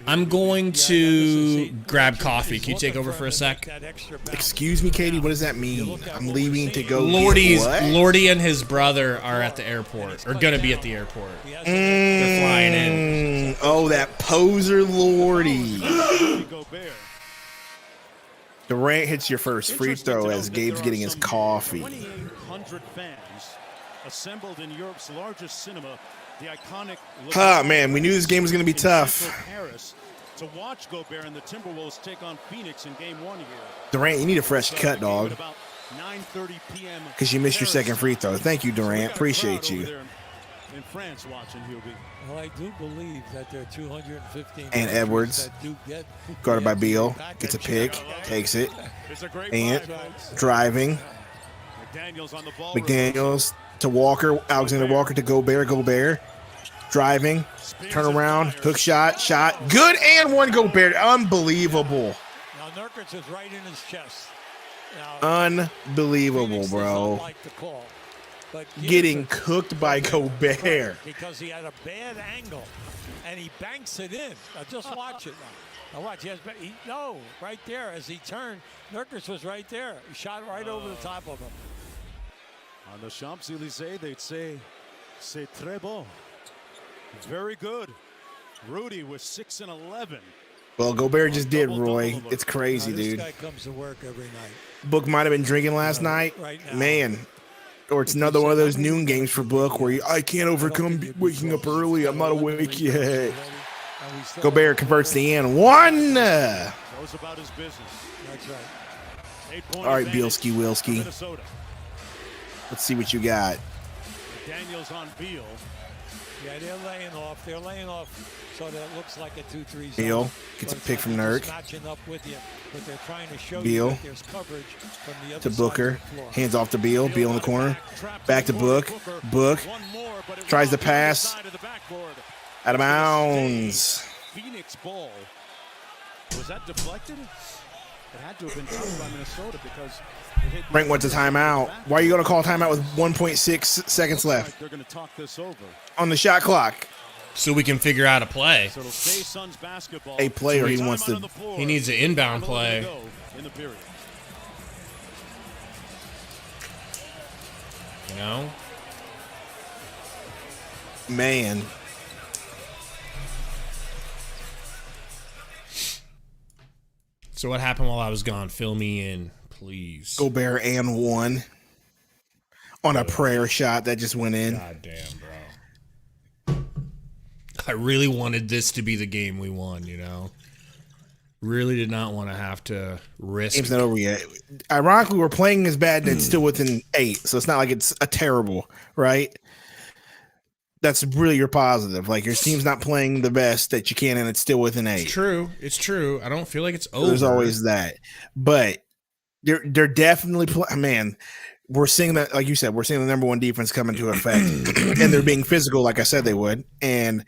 B: I'm going to grab coffee. Can you take over for a sec?
K: Excuse me, Katie. What does that mean? I'm leaving to go.
B: Lordy and his brother are at the airport, or going to be at the airport. They're flying in.
K: Oh, that poser Lordy. Durant hits your first free throw as Gabe's getting his coffee.
E: 2,800 fans assembled in Europe's largest cinema. The iconic
K: man, we knew this game was going to be tough.
E: Paris to watch Gobert and the Timberwolves take on Phoenix in game 1 here.
K: Durant, you need a fresh cut, dog.
E: 9:30 p.m.
K: Because you missed your second free throw. Thank you, Durant. Appreciate you.
E: In France watching Hubie.
D: Well, I do believe that there are 215.
K: And Edwards, guarded by Beal, gets a pick, takes it. Ant driving.
E: McDaniels on the ball.
K: McDaniels to Walker. Alexander Walker to Gobert. Driving, turn around, hook shot, good, and one Gobert. Unbelievable.
D: Now Nurkic is right in his chest.
K: Unbelievable, bro.
D: Like the call, but
K: getting cooked by Gobert.
D: Because he had a bad angle, and he banks it in. Now just watch it now. Now watch. No, right there as he turned, Nurkic was right there. He shot right over the top of him.
E: On the Champs-Élysées, they'd say, "C'est très beau." Very good. Rudy was 6 and 11.
K: Well, Gobert just did, Roy. It's crazy, dude.
D: This guy comes to work every night.
K: Book might have been drinking last night. Man. Or it's another one of those noon games for Book where I can't overcome waking up early. I'm not awake yet. Gobert converts the and one.
E: Goes about his business.
D: That's right.
K: All right, Bielski Wilski. Let's see what you got.
E: Daniels on Beal.
D: Yeah, they're laying off. They're laying off so that it looks like a 2-3 zone.
K: Beal gets a pick from Nurk.
D: Matching up with you, but they're trying to show
K: Beal
D: you that there's coverage from the other
K: to Booker.
D: side of the floor.
K: Hands off to Beal. Beal in the corner. Back to Book. Book tries to pass. Out of bounds.
E: Phoenix ball. Was that deflected? It had to have been touched by Minnesota because it hit.
K: Brent wants a timeout. Why are you going to call timeout with 1.6 seconds left?
E: They're going to talk this over.
K: On the shot clock.
B: So we can figure out a play.
E: So it'll stay Suns basketball.
K: A player he wants to.
B: He needs an inbound play.
E: In the period.
B: You know?
K: Man.
B: So what happened while I was gone? Fill me in, please.
K: Gobert and one on a prayer shot that just went in.
B: God damn, bro. I really wanted this to be the game we won, you know? Really did not want to have to risk.
K: Game's not over yet. Ironically, we're playing as bad and it's still within 8, so it's not like it's a terrible, right? That's really your positive. Like, your team's not playing the best that you can, and it's still within 8.
B: It's true. It's true. I don't feel like it's over.
K: There's always that. But they're definitely man, we're seeing that, like you said, we're seeing the number one defense come into effect. And they're being physical like I said they would. And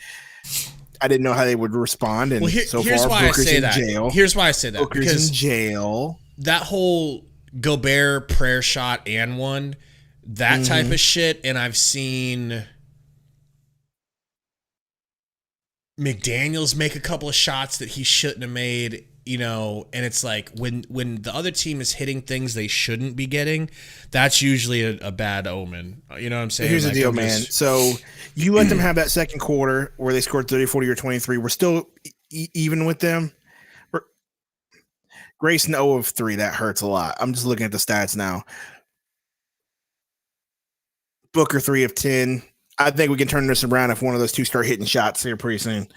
K: I didn't know how they would respond. And so
B: here's
K: far,
B: why
K: Booker's
B: I say
K: in
B: that.
K: jail.
B: Here's why I say that.
K: Booker's
B: because
K: in jail.
B: That whole Gobert prayer shot and one, that type of shit, and I've seen McDaniels make a couple of shots that he shouldn't have made, you know, and it's like when the other team is hitting things they shouldn't be getting, that's usually a bad omen. You know what I'm saying?
K: Here's the deal, man. So you let them have that second quarter where they scored 30, 40, or 23. We're still even with them. Grayson 0 of 3. That hurts a lot. I'm just looking at the stats now. Booker 3 of 10. I think we can turn this around if one of those two start hitting shots here pretty soon.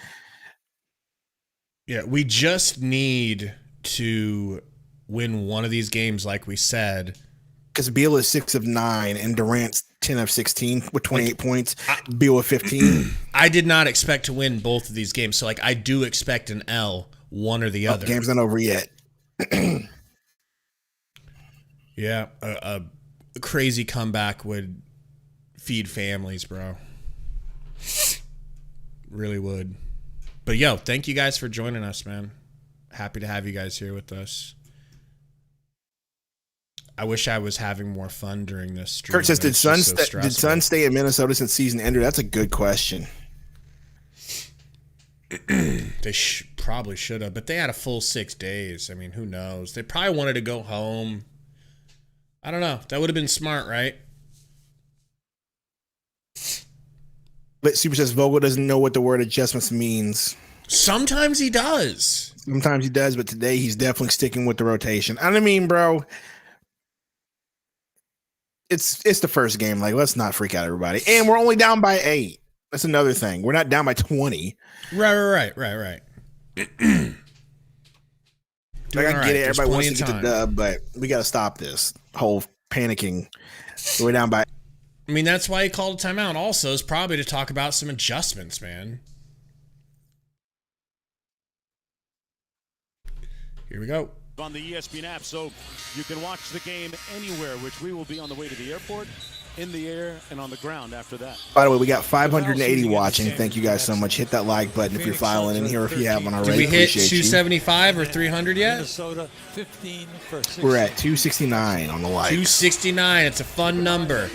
B: Yeah, we just need to win one of these games, like we said.
K: Because Beal is 6 of 9 and Durant's 10 of 16 with 28 points. Beal with 15.
B: I did not expect to win both of these games, so like I do expect an L, one or the other.
K: The game's not over yet.
B: Yeah, a crazy comeback would feed families, bro. Really would. But yo, thank you guys for joining us, man. Happy to have you guys here with us. I wish I was having more fun during this stream.
K: Kurt says, did Suns stay in Minnesota since season ended? That's a good question.
B: They probably should have, but they had a full 6 days. I mean, who knows? They probably wanted to go home. I don't know. That would have been smart, right?
K: But Super says Vogel doesn't know what the word adjustments means.
B: Sometimes he does.
K: Sometimes he does, but today he's definitely sticking with the rotation. I mean, bro, it's the first game. Like, let's not freak out everybody. And we're only down by 8. That's another thing. We're not down by 20.
B: Right.
K: Like, I get it. Everybody wants to get the dub, but we got to stop this whole panicking. We're down by.
B: I mean, that's why he called a timeout also, is probably to talk about some adjustments, man. Here we go.
E: On the ESPN app, so you can watch the game anywhere, which we will be on the way to the airport. in the air and on the ground after that.
K: By the way, we got 580 watching. Thank you guys so much. Hit that like button if you're filing in here, if you haven't already.
B: Did we hit
K: Appreciate you.
B: 275 or 300 yet?
D: Minnesota 15 for 16.
K: We're at 269 on the likes.
B: 269. It's a fun number.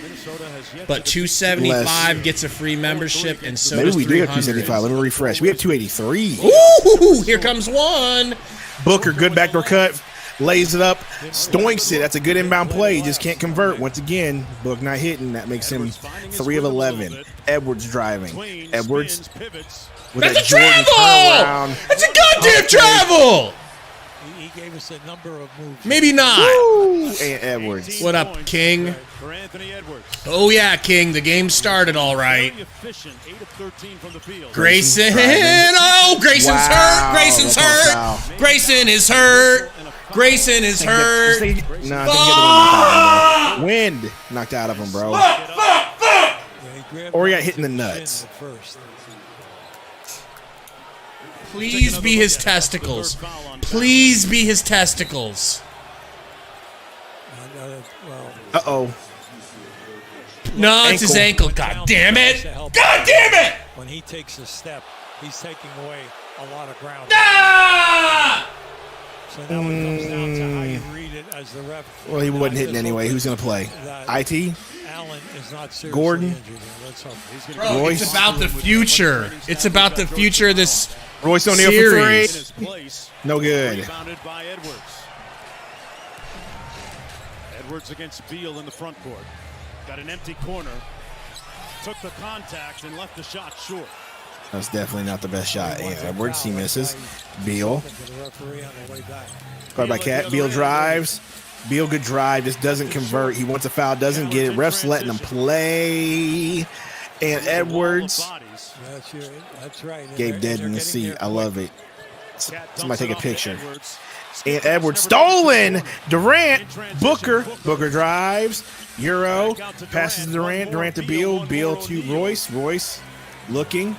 B: But 275 gets a free membership, and so
K: maybe
B: does
K: we do have
B: 300.
K: 275. Let me refresh. We have 283.
B: Ooh, here comes one.
K: Booker, good backdoor cut. Lays it up, stoinks it. That's a good inbound play. He just can't convert. Once again, Book not hitting. That makes him 3 of 11. Edwards driving. Edwards with
B: That's
K: that
B: a
K: Jordan
B: travel!
K: turnaround.
B: That's a goddamn travel!
D: He gave us a number of moves.
B: Maybe not.
K: Woo! And Edwards.
B: What up, King?
E: For Anthony Edwards.
B: Oh, yeah, King. The game started all right.
E: Very efficient, 8 of 13 from the field.
B: Grayson. Oh, Grayson's
K: Wow,
B: hurt. Grayson's
K: that's
B: hurt.
K: on foul.
B: Grayson is hurt. Grayson is hurt.
K: No, I think get the one knocked out of him. Wind knocked out of him, bro. Or he got hit in the nuts.
B: Please be his testicles. Please be his testicles.
K: Uh-oh.
B: No, it's his ankle. God damn it. God damn it.
D: When he takes a step, he's taking away a lot of ground.
B: Ah!
D: So now it comes down to how you read it as the ref.
K: Well, he wasn't hitting anyway. Who's going to play? IT?
D: Allen is not seriously
K: Gordon?
D: injured. Let's hope.
B: Bro, it's about the future. It's about the future of this
K: Royce O'Neal for
B: series.
K: 3. No good.
E: Rebounded by Edwards. Edwards against Beal in the front court. Got an empty corner. Took the contact and left the shot short.
K: That's definitely not the best shot. And Edwards, he misses. Beal. Caught by Cat. Beal drives. Beal, good drive. Just doesn't convert. He wants a foul. Doesn't get it. Ref's letting him play. And Edwards.
D: That's right.
K: Gabe dead in the seat. I love it. Somebody take a picture. And Edwards stolen. Durant. Booker. Booker drives. Euro. Passes to Durant. Durant to Beal. Beal to Royce. Royce looking.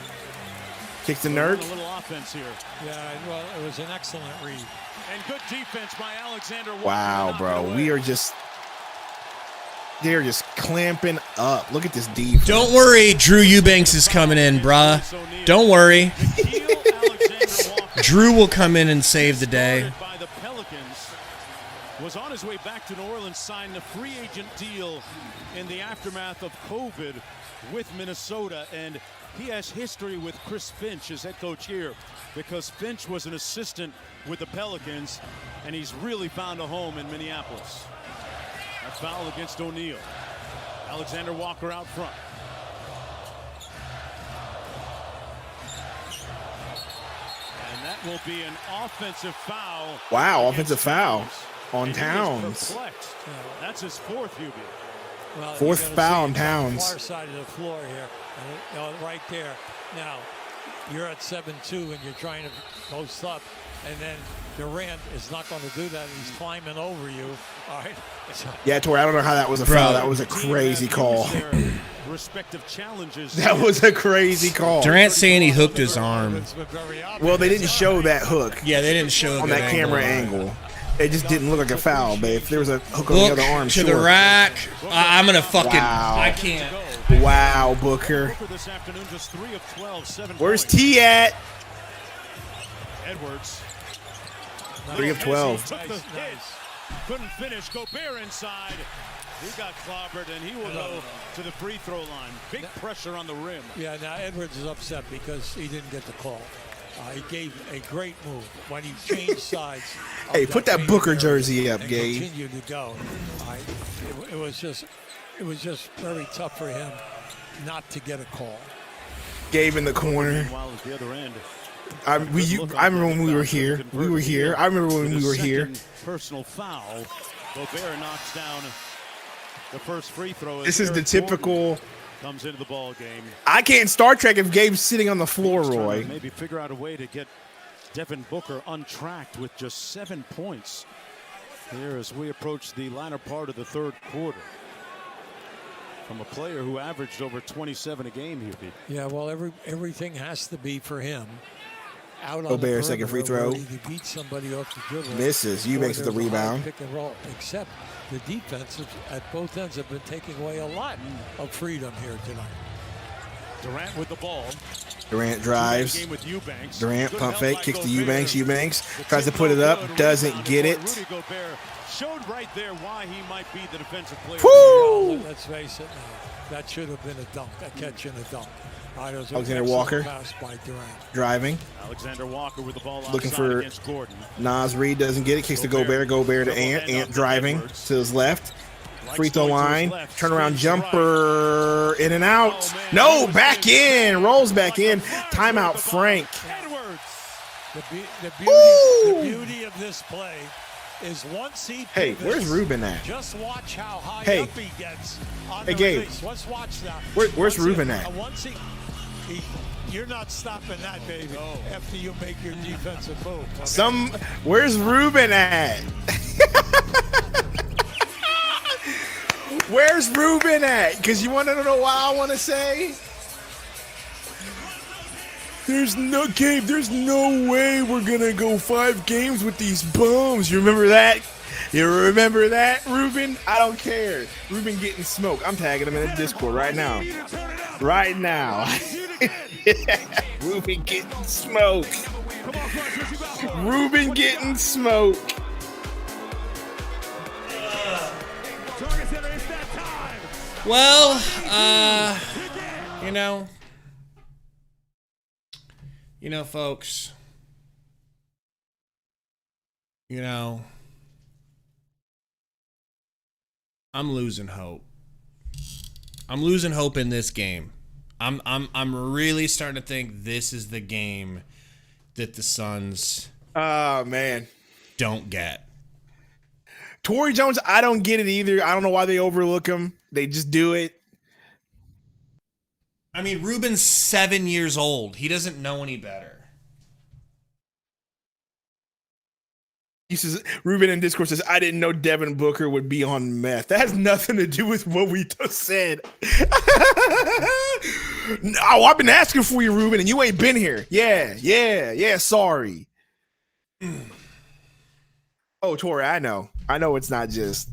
K: Kicks the nerd.
E: A little offense here.
D: Yeah, well, it was an excellent read.
E: And good defense by Alexander Walker.
K: Wow, bro. They're just clamping up. Look at this defense.
B: Don't worry, Drew Eubanks is coming in, bruh. Don't worry. Drew will come in and save the day.
E: By the Pelicans, was on his way back to New Orleans, signed a free agent deal in the aftermath of COVID with Minnesota, and he has history with Chris Finch, his head coach here, because Finch was an assistant with the Pelicans, and he's really found a home in Minneapolis. A foul against O'Neal. Alexander Walker out front. And that will be an offensive foul.
K: Wow, offensive foul on Towns.
E: That's his 4th, Hubie.
D: Well,
K: Fourth
D: you're gonna
K: foul
D: see
K: on
D: it
K: Towns.
D: Far side of the floor here, right there. Now, you're at 7-2 and you're trying to post up, and then Durant is not going to do that. He's climbing over you. All right.
K: Yeah, Tori, I don't know how that was a foul. That was a crazy call.
E: Respective challenges.
K: That was a crazy call.
B: Durant saying he hooked his arm.
K: Well, they didn't show that hook.
B: Yeah, they didn't show
K: on
B: a good
K: that camera angle. It just didn't look like a foul, but if there was a hook on
B: Look
K: the other arm,
B: to
K: sure.
B: the rack. I'm gonna fucking.
K: Wow.
B: I can't.
K: Wow, Booker.
E: This afternoon, just 3 of 12, 7
K: Where's
E: points.
K: T at?
E: Edwards.
K: 3 of 12.
E: Took the hit. Couldn't finish. Gobert inside. He got clobbered, and he will go to the free throw line. Big pressure on the rim.
D: Yeah, now Edwards is upset because he didn't get the call. He gave a great move when he changed sides.
K: Hey, put that Booker jersey up, Gabe.
D: Continued to go. It was just very tough for him not to get a call.
K: Gabe in the corner.
E: While at the other end.
K: I remember when we were here. We were here. I remember when we were here.
E: Personal foul. Gobert knocks down the first free throw.
K: This is the typical.
E: Comes into the ball game.
K: I can't Star Trek if Gabe's sitting on the floor, Roy.
E: Maybe figure out a way to get Devin Booker untracked with just 7 points here as we approach the latter part of the third quarter. From a player who averaged over 27 a game here, Pete.
D: Yeah, well, everything has to be for him out on
K: Gobert,
D: the
K: second free
D: perimeter
K: throw.
D: where he beats somebody off the dribble.
K: Misses. Eubanks with the
D: Or there's a high
K: rebound.
D: Pick and roll. Except the defenses at both ends have been taking away a lot of freedom here tonight.
E: Durant with the ball.
K: Durant drives.
E: Game with Eubanks.
K: Durant
E: Good
K: pump
E: help
K: fake,
E: by
K: kicks to
E: Gobert.
K: Eubanks. Eubanks
E: The
K: tries to
E: tip
K: put it
E: ball
K: up,
E: good
K: doesn't
E: rebound
K: get
E: for
K: it.
E: Rudy Gobert showed right there why he might be the defensive player.
K: Woo!
D: Let's face it now. That should have been a dunk, a catch and a dunk.
K: Alexander Walker
D: Pass by Durant.
K: driving.
E: Alexander Walker with the ball
K: Looking
E: outside
K: for
E: against Gordon.
K: Nas Reed, doesn't get it. Kicks to Gobert. Gobert to Ant. Ant driving to his left. Free throw line. Turnaround jumper. In and out. No, back in. Rolls back in. Timeout, Frank.
D: The beauty of this play is once he
K: Hey,
D: pivots,
K: where's Ruben at?
D: Just watch how high
K: Hey.
D: up he gets on
K: Hey,
D: the
K: Gabe.
D: release. Let's watch that.
K: Where's
D: Once
K: Ruben
D: he,
K: at?
D: Once you're not stopping that, baby, after you make your defensive move. Okay?
K: Where's Ruben at? Where's Ruben at? Because you want to know what I want to say? There's no way we're gonna go 5 games with these bums. You remember that? You remember that, Ruben? I don't care. Ruben getting smoked. I'm tagging him in the Discord right now. Right now. Ruben getting smoked. Ruben getting smoked.
B: Well, folks, I'm losing hope. I'm losing hope in this game. I'm really starting to think this is the game that the Suns don't get.
K: Torrey Jones, I don't get it either. I don't know why they overlook him. They just do it.
B: I mean, Ruben's 7 years old. He doesn't know any better.
K: He says, Ruben in Discord says, I didn't know Devin Booker would be on meth. That has nothing to do with what we just said. No, I've been asking for you, Ruben, and you ain't been here. Yeah, sorry. Oh, Tori, I know it's not just.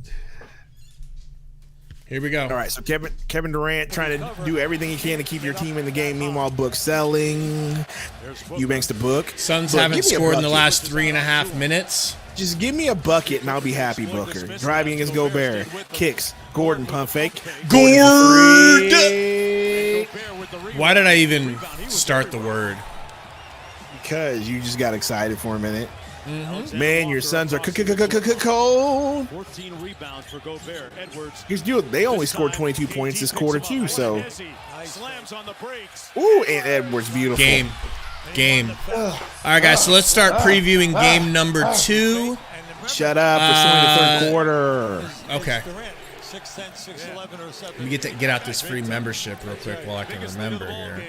B: Here we go.
K: All right, so Kevin Durant trying to do everything he can to keep your team in the game. Meanwhile, Book selling. Eubanks to Book.
B: Suns
K: Book,
B: haven't
K: give me a
B: scored in the
K: bucket.
B: last 3.5 minutes.
K: Just give me a bucket and I'll be happy, Booker. Driving against Gobert. Kicks. Gordon pump fake.
B: Gord! Why did I even start the word?
K: Because you just got excited for a minute. Mm-hmm. Man, your Suns are cold.
E: 14 rebounds for Gobert. Edwards.
K: They only scored 22 points this quarter too, so.
E: Slams on the brakes.
K: Ooh, and Edwards beautiful.
B: Game. All right, guys, so let's start previewing game number 2.
K: Shut up. We're still in the third quarter.
B: Okay.
D: 6'10", 6'11", or 7.
B: Let me get out this free membership real quick while I can remember here.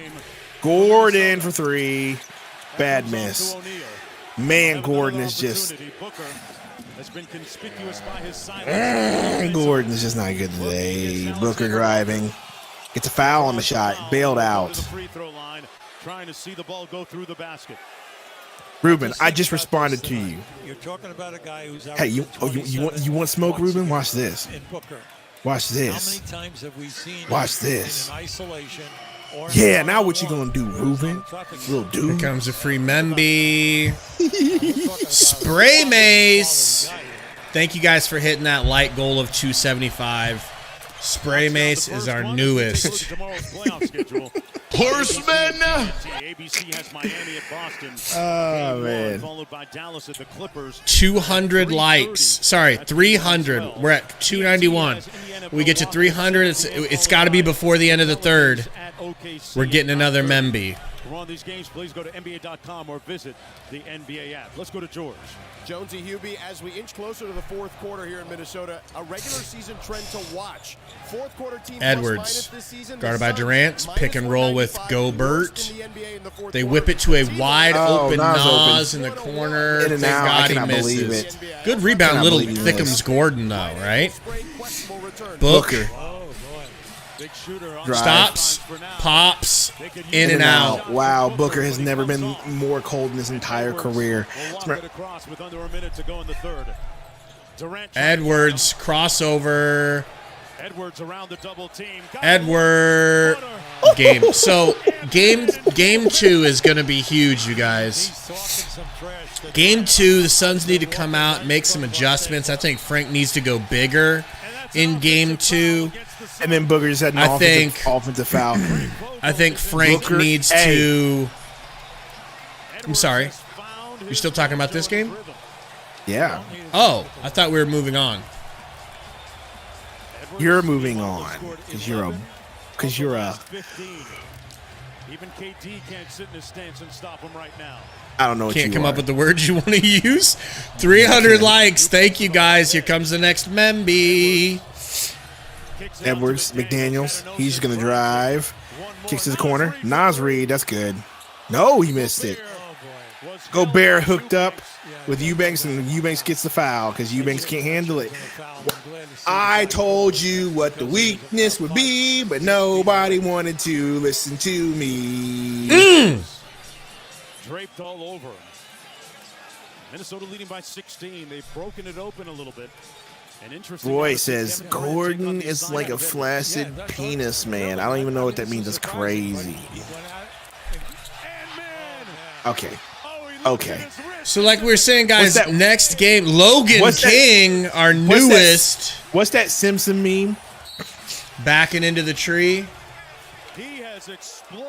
K: Gordon for 3. Bad miss. Man, Gordon is just. Gordon is just not good today. Booker driving. Gets a foul on the shot. Bailed out.
E: Trying to see the ball go through the basket.
K: Ruben, I just responded to you.
D: You're talking about a guy who's
K: Hey, you want smoke, Ruben? Watch this. Watch this.
D: How many times have we seen
K: Watch this.
D: in isolation?
K: Yeah, now what you gonna do, Ruben? Little
B: Here
K: dude.
B: comes a free Memby. Spray Mace. Thank you guys for hitting that light goal of 275. Spray Mace is our newest.
K: Horseman!
E: ABC has Miami at Boston.
K: Oh, man.
E: Followed by Dallas at the Clippers.
B: 200 likes. Sorry, 300. We're at 291. We get to 300. It's got to be before the end of the third. We're getting another Memby.
E: For all these games, please go to NBA.com or visit the NBA app. Let's go to George.
F: Jonesy Hubie, as we inch closer to the fourth quarter here in Minnesota, a regular season trend to watch. Fourth quarter team
B: Edwards,
F: this season,
B: guarded by Durant, pick and roll with Gobert. They whip it to a wide open Nas in the corner.
K: In and
B: Thank
K: out.
B: God
K: I
B: he
K: cannot believe
B: misses.
K: it.
B: Good rebound, little
K: believe
B: Thickums
K: this.
B: Gordon though, right? Booker.
E: Big shooter on
B: Stops, pops, in and out.
K: Wow, Booker has never been more cold in his entire career.
E: Across with under a minute to go in the third. Durant
B: Edwards, crossover.
E: Edwards around the double team.
B: Edward. Game. So, game 2 is going to be huge, you guys. Game 2, the Suns need to come out, make some adjustments. I think Frank needs to go bigger in game 2.
K: And then Booker just had an offensive foul.
B: I think Frank needs to. I'm sorry. You're still talking about this game?
K: Yeah.
B: Oh, I thought we were moving on.
K: You're moving on because you're a.
E: Even KD can't sit in his stance and stop him right now.
K: I don't know what
B: Can't come up with the words you want to use. 300 likes. Thank you, guys. Here comes the next Memby.
K: Edwards, McDaniels. He's going to drive. Kicks to the corner. Nasri, that's good. No, he missed it. Gobert hooked up with Eubanks, and Eubanks gets the foul because Eubanks can't handle it. I told you what the weakness would be, but nobody wanted to listen to me.
E: Draped all over him. Minnesota leading by 16. They've broken it open a little bit.
K: Roy says Gordon is like a flaccid penis, man. I don't even know what that means. It's crazy. Okay.
B: So, like we were saying, guys, next game, Logan King, our newest.
K: What's that Simpson meme?
B: Backing into the tree.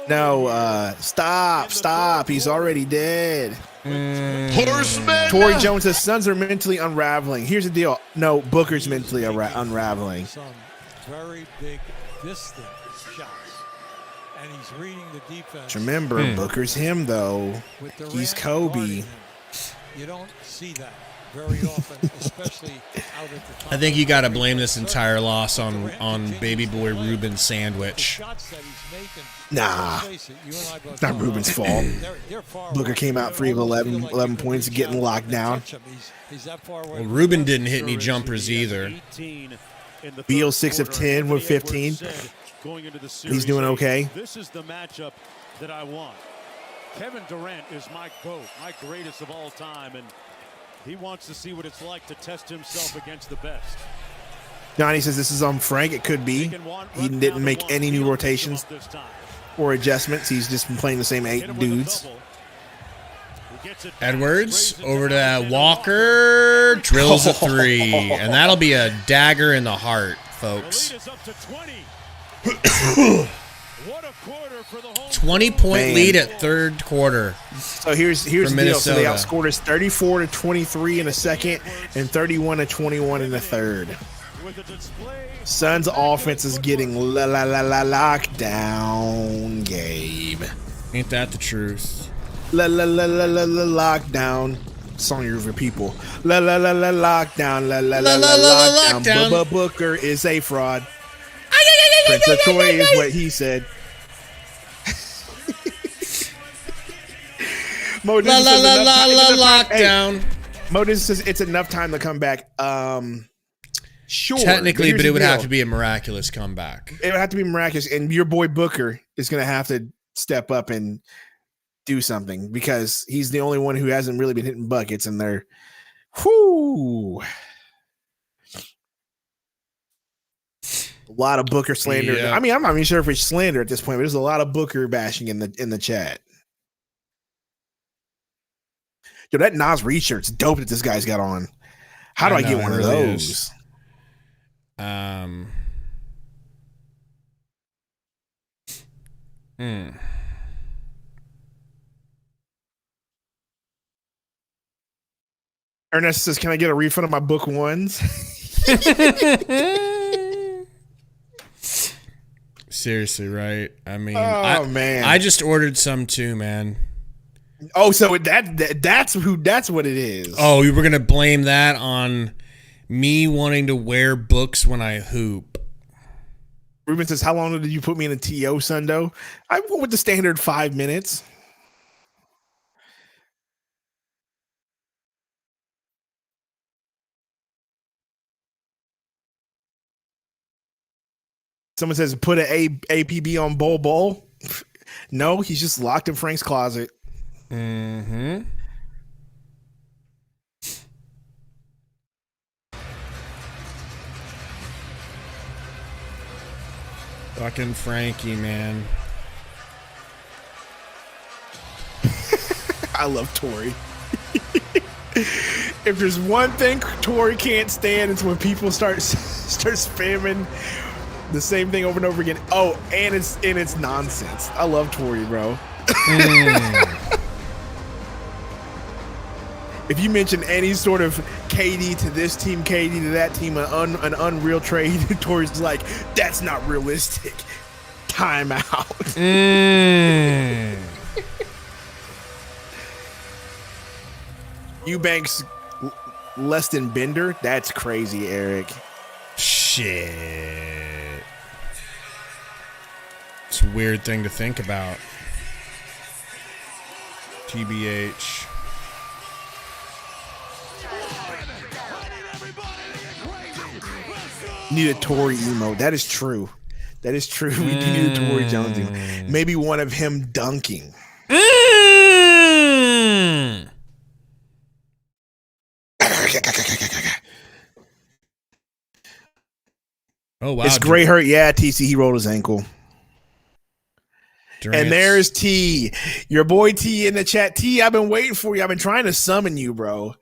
K: No, stop. He's already dead.
B: Horseman.
K: Torrey Jones says Suns are mentally unraveling. Here's the deal. No, Booker's mentally unraveling.
D: Some very big distant shots. And he's reading the defense.
K: Remember, Booker's him, though. He's Kobe.
D: You don't see that very often, especially out at the top.
B: I think you got to blame this entire loss on baby boy Ruben Sandwich.
K: Nah, not Ruben's fault. Booker came out 3 of 11 points, getting locked down.
B: Well, Ruben didn't hit any jumpers either.
K: Beal 6 of 10 with 15. He's doing okay.
E: This is the matchup that I want. Kevin Durant is my GOAT, my greatest of all time, and he wants to see what it's like to test himself against the best.
K: Johnny says this is on Frank. It could be. He didn't make any new rotations or adjustments. He's just been playing the same 8 dudes.
B: Edwards over to Walker, drills a 3, and that'll be a dagger in the heart, folks. 20-point lead at third quarter.
K: So here's the deal. So they outscored us 34-23 in the second and 31-21 in the third. Suns offense is getting locked down, Gabe.
B: Ain't that the truth?
K: Lockdown. Song of your people. Lockdown. Lockdown. Booker is a fraud. Prince of Troy is what he said.
B: Lockdown.
K: Modus says it's enough time to come back. Sure.
B: Technically, but it would have to be a miraculous comeback.
K: It would have to be miraculous, and your boy Booker is going to have to step up and do something because he's the only one who hasn't really been hitting buckets, and they're a lot of Booker slander.
B: Yeah.
K: I mean, I'm not even sure if it's slander at this point, but there's a lot of Booker bashing in the chat. Yo, that Nas Reed shirt's dope that this guy's got on. How do I get one of those? Ernest says, "Can I get a refund of my book ones?"
B: Seriously, right? I mean,
K: man,
B: I just ordered some too, man.
K: Oh, so that's what it is.
B: Oh, you were gonna blame that on me wanting to wear books when I hoop.
K: Ruben says, "How long did you put me in a TO, Sundo?" I went with the standard 5 minutes. Someone says put an APB on Bull. No, he's just locked in Frank's closet.
B: Mm-hmm. Fucking Frankie, man.
K: I love Tori. If there's one thing Tori can't stand, it's when people start spamming the same thing over and over again. Oh, and it's nonsense. I love Tori, bro. If you mention any sort of KD to this team, KD to that team, an unreal trade, Tori's like, that's not realistic. Time out. Eubanks less than Bender? That's crazy, Eric.
B: Shit. It's a weird thing to think about. TBH.
K: Need a Tory emote. That is true. That is true. We do need a Tory Jones emote. Maybe one of him dunking.
B: Oh, wow.
K: It's Gray hurt. Yeah, TC, he rolled his ankle.
B: Durant's.
K: And there's T. Your boy T in the chat. T, I've been waiting for you. I've been trying to summon you, bro.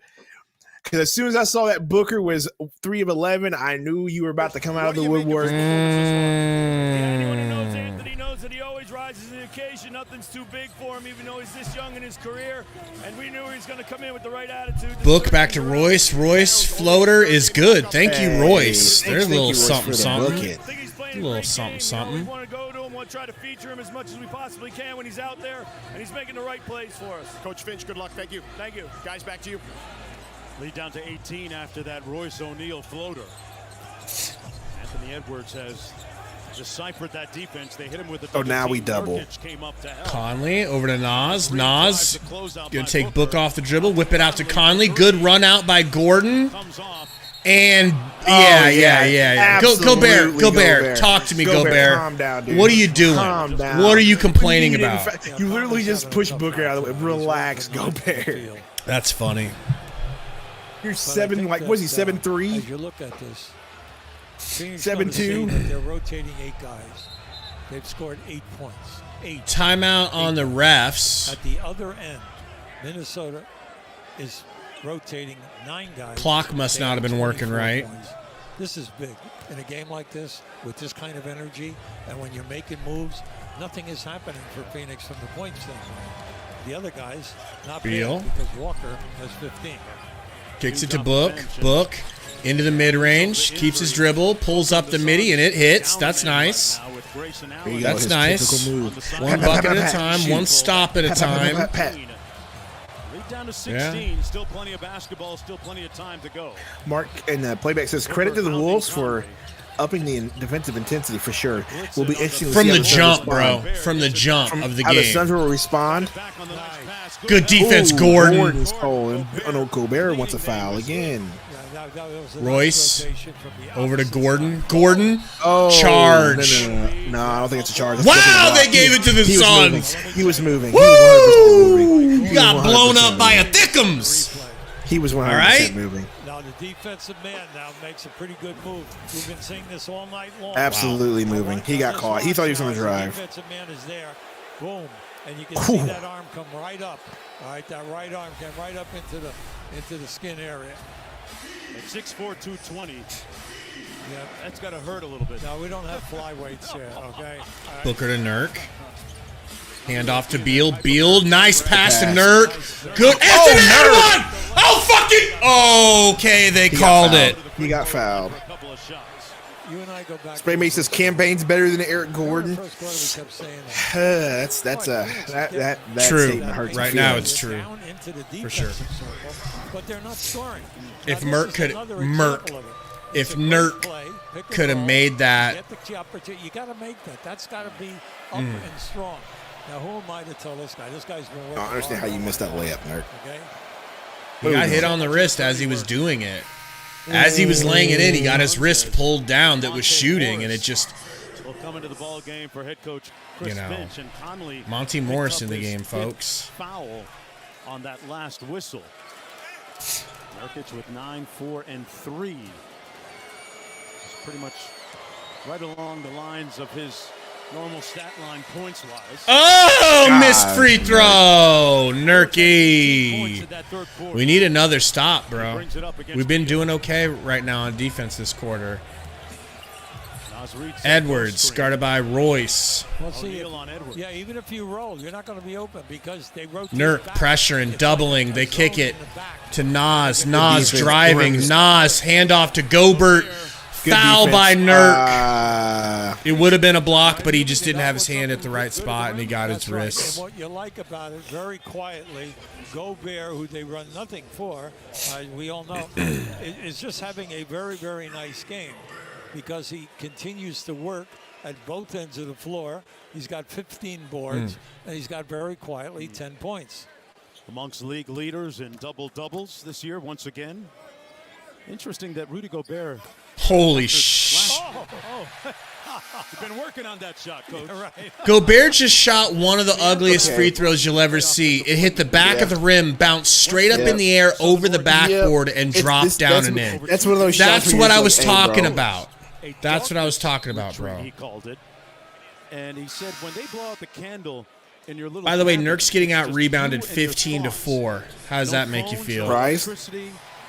K: Because as soon as I saw that Booker was 3 of 11, I knew you were about to come out of the woodwork.
G: Anyone who knows Anthony knows that he always rises to the occasion. Nothing's too big for him, even though he's this young in his career. And we knew he was going to come in with the right attitude.
B: Book back to Royce. Royce floater is good. Thank you, Royce. There's a little something, something. A little something, something.
G: We want to go to him, want to try to feature him as much as we possibly can when he's out there, and he's making the right plays for us.
F: Coach Finch, good luck. Thank you.
G: Thank you.
F: Guys, back to you.
E: Lead down to 18 after that Royce O'Neal floater. Anthony Edwards has deciphered that defense. They hit him with the
K: Oh, now we double.
B: Conley over to Nas. Nas going to take Book off the dribble, whip it out to Conley. Good run out by Gordon. And yeah. Gobert. Talk to me, Gobert.
K: Calm down, dude.
B: What are you doing?
K: Calm down.
B: What are you complaining about?
K: You literally just push Booker out of the way. Relax, Gobert.
B: That's funny.
K: You're 7, like, was he 7'3"?
D: As you look at this,
K: 7'2".
D: They're rotating 8 guys. They've scored 8 points. 8.
B: Timeout on the refs.
D: At the other end, Minnesota is rotating 9 guys.
B: Clock must not have been working right.
D: Points. This is big. In a game like this, with this kind of energy, and when you're making moves, nothing is happening for Phoenix from the point standpoint. The other guys, not
B: Beal.
D: bad because Walker has 15.
B: Kicks it to Book. Book into the mid-range. Keeps his dribble. Pulls up the midi, and it hits. That's nice. That's nice. One bucket at a time. One stop at a time.
E: Lead down to 16. Still plenty of basketball. Still plenty of time to go.
K: Mark in the playback says, credit to the Wolves for upping the defensive intensity for sure. Will be interesting to
B: from
K: see
B: the
K: how
B: jump,
K: Suns
B: bro. From the jump of the
K: how the
B: game.
K: Suns will respond.
B: Good defense, Gordon.
K: Gordon's calling. Oh no, Gobert wants a foul again.
B: Royce over to Gordon. Gordon,
K: Oh,
B: charge.
K: No, I don't think it's a charge. That's
B: Wow,
K: definitely
B: they gave it to the
K: He was
B: Suns.
K: moving. He was moving.
B: Woo! You got blown up by a Thickums.
K: He was 100%
B: right?
K: moving.
D: Now the defensive man now makes a pretty good move. We've been seeing this all night long.
K: Absolutely moving. He got caught. He thought he was on the drive.
D: The defensive man is there. Boom. And you can see that arm come right up. All right, that right arm came right up into the skin area.
E: At 6'4", 220.
D: Yeah,
E: that's got to hurt a little bit.
D: No, we don't have flyweights here, okay? Right.
B: Booker to Nurk. Hand off to Beal. Beal, nice pass to Nurk. Good. Anthony Edwards! Oh, fucking. Okay, they called it.
K: He got fouled.
D: You and I go back.
K: Spray Mate says campaign's better than Eric Gordon. That's that
B: true.
K: statement hurts
B: Right now, it's true for sure.
D: But they're not scoring.
B: If Nurk could have made that.
D: You got to make that. That's got to be up and strong. Now, who am I to tell this guy? This guy's been working.
K: I don't understand how you missed that layup, Nurk.
D: Okay.
B: He got hit on the wrist as he was doing it. As he was laying it in, he got his wrist pulled down that was shooting, and it just
E: coming to the ball game for head coach Chris Finch, and Conley.
B: Monty Morris in the game, folks.
E: Foul on that last whistle. Nurkic with 9, 4, and 3. It's pretty much right along the lines of his normal stat line points-wise.
B: Oh, missed free throw. Nurky. We need another stop, bro. We've been doing okay right now on defense this quarter. Edwards, guarded by Royce.
D: Well, see, yeah, even if you roll, you're not going to be open because they rotate.
B: Nurk pressuring, doubling. They kick it to Nas. Nas driving. Nas, handoff to Gobert. Foul by Nurk. It would have been a block, but he just didn't have his hand at the right spot, and he got his wrist.
D: And what you like about it, very quietly, Gobert, who they run nothing for, we all know, is just having a very, very nice game because he continues to work at both ends of the floor. He's got 15 boards, and he's got very quietly 10 points.
E: Amongst league leaders in double-doubles this year, once again. Interesting that Rudy Gobert.
B: Holy shit.
E: You've been working on that shot, Coach. Right.
B: Gobert just shot one of the ugliest free throws you'll ever see. It hit the back of the rim, bounced straight up in the air over the backboard, and dropped down and in.
K: That's one of those shots.
B: That's what I was talking about. That's what I was talking about, bro.
E: He called it. And he said when they blow out the candle in your little.
B: By the way, Nurk's getting out rebounded 15-4. How does that make you feel?
K: Surprised?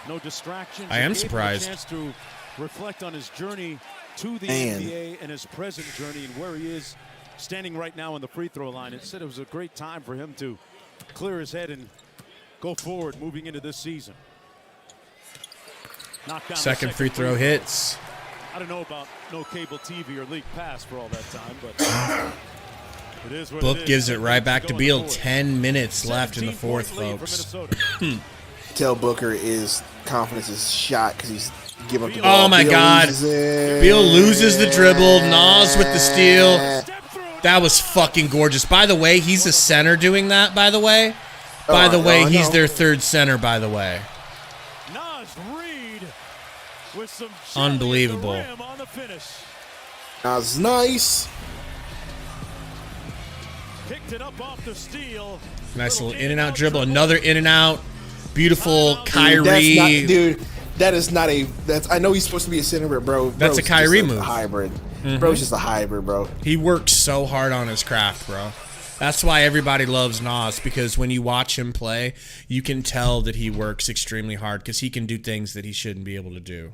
E: No distractions.
B: I am surprised.
E: Chance to reflect on his journey to the NBA and his present journey and where he is standing right now on the free throw line. It said it was a great time for him to clear his head and go forward moving into this season.
B: Second free throw hits.
E: I don't know about no cable TV or league pass for all that time, but it is what
B: Book
E: it is.
B: gives it right back to Beal. 10 minutes left in the fourth, folks.
K: Tell Booker his confidence is shot because he's giving up the
B: ball. Oh, my God. Beal loses the dribble. Nas with the steal. That was fucking gorgeous. By the way, he's a center doing that, by the way. By the way, he's their third center, by the way.
E: With some
B: unbelievable.
E: On the finish.
K: That's nice.
E: Picked it up off the steal.
B: Nice little in and out dribble. Another in and out. Beautiful Kyrie.
K: Dude, that is not a. That's. I know he's supposed to be a center, but bro,
B: that's a Kyrie move.
K: Hybrid. Bro's just a hybrid, bro.
B: He works so hard on his craft, bro. That's why everybody loves Nas, because when you watch him play, you can tell that he works extremely hard because he can do things that he shouldn't be able to do.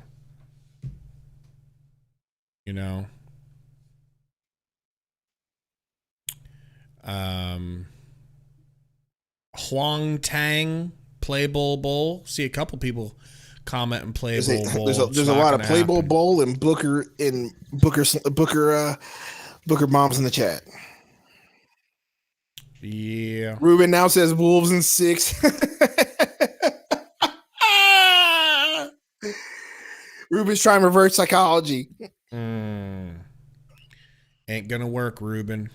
B: You know? Huang Tang, Play Bowl. See a couple people comment and Play Bowl.
K: There's a lot of Play Bowl and Booker moms in the chat.
B: Yeah.
K: Ruben now says Wolves in 6. Ruben's trying to reverse psychology.
B: Ain't gonna work, Ruben.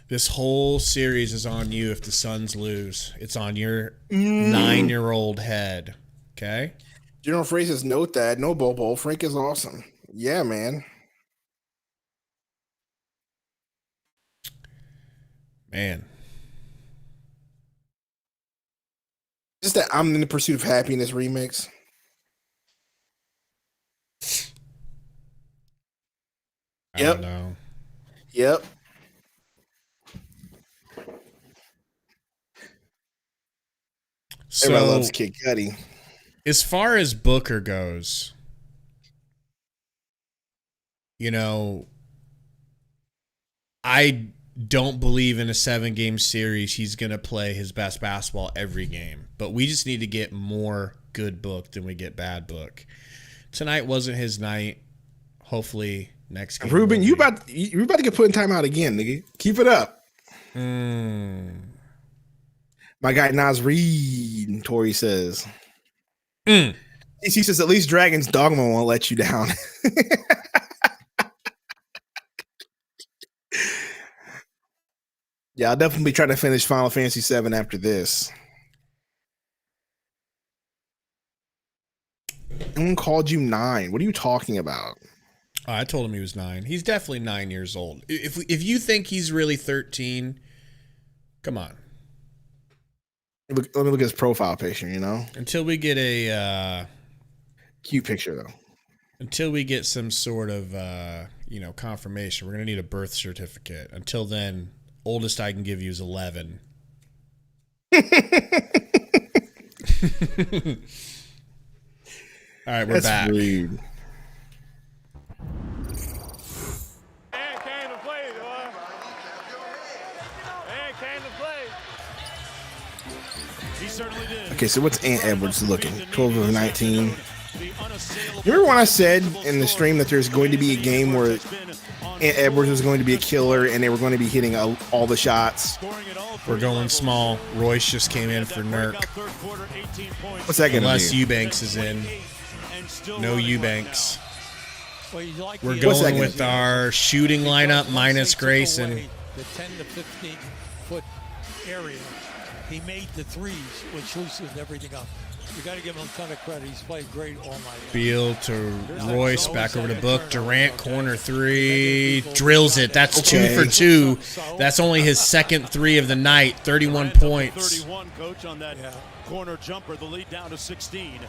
B: This whole series is on you if the Suns lose. It's on your 9-year-old head. Okay?
K: General Phrases note that. No Bobo. Frank is awesome. Yeah, man.
B: Man.
K: Just that I'm in the Pursuit of Happiness remix.
B: I don't know.
K: Yep.
B: So,
K: everybody loves Kid Cudi.
B: As far as Booker goes, you know, I don't believe in a 7-game series he's going to play his best basketball every game. But we just need to get more good Book than we get bad Book. Tonight wasn't his night. Hopefully next game.
K: Ruben, you about to get put in timeout again, nigga. Keep it up. My guy Nas Reed, Tori says. He says at least Dragon's Dogma won't let you down. Yeah, I'll definitely try to finish Final Fantasy VII after this. No one called you 9. What are you talking about?
B: Oh, I told him he was 9. He's definitely 9 years old. If you think he's really 13, come on.
K: Let me look at his profile picture,
B: Until we get a
K: cute picture, though.
B: Until we get some sort of, confirmation, we're going to need a birth certificate. Until then, oldest I can give you is 11. All right, we're back.
K: Rude. Okay, so what's Ant Edwards looking? 12 of 19. Remember when I said in the stream that there's going to be a game where Ant Edwards was going to be a killer and they were going to be hitting all the shots?
B: We're going small. Royce just came in for Nurk.
K: What's that going to do?
B: Unless Eubanks is in. No Eubanks. We're going with our shooting lineup minus Grayson.
D: The 10 to 15 foot area. He made the threes, which loosened everything up. You got to give him a ton of credit. He's played great all night.
B: Beal to Royce, back over to Book. Durant, corner 3, drills it. That's 2 for 2. That's only his second 3 of the night. 31 points.
E: 31, coach, on that corner jumper. The lead down to 16.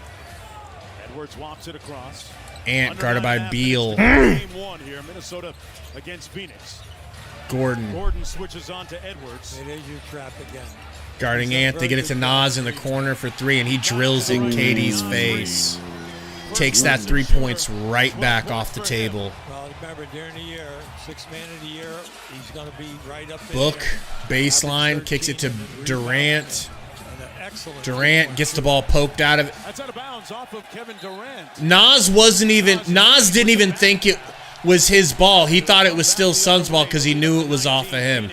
E: Edwards wops it across.
B: Ant guarded by Beal.
E: Game 1 here, Minnesota against Phoenix.
B: Gordon
E: switches on to Edwards.
D: It is your trap again.
B: Guarding Ant, they get it to Nas in the corner for 3, and he drills in KD's face. Takes that 3 points right back off the table.
D: Well, remember, during the year, 6th man of the year, he's going to be right up
B: Book, baseline, kicks it to Durant. Durant gets the ball poked out of it.
E: That's out of bounds off of Kevin Durant.
B: Nas didn't even think it was his ball. He thought it was still Suns' ball because he knew it was off of him.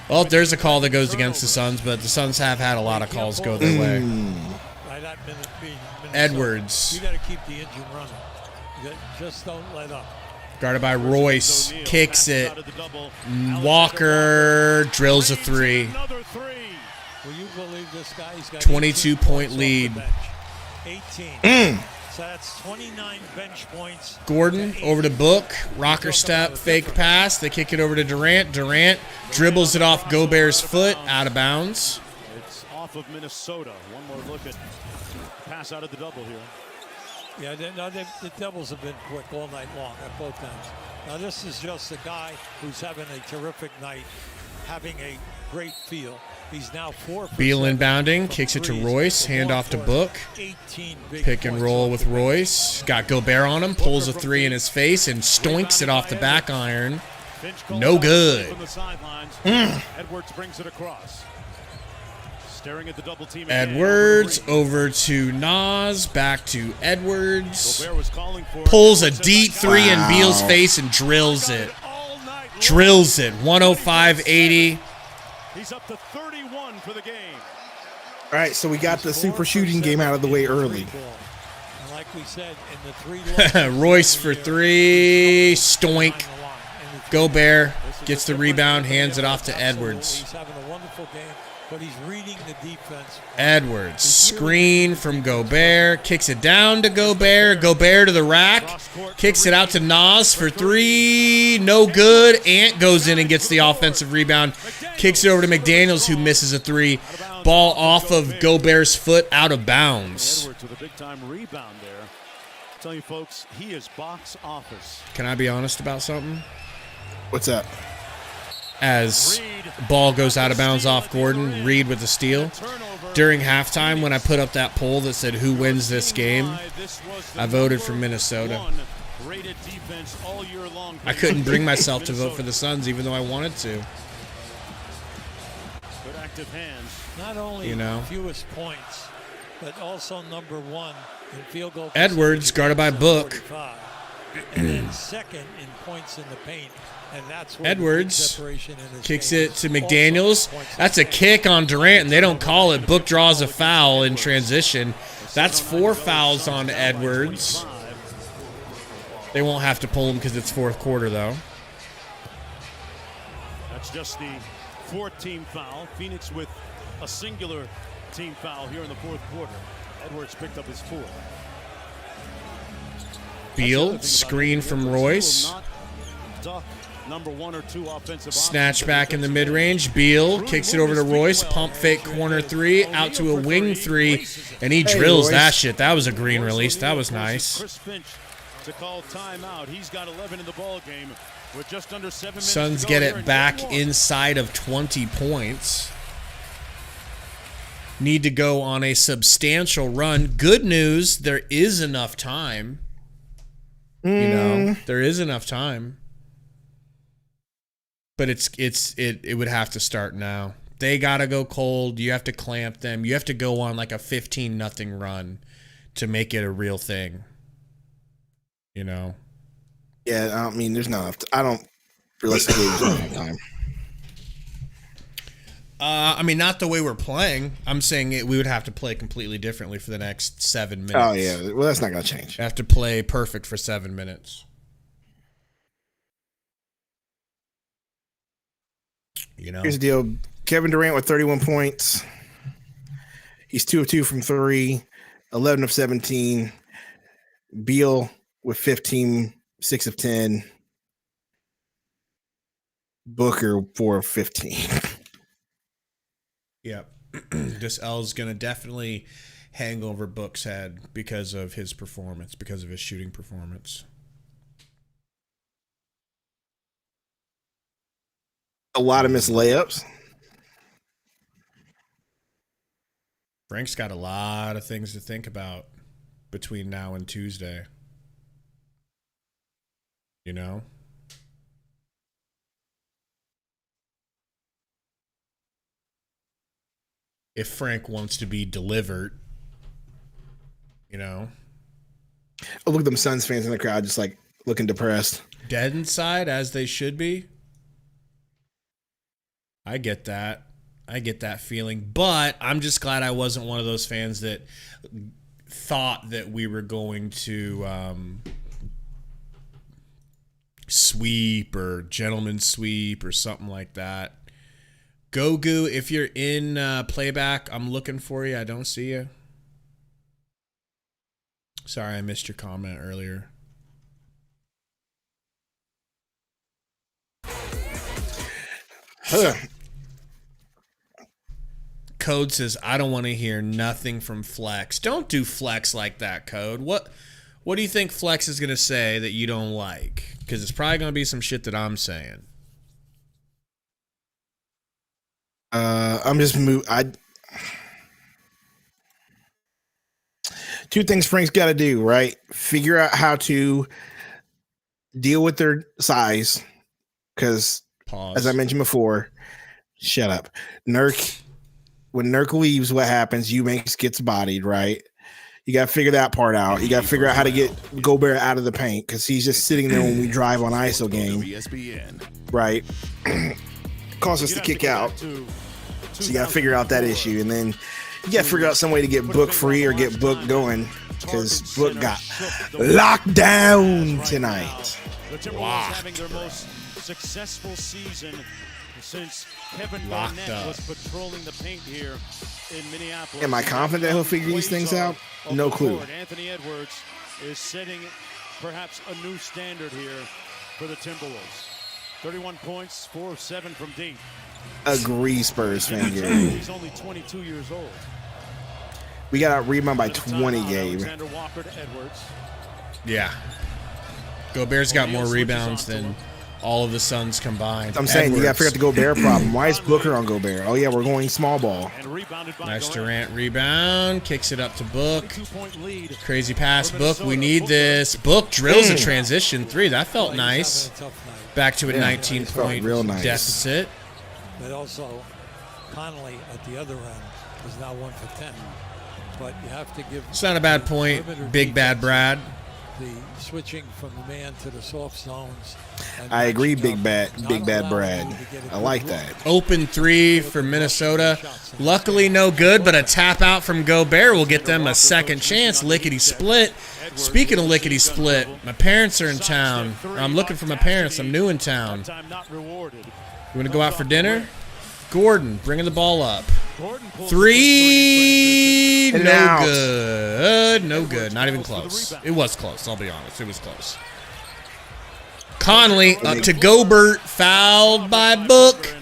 B: Well, there's a call that goes against the Suns, but the Suns have had a lot of calls go their way. Edwards.
D: You got to keep the engine running. Just don't let up.
B: Guarded by Royce. Kicks it. Walker drills a 3.
D: Will you believe this guy? He's got
B: 22-point lead.
D: 18. So that's 29 bench points.
B: Gordon over to Book. Rocker step, fake pass. They kick it over to Durant. Durant dribbles it off Gobert's foot, out of bounds.
E: It's off of Minnesota. One more look at pass out of the double here.
D: Yeah, the doubles have been quick all night long at both ends. Now this is just a guy who's having a terrific night, having a great feel. He's now 4 for
B: Beal
D: 7
B: inbounding, kicks it to Royce, handoff to Book. Pick and roll with Royce. Got Gobert on him, pulls a 3 in his face, and stoinks it off the back iron. No good.
E: Edwards brings it across. Staring at the double team.
B: Edwards over to Nas, back to Edwards. Pulls a deep 3 in Beal's face and drills it. Drills it. 105-80.
E: He's up to 31 for the game.
K: All right, so we got the super shooting game out of the way early.
D: Like we said, in the 3
B: Royce for 3. Stoink. Gobert gets the rebound, hands it off to Edwards.
D: He's having a wonderful game, but he's reading the defense.
B: Edwards, screen from Gobert, kicks it down to Gobert. Gobert to the rack, kicks it out to Nas for 3. No good. Ant goes in and gets the offensive rebound. Kicks it over to McDaniels, who misses a 3. Ball off of Gobert's foot, out of bounds.
E: Edwards with a big-time rebound there. I'll tell you, folks, he is box office.
B: Can I be honest about something?
K: What's up?
B: As ball goes out of bounds off Gordon, Reed with the steal. During halftime, when I put up that poll that said who wins this game, I voted for Minnesota. I couldn't bring myself to vote for the Suns, even though I wanted to.
E: Good active hands.
D: Not only fewest points, but also number 1 in field goal.
B: Edwards guarded by Book.
D: And then second in points in the paint. And that's
B: Edwards kicks it to McDaniels. That's a kick on Durant, and they don't call it. Book draws a foul in transition. That's 4 fouls on Edwards. They won't have to pull him because it's fourth quarter, though.
E: That's just the 4th team foul. Phoenix with a singular team foul here in the fourth quarter. Edwards picked up his 4th.
B: Beal, screen from Royce.
E: Number 1 or 2 offensive
B: Snatch back in the mid-range. Beal kicks it over to Royce. Pump fake corner 3. Out to a wing 3. And he drills that shit. That was a green release. That was nice.
E: Chris Finch to call timeout. He's got 11 in the ball game with just under 7 minutes.
B: Suns get it back inside of 20 points. Need to go on a substantial run. Good news, there is enough time. You know, there is enough time. But it would have to start now. They gotta go cold. You have to clamp them. You have to go on like a 15-0 run to make it a real thing. You know.
K: Yeah, I mean, there's not enough. I don't realistically there's not enough time.
B: I mean, not the way we're playing. I'm saying we would have to play completely differently for the next 7 minutes.
K: Oh yeah, well that's not gonna change.
B: Have to play perfect for 7 minutes. You know.
K: Here's the deal. Kevin Durant with 31 points. He's 2 of 2 from 3, 11 of 17. Beal with 15, 6 of 10. Booker 4 of 15.
B: Yep. This L is going to definitely hang over Book's head because of his performance, because of his shooting performance.
K: A lot of missed layups.
B: Frank's got a lot of things to think about between now and Tuesday. You know? If Frank wants to be delivered, you know?
K: Oh, look at them Suns fans in the crowd just like looking depressed.
B: Dead inside, as they should be. I get that. I get that feeling. But I'm just glad I wasn't one of those fans that thought that we were going to sweep or gentleman sweep or something like that. Gogu, if you're in playback, I'm looking for you. I don't see you. Sorry, I missed your comment earlier. Code says, I don't want to hear nothing from Flex. Don't do Flex like that, Code. What do you think Flex is going to say that you don't like? Because it's probably going to be some shit that I'm saying.
K: I'm just two things Frank's got to do, right? Figure out how to deal with their size, because as I mentioned before, shut up. When Nurk leaves, what happens? Eubanks gets bodied, right? You got to figure that part out. You got to figure out how to get Gobert out of the paint, because he's just sitting there when we drive on ISO game, right? Cause us to kick out. So you got to figure out that issue, and then you got to figure out some way to get Book free or get Book going, because Book got locked down tonight.
E: The Timberwolves having their most successful season since Kevin Garnett was patrolling the paint here in Minneapolis.
K: Am I confident that he'll figure these things out? No clue.
E: Anthony Edwards is setting perhaps a new standard here for the Timberwolves. 31 points, 4 of 7 from deep.
K: Agree, Spurs fan.
E: He's only 22 years old.
K: We got out rebound by 20, Gabe.
E: Alexander Walker to Edwards.
B: Yeah. Gobert's got more rebounds than all of the Suns combined.
K: I'm saying you got to figure out the Gobert problem. Why is Booker on Gobert? Oh, yeah, we're going small ball.
B: Nice Durant rebound. Kicks it up to Book. Crazy pass, Book. We need this. Book drills a transition 3. That felt nice. Back to a 19-point deficit.
D: But also, Conley at the other end is now 1 for 10. But you have to give.
B: It's not a bad point. Big Bad Brad.
D: The switching from the man to the soft zones.
K: I agree, Big Bad Brad. I like that.
B: Open 3 for Minnesota. Luckily, no good, but a tap out from Gobert will get them a second chance. Lickety split. Speaking of lickety split, my parents are in town. I'm looking for my parents. I'm new in town. You want to go out for dinner? Gordon, bringing the ball up. Three,
H: And
B: no
H: out.
B: good. No good. Not even close. It was close, I'll be honest. It was close. Conley up to Gobert, fouled by Book.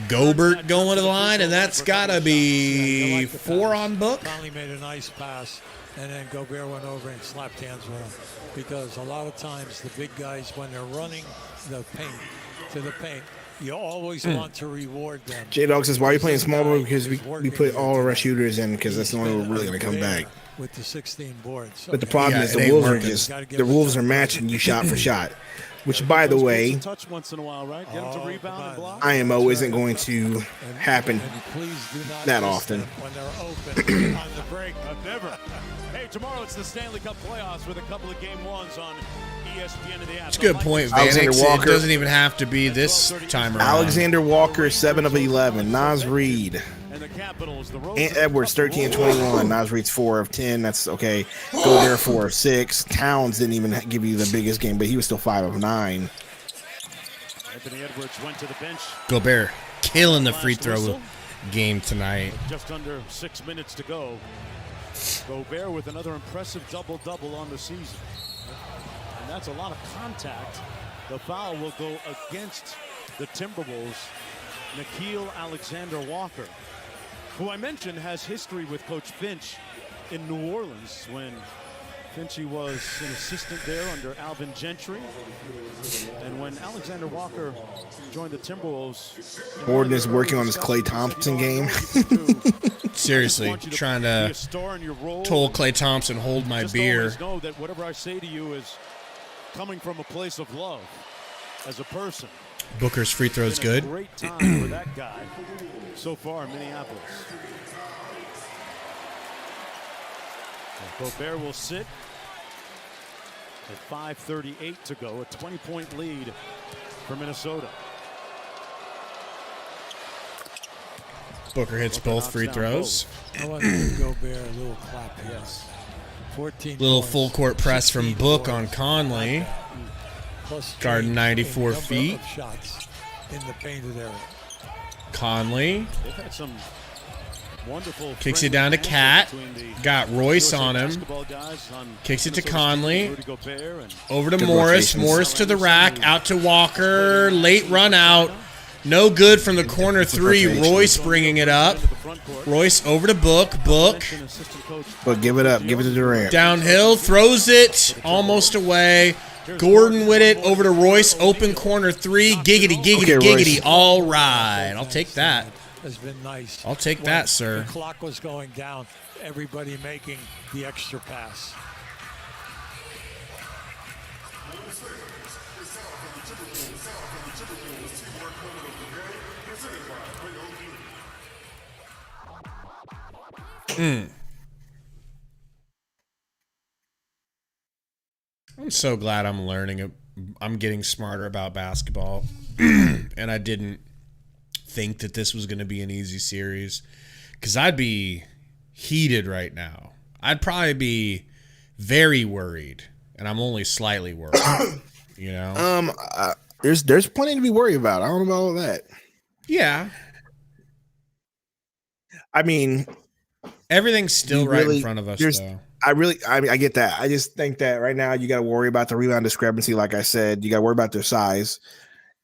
B: Gobert going to the line, and that's got to be 4 on Book.
D: Conley made a nice pass, and then Gobert went over and slapped hands with him. Because a lot of times the big guys, when they're running the paint, you always want to reward them.
K: J-Dog says, why are you playing small ball? Because we put all of our shooters in because that's the only way we're really going to come back.
D: With the 16 boards.
K: But the problem is the Wolves are matching you shot for shot. Which, by the way, IMO isn't going to happen that often.
E: When they're open on the break, never. Hey, tomorrow it's the Stanley Cup playoffs with a couple of game ones on ESPN in the app.
B: It's a good point, Van.
K: Alexander Walker.
B: It doesn't even have to be this time around.
K: Alexander Walker, 7 of 11. Nas Reed. Ant Edwards, 13 of 21. Nas Reed's 4 of 10. That's okay. Gobert, 4 of 6. Towns didn't even give you the biggest game, but he was still 5 of 9.
E: Anthony Edwards went to the bench.
B: Gobert killing the free throw game tonight.
E: Just under 6 minutes to go. Gobert with another impressive double-double on the season. And that's a lot of contact. The foul will go against the Timberwolves. Nickeil Alexander-Walker, who I mentioned has history with Coach Finch in New Orleans when Finchy was an assistant there under Alvin Gentry. And when Alexander Walker joined the Timberwolves,
K: Gordon is working on his Klay Thompson game.
B: Seriously, trying to toll Klay Thompson, hold my beer.
E: Just know that whatever I say to you is coming from a place of love as a person.
B: Booker's free throw's good.
E: Great time for that guy so far in Minneapolis. Gobert will sit at 5:38 to go, a 20-point lead for Minnesota.
B: Booker hits both free throws.
D: I want to give Gobert a little clap here. Yes. 14
B: Little
D: points,
B: full court press from Book on Conley. Guarding 94 feet.
D: Shots in the painted area.
B: Conley
E: They've had some wonderful
B: kicks it down to Cat. Got Royce on him. Kicks it to Conley. Over to Morris. Morris to the rack. Out to Walker. Late run out. No good from the corner 3. Royce bringing it up. Royce over to Book. Book.
K: But give it up. Give it to Durant.
B: Downhill. Throws it. Almost away. Gordon with it. Over to Royce. Open corner 3. Giggity, giggity,
K: Okay,
B: giggity.
K: Royce.
B: All right. I'll take that.
D: Has been nice.
B: I'll take that, sir.
D: The clock was going down. Everybody making the extra pass.
B: I'm so glad I'm learning. I'm getting smarter about basketball. And I didn't think that this was going to be an easy series. Because I'd be heated right now. I'd probably be very worried. And I'm only slightly worried. You know?
K: There's plenty to be worried about. I don't know about all that.
B: Yeah.
K: I mean,
B: everything's still right in front of us, though.
K: I get that. I just think that right now you got to worry about the rebound discrepancy. Like I said, you got to worry about their size,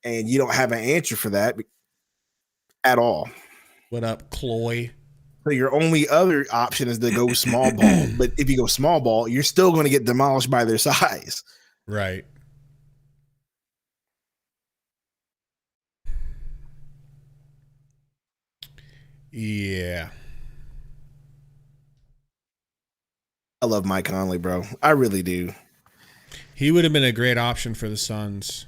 K: and you don't have an answer for that at all.
B: What up, Cloy?
K: So your only other option is to go small ball. But if you go small ball, you're still going to get demolished by their size.
B: Right. Yeah.
K: I love Mike Conley, bro. I really do.
B: He would have been a great option for the Suns.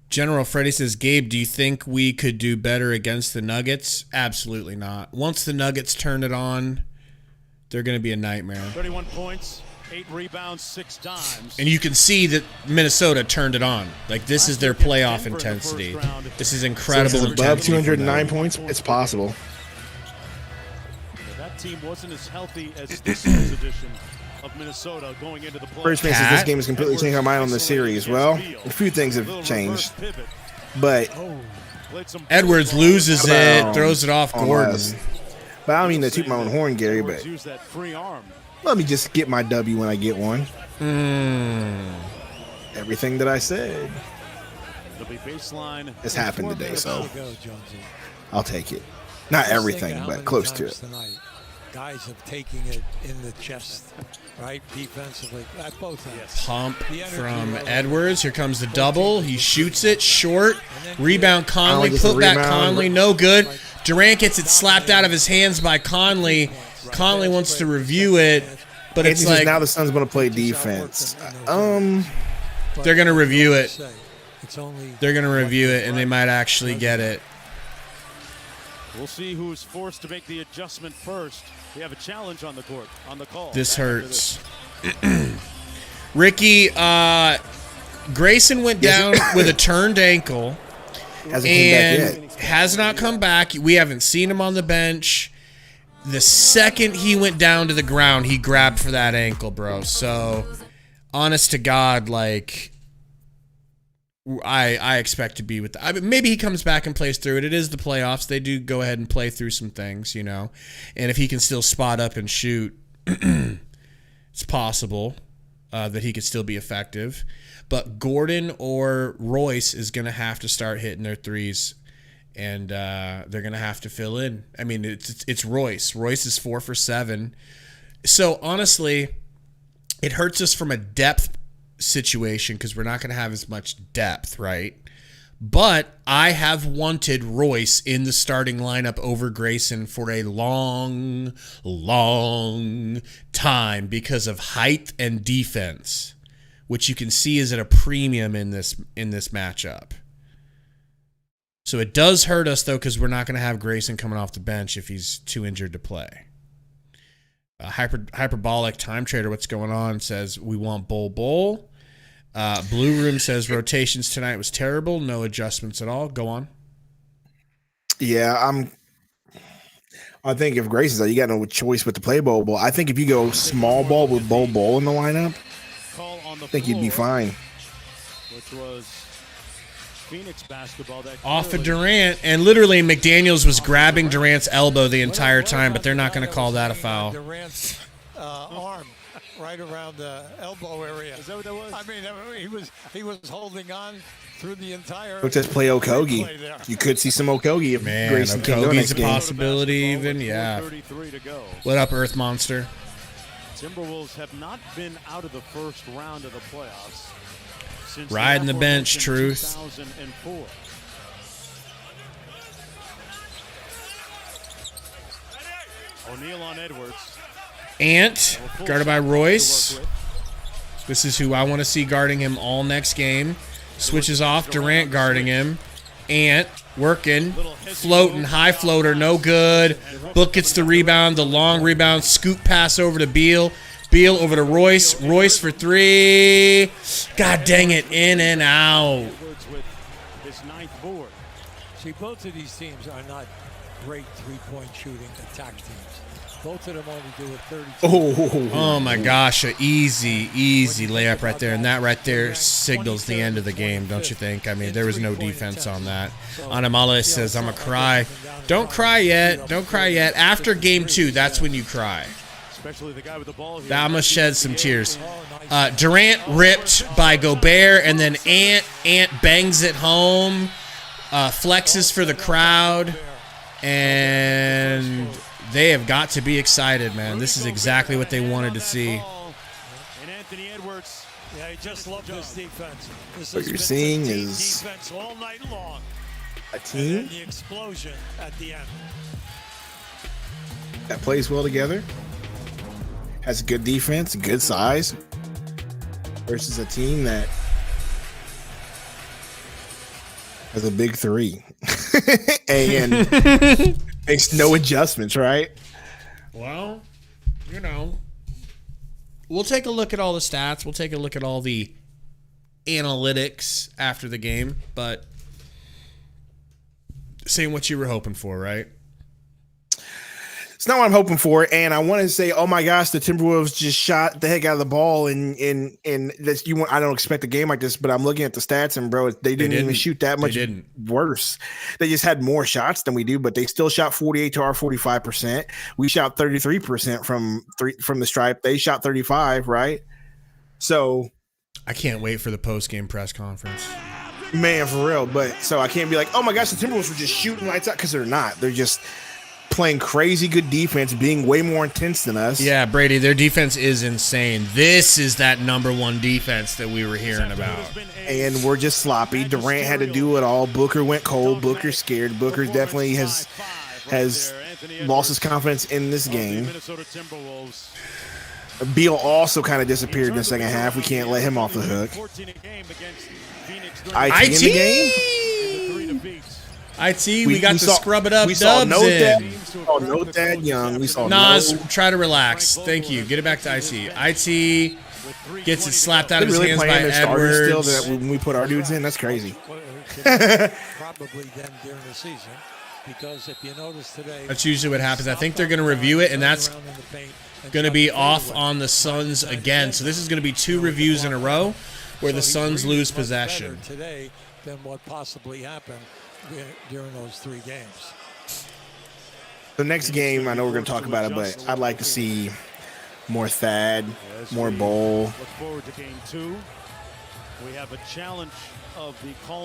B: General Freddy says, Gabe, do you think we could do better against the Nuggets? Absolutely not. Once the Nuggets turn it on, they're going to be a nightmare.
E: 31 points, 8 rebounds, 6 dimes.
B: And you can see that Minnesota turned it on. Like, this is their playoff intensity. This is incredible
K: So above
B: intensity.
K: 209 points, it's possible.
E: That team wasn't as healthy as this year's edition of Minnesota going into the playoffs.
K: First thing says this game has completely changed my mind on the series. Well, a few things have changed, but
B: Edwards loses it, throws it off Gordon.
K: But I don't mean to toot my own horn, Gary, but let me just get my W when I get one. Everything that I said has happened today, so I'll take it. Not everything, but close to it.
D: Guys have taken it in the chest, right? Defensively, at both ends.
B: Pump from Edwards. Here comes the double. He shoots it short. Rebound Conley. Put back Conley. No good. Durant gets it slapped out of his hands by Conley. Conley wants to review it, but it's like
K: now the Suns going to play defense.
B: They're going to review it. They're going to review it, and they might actually get it.
E: We'll see who's forced to make the adjustment first. We have a challenge on the court, on the call.
B: This hurts. Ricky, Grayson went down with a turned ankle and has not come back. We haven't seen him on the bench. The second he went down to the ground, he grabbed for that ankle, bro. So, honest to God, like, I expect to be with the, I mean, maybe he comes back and plays through it. It is the playoffs. They do go ahead and play through some things, you know. And if he can still spot up and shoot, it's possible that he could still be effective. But Gordon or Royce is going to have to start hitting their threes, and they're going to have to fill in. I mean, it's Royce. Royce is 4 for 7. So, honestly, it hurts us from a depth situation because we're not going to have as much depth, right? But I have wanted Royce in the starting lineup over Grayson for a long time because of height and defense, which you can see is at a premium in this matchup. So it does hurt us though because we're not going to have Grayson coming off the bench if he's too injured to play. Hyperbolic Time Trader, what's going on, says we want Bull. Blue Room says rotations tonight was terrible. No adjustments at all. Go on.
K: Yeah, I think if Grayson's out, you got no choice but to play Bol. I think if you go small ball with Bol in the lineup, I think you'd be fine.
E: Which was Phoenix basketball that
B: off of Durant, and literally McDaniels was grabbing Durant's elbow the entire time, but they're not going to call that a foul.
D: Durant's arm right around the elbow area.
E: Is that what that was?
D: I mean, he was holding on through the entire.
K: Let's just play Okogie. You could see some Okogie if Grayson can go next
B: Okogie's a possibility even, yeah. What up, Earth Monster?
E: Timberwolves have not been out of the first round of the playoffs since
B: riding the bench, Truth.
E: 2004. O'Neal on Edwards.
B: Ant, guarded by Royce. This is who I want to see guarding him all next game. Switches off, Durant guarding him. Ant, working, floating, high floater, no good. Book gets the rebound, the long rebound, scoop pass over to Beal. Beal over to Royce. Royce for 3. God dang it, in and out.
D: See, both of these teams are not great three-point shooting attack teams. Both of them only do it 32.
B: Oh my gosh, an easy layup right there. And that right there signals the end of the game, don't you think? I mean, there was no defense on that. Anamala says, I'm a cry. Don't cry yet. Don't cry yet. After game 2, that's when you cry. I'm going to shed some tears. Durant ripped by Gobert, and then Ant bangs it home, flexes for the crowd, and they have got to be excited, man. This is exactly what they wanted to see.
E: And Anthony Edwards,
D: yeah, he just loved this defense.
K: What you're seeing is
D: defense all night long.
K: A team
D: and the explosion at the end.
K: That plays well together, has good defense, good size, versus a team that has a big 3 and makes no adjustments, right?
B: Well, you know, we'll take a look at all the stats. We'll take a look at all the analytics after the game, but same what you were hoping for, right?
K: It's not what I'm hoping for, and I want to say, oh my gosh, the Timberwolves just shot the heck out of the ball, and this you want. I don't expect a game like this, but I'm looking at the stats, and bro, they didn't even shoot that much worse. They just had more shots than we do, but they still shot 48 to our 45%. We shot 33% from the stripe. They shot 35, right? So
B: I can't wait for the post-game press conference.
K: Man, for real. But so I can't be like, oh my gosh, the Timberwolves were just shooting lights out, because they're not. They're just playing crazy good defense, being way more intense than us.
B: Yeah, Brady, their defense is insane. This is that number one defense that we were hearing about.
K: And we're just sloppy. Durant had to do it all. Booker went cold. Booker's scared. Booker definitely has lost his confidence in this game. Beal also kind of disappeared in the second half. We can't let him off the hook. IT in the game?
B: IT, we got to scrub it up.
K: We saw
B: no
K: Dad Young. We saw
B: Nas, try to relax. Thank you. Get it back to IT. IT gets it slapped out of his hands by Edwards.
K: Still that when we put our dudes in, that's crazy.
D: Probably then during the season, because if you notice today,
B: that's usually what happens. I think they're going to review it, and that's going to be off on the Suns again. So this is going to be 2 reviews in a row where the Suns lose possession
D: today than what possibly happened during those 3 games.
K: The next game, I know we're going to talk about it, but I'd like to see more Thad, more Bowl.
E: Look forward to game 2. We have a challenge of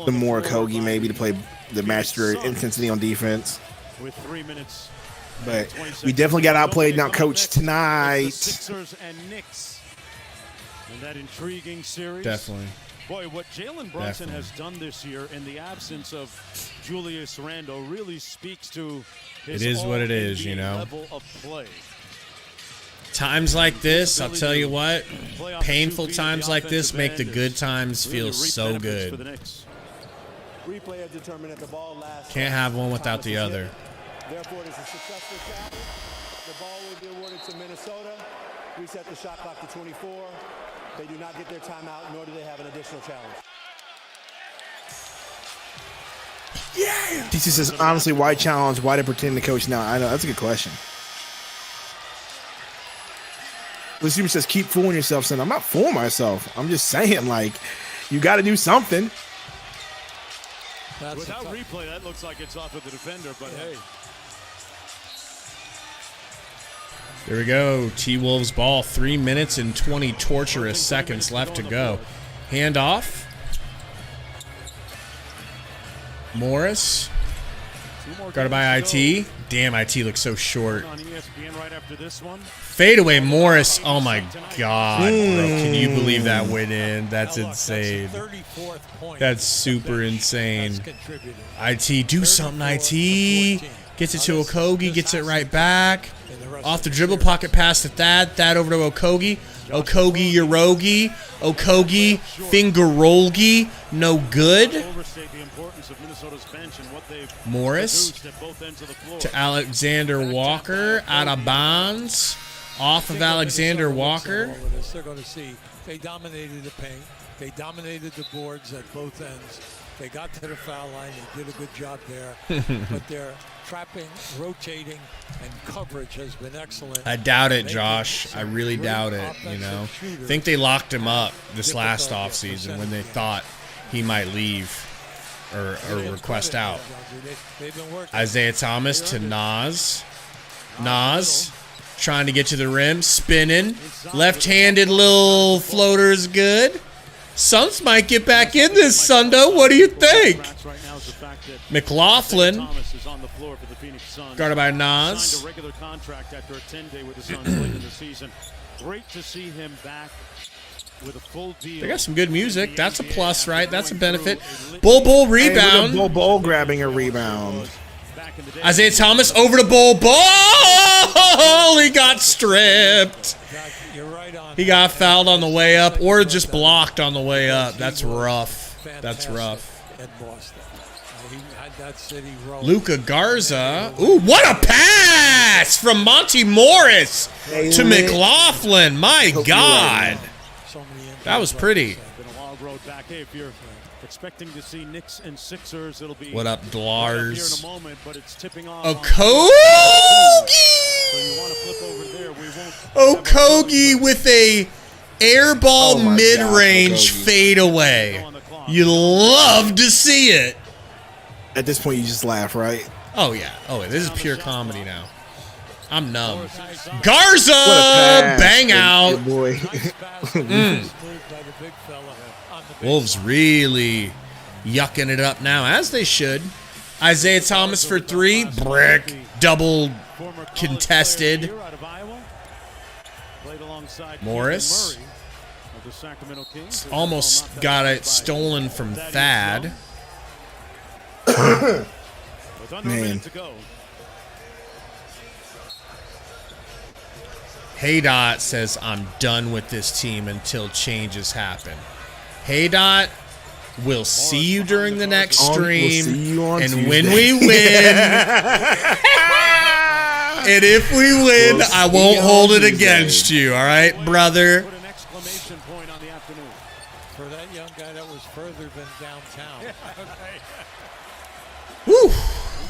K: the more Kogi maybe to play the master intensity on defense.
E: With 3 minutes.
K: But we definitely got outplayed and outcoached tonight.
E: Sixers and Knicks in that intriguing series.
B: Definitely.
E: Boy, what Jalen Brunson has done this year in the absence of Julius Randle really speaks to his
B: it is what it is, you know.
E: level of play.
B: Times like this, I'll tell you what, painful times like this make the good times feel so good. Can't have one without the other.
J: Therefore, it is a successful challenge. The ball will be awarded to Minnesota. Reset the shot clock to 24. They do not get their timeout, nor do they have an additional challenge.
K: Yeah. DC says, honestly, why challenge? Why to pretend to coach now? I know, that's a good question. Lucifer says, keep fooling yourself, son. I'm not fooling myself. I'm just saying, like, you got to do something.
E: Without replay, that looks like it's off of the defender, but hey.
B: There we go. T-Wolves ball. 3 minutes and 20 torturous seconds left to go. Handoff. Morris. Guarded by IT. Damn, IT looks so short. Fadeaway Morris. Oh my God, bro. Can you believe that went in? That's insane. That's super insane. IT, do something, IT. Gets it to Okogie. Gets it right back. Off the dribble, pocket pass to Thad. Thad over to Okogie. Okogie, Yorogi. Okogie, Fingerolgi. No good. Morris to Alexander Walker. Out of bounds. Off of Alexander Walker.
D: They're going to see they dominated the paint. They dominated the boards at both ends. They got to the foul line. They did a good job there. But their trapping, rotating, and coverage has been excellent.
B: I doubt it, Josh. I really doubt it, you know. I think they locked him up this last offseason when they thought he might leave or request out. Isaiah Thomas to Nas. Nas trying to get to the rim, spinning. Left-handed little floater is good. Suns might get back in this, Sundo. What do you think? McLaughlin, guarded by Nas.
E: Signed a regular contract after a 10-day with the Suns late in the season. Great to see him back with a full deal.
B: They got some good music. That's a plus, right? That's a benefit. Bull rebound.
K: Hey, Bull grabbing a rebound.
B: Isaiah Thomas over to Bull. He got stripped. He got fouled on the way up or just blocked on the way up. That's rough. That's rough. Luka Garza. Ooh, what a pass from Monty Morris to McLaughlin. My God. That was pretty.
E: Expecting to see Knicks and Sixers. It'll be
B: what up, Dlars?
E: Here in a moment, but it's tipping off.
B: Okogie!
E: So you want to flip over there. We won't.
B: Okogie with a air ball
K: Oh my
B: mid-range
K: gosh, Okogie.
B: fadeaway. You love to see it.
K: At this point, you just laugh, right?
B: Oh, yeah. Oh, this is pure comedy now. I'm numb.
K: What a
B: Garza!
K: pass.
B: Bang
K: Good
B: out.
K: boy.
B: Wolves really yucking it up now, as they should. Isaiah Thomas for three. Brick. Double contested. Morris. Almost got it stolen from Thad.
K: Man.
B: Haydot says, I'm done with this team until changes happen. Haydot, we'll see you during the next stream.
K: On
B: and
K: Tuesday.
B: when we win, and if we win, I won't hold it against you. All right, brother?
E: Put an exclamation point on the afternoon.
D: For that young guy, that was further than downtown.
B: Woo!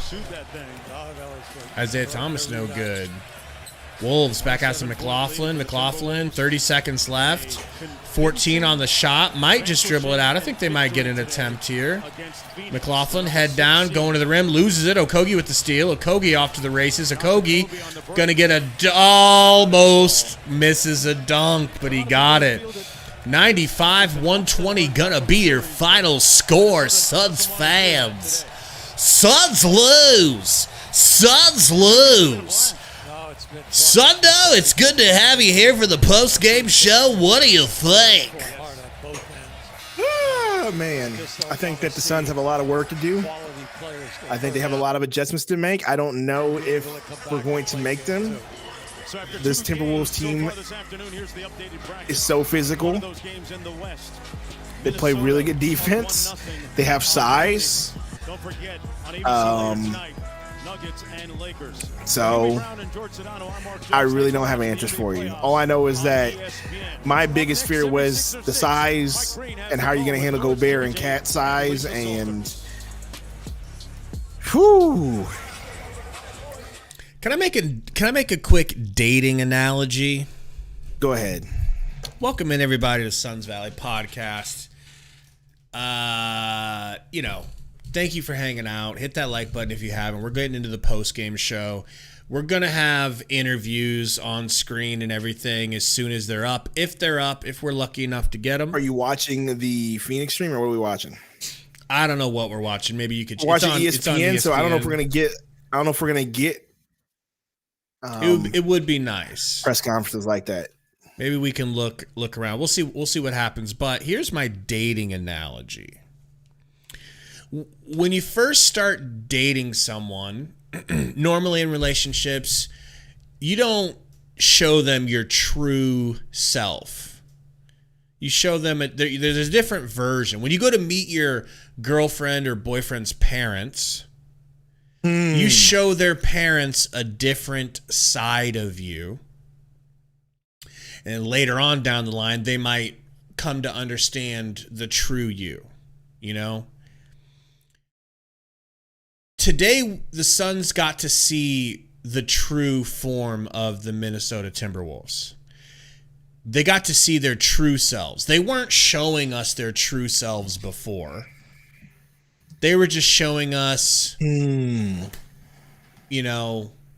E: Shoot that thing.
D: Oh, that was good.
B: Isaiah Thomas, no good. Wolves back out to McLaughlin. McLaughlin, 30 seconds left. 14 on the shot. Might just dribble it out. I think they might get an attempt here. McLaughlin, head down, going to the rim, loses it. Okogie with the steal. Okogie off to the races. Okogie going to get almost misses a dunk, but he got it. 95-120 gonna be your final score, Suns fans. Suns lose. Suns lose. Sundo, it's good to have you here for the post-game show. What do you think?
K: Oh, man. I think that the Suns have a lot of work to do. I think they have a lot of adjustments to make. I don't know if we're going to make them. This Timberwolves team is so physical. They play really good defense. They have size. So I really don't have answers for you. All I know is that my biggest fear was the size and how are you going to handle Gobert and Cat size, and whew.
B: Can I make a quick dating analogy?
K: Go ahead.
B: Welcome in everybody to Suns Valley Podcast. Thank you for hanging out. Hit that like button if you haven't. We're getting into the post-game show. We're going to have interviews on screen and everything as soon as they're up. If they're up, if we're lucky enough to get them.
K: Are you watching the Phoenix stream, or what are we watching?
B: I don't know what we're watching. Maybe you could.
K: We're watching ESPN,
B: it's on ESPN,
K: so I don't know if we're gonna get.
B: It would be nice.
K: Press conferences like that.
B: Maybe we can look around. We'll see what happens. But here's my dating analogy. When you first start dating someone, normally in relationships, you don't show them your true self. You show them there's a different version. When you go to meet your girlfriend or boyfriend's parents, you show their parents a different side of you. And later on down the line, they might come to understand the true you, you know? Today, the Suns got to see the true form of the Minnesota Timberwolves. They got to see their true selves. They weren't showing us their true selves before. They were just showing us,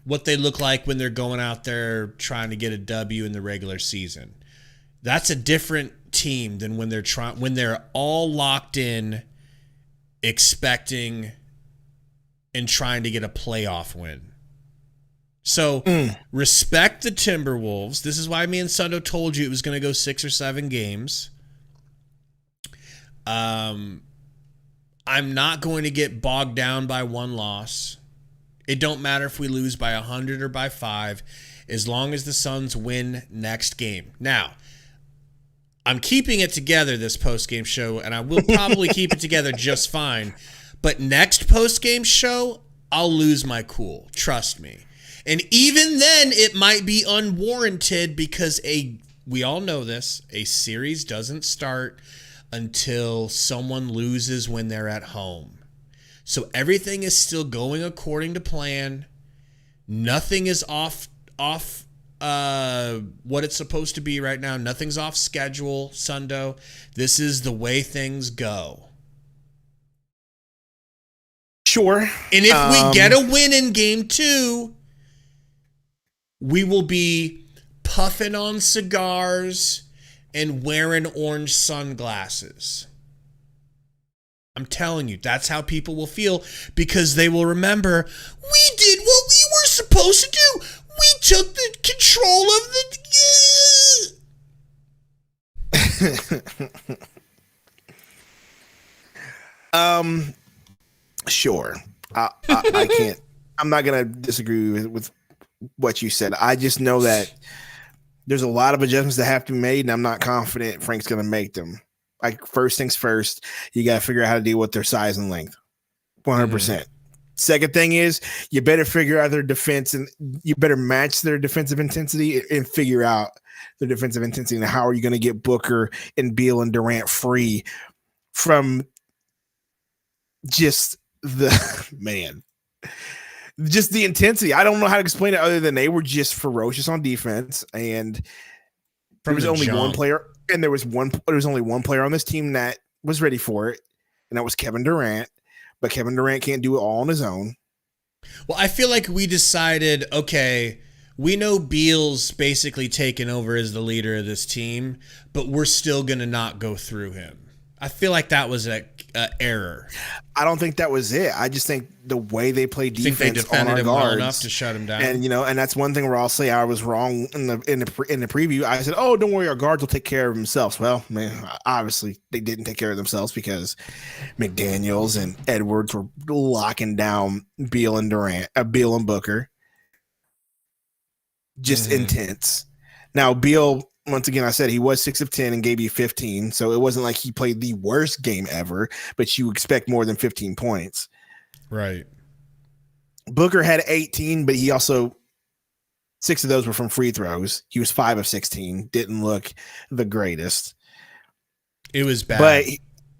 B: what they look like when they're going out there trying to get a W in the regular season. That's a different team than when they're all locked in, expecting and trying to get a playoff win. So respect the Timberwolves. This is why me and Sundo told you it was going to go 6 or 7 games. I'm not going to get bogged down by one loss. It don't matter if we lose by 100 or by 5, as long as the Suns win next game. Now, I'm keeping it together this post-game show, and I will probably keep it together just fine. But next post-game show, I'll lose my cool. Trust me. And even then, it might be unwarranted because we all know this, a series doesn't start until someone loses when they're at home. So everything is still going according to plan. Nothing is off off what it's supposed to be right now. Nothing's off schedule, Sundo. This is the way things go.
K: Sure.
B: And if we get a win in game 2, we will be puffing on cigars and wearing orange sunglasses. I'm telling you, that's how people will feel, because they will remember, we did what we were supposed to do. We took the control
K: of the... Sure. I can't. I'm not gonna disagree with what you said. I just know that there's a lot of adjustments that have to be made, and I'm not confident Frank's gonna make them. Like, first things first, you gotta figure out how to deal with their size and length. 100%. Second thing is, you better figure out their defense, and you better match their defensive intensity and figure out their defensive intensity. And how are you going to get Booker and Beal and Durant free from just just the intensity? I don't know how to explain it other than they were just ferocious on defense, and there was only one player, and there was only one player on this team that was ready for it, and that was Kevin Durant. But Kevin Durant can't do it all on his own.
B: Well, I feel like we decided, okay, we know Beal's basically taken over as the leader of this team, but we're still going to not go through him. I feel like that was an error.
K: I don't think that was it. I just think the way they play defense,
B: think they defended
K: on our
B: him
K: guards,
B: well enough to shut him down.
K: And and that's one thing where I'll say I was wrong in the preview. I said, "Oh, don't worry, our guards will take care of themselves." Well, man, obviously they didn't take care of themselves, because McDaniels and Edwards were locking down Beal and Booker. Just intense. Now Beal, once again, I said he was 6 of 10 and gave you 15, so it wasn't like he played the worst game ever, but you expect more than 15 points.
B: Right.
K: Booker had 18, but he also 6 of those were from free throws. He was 5 of 16. Didn't look the greatest.
B: It was bad.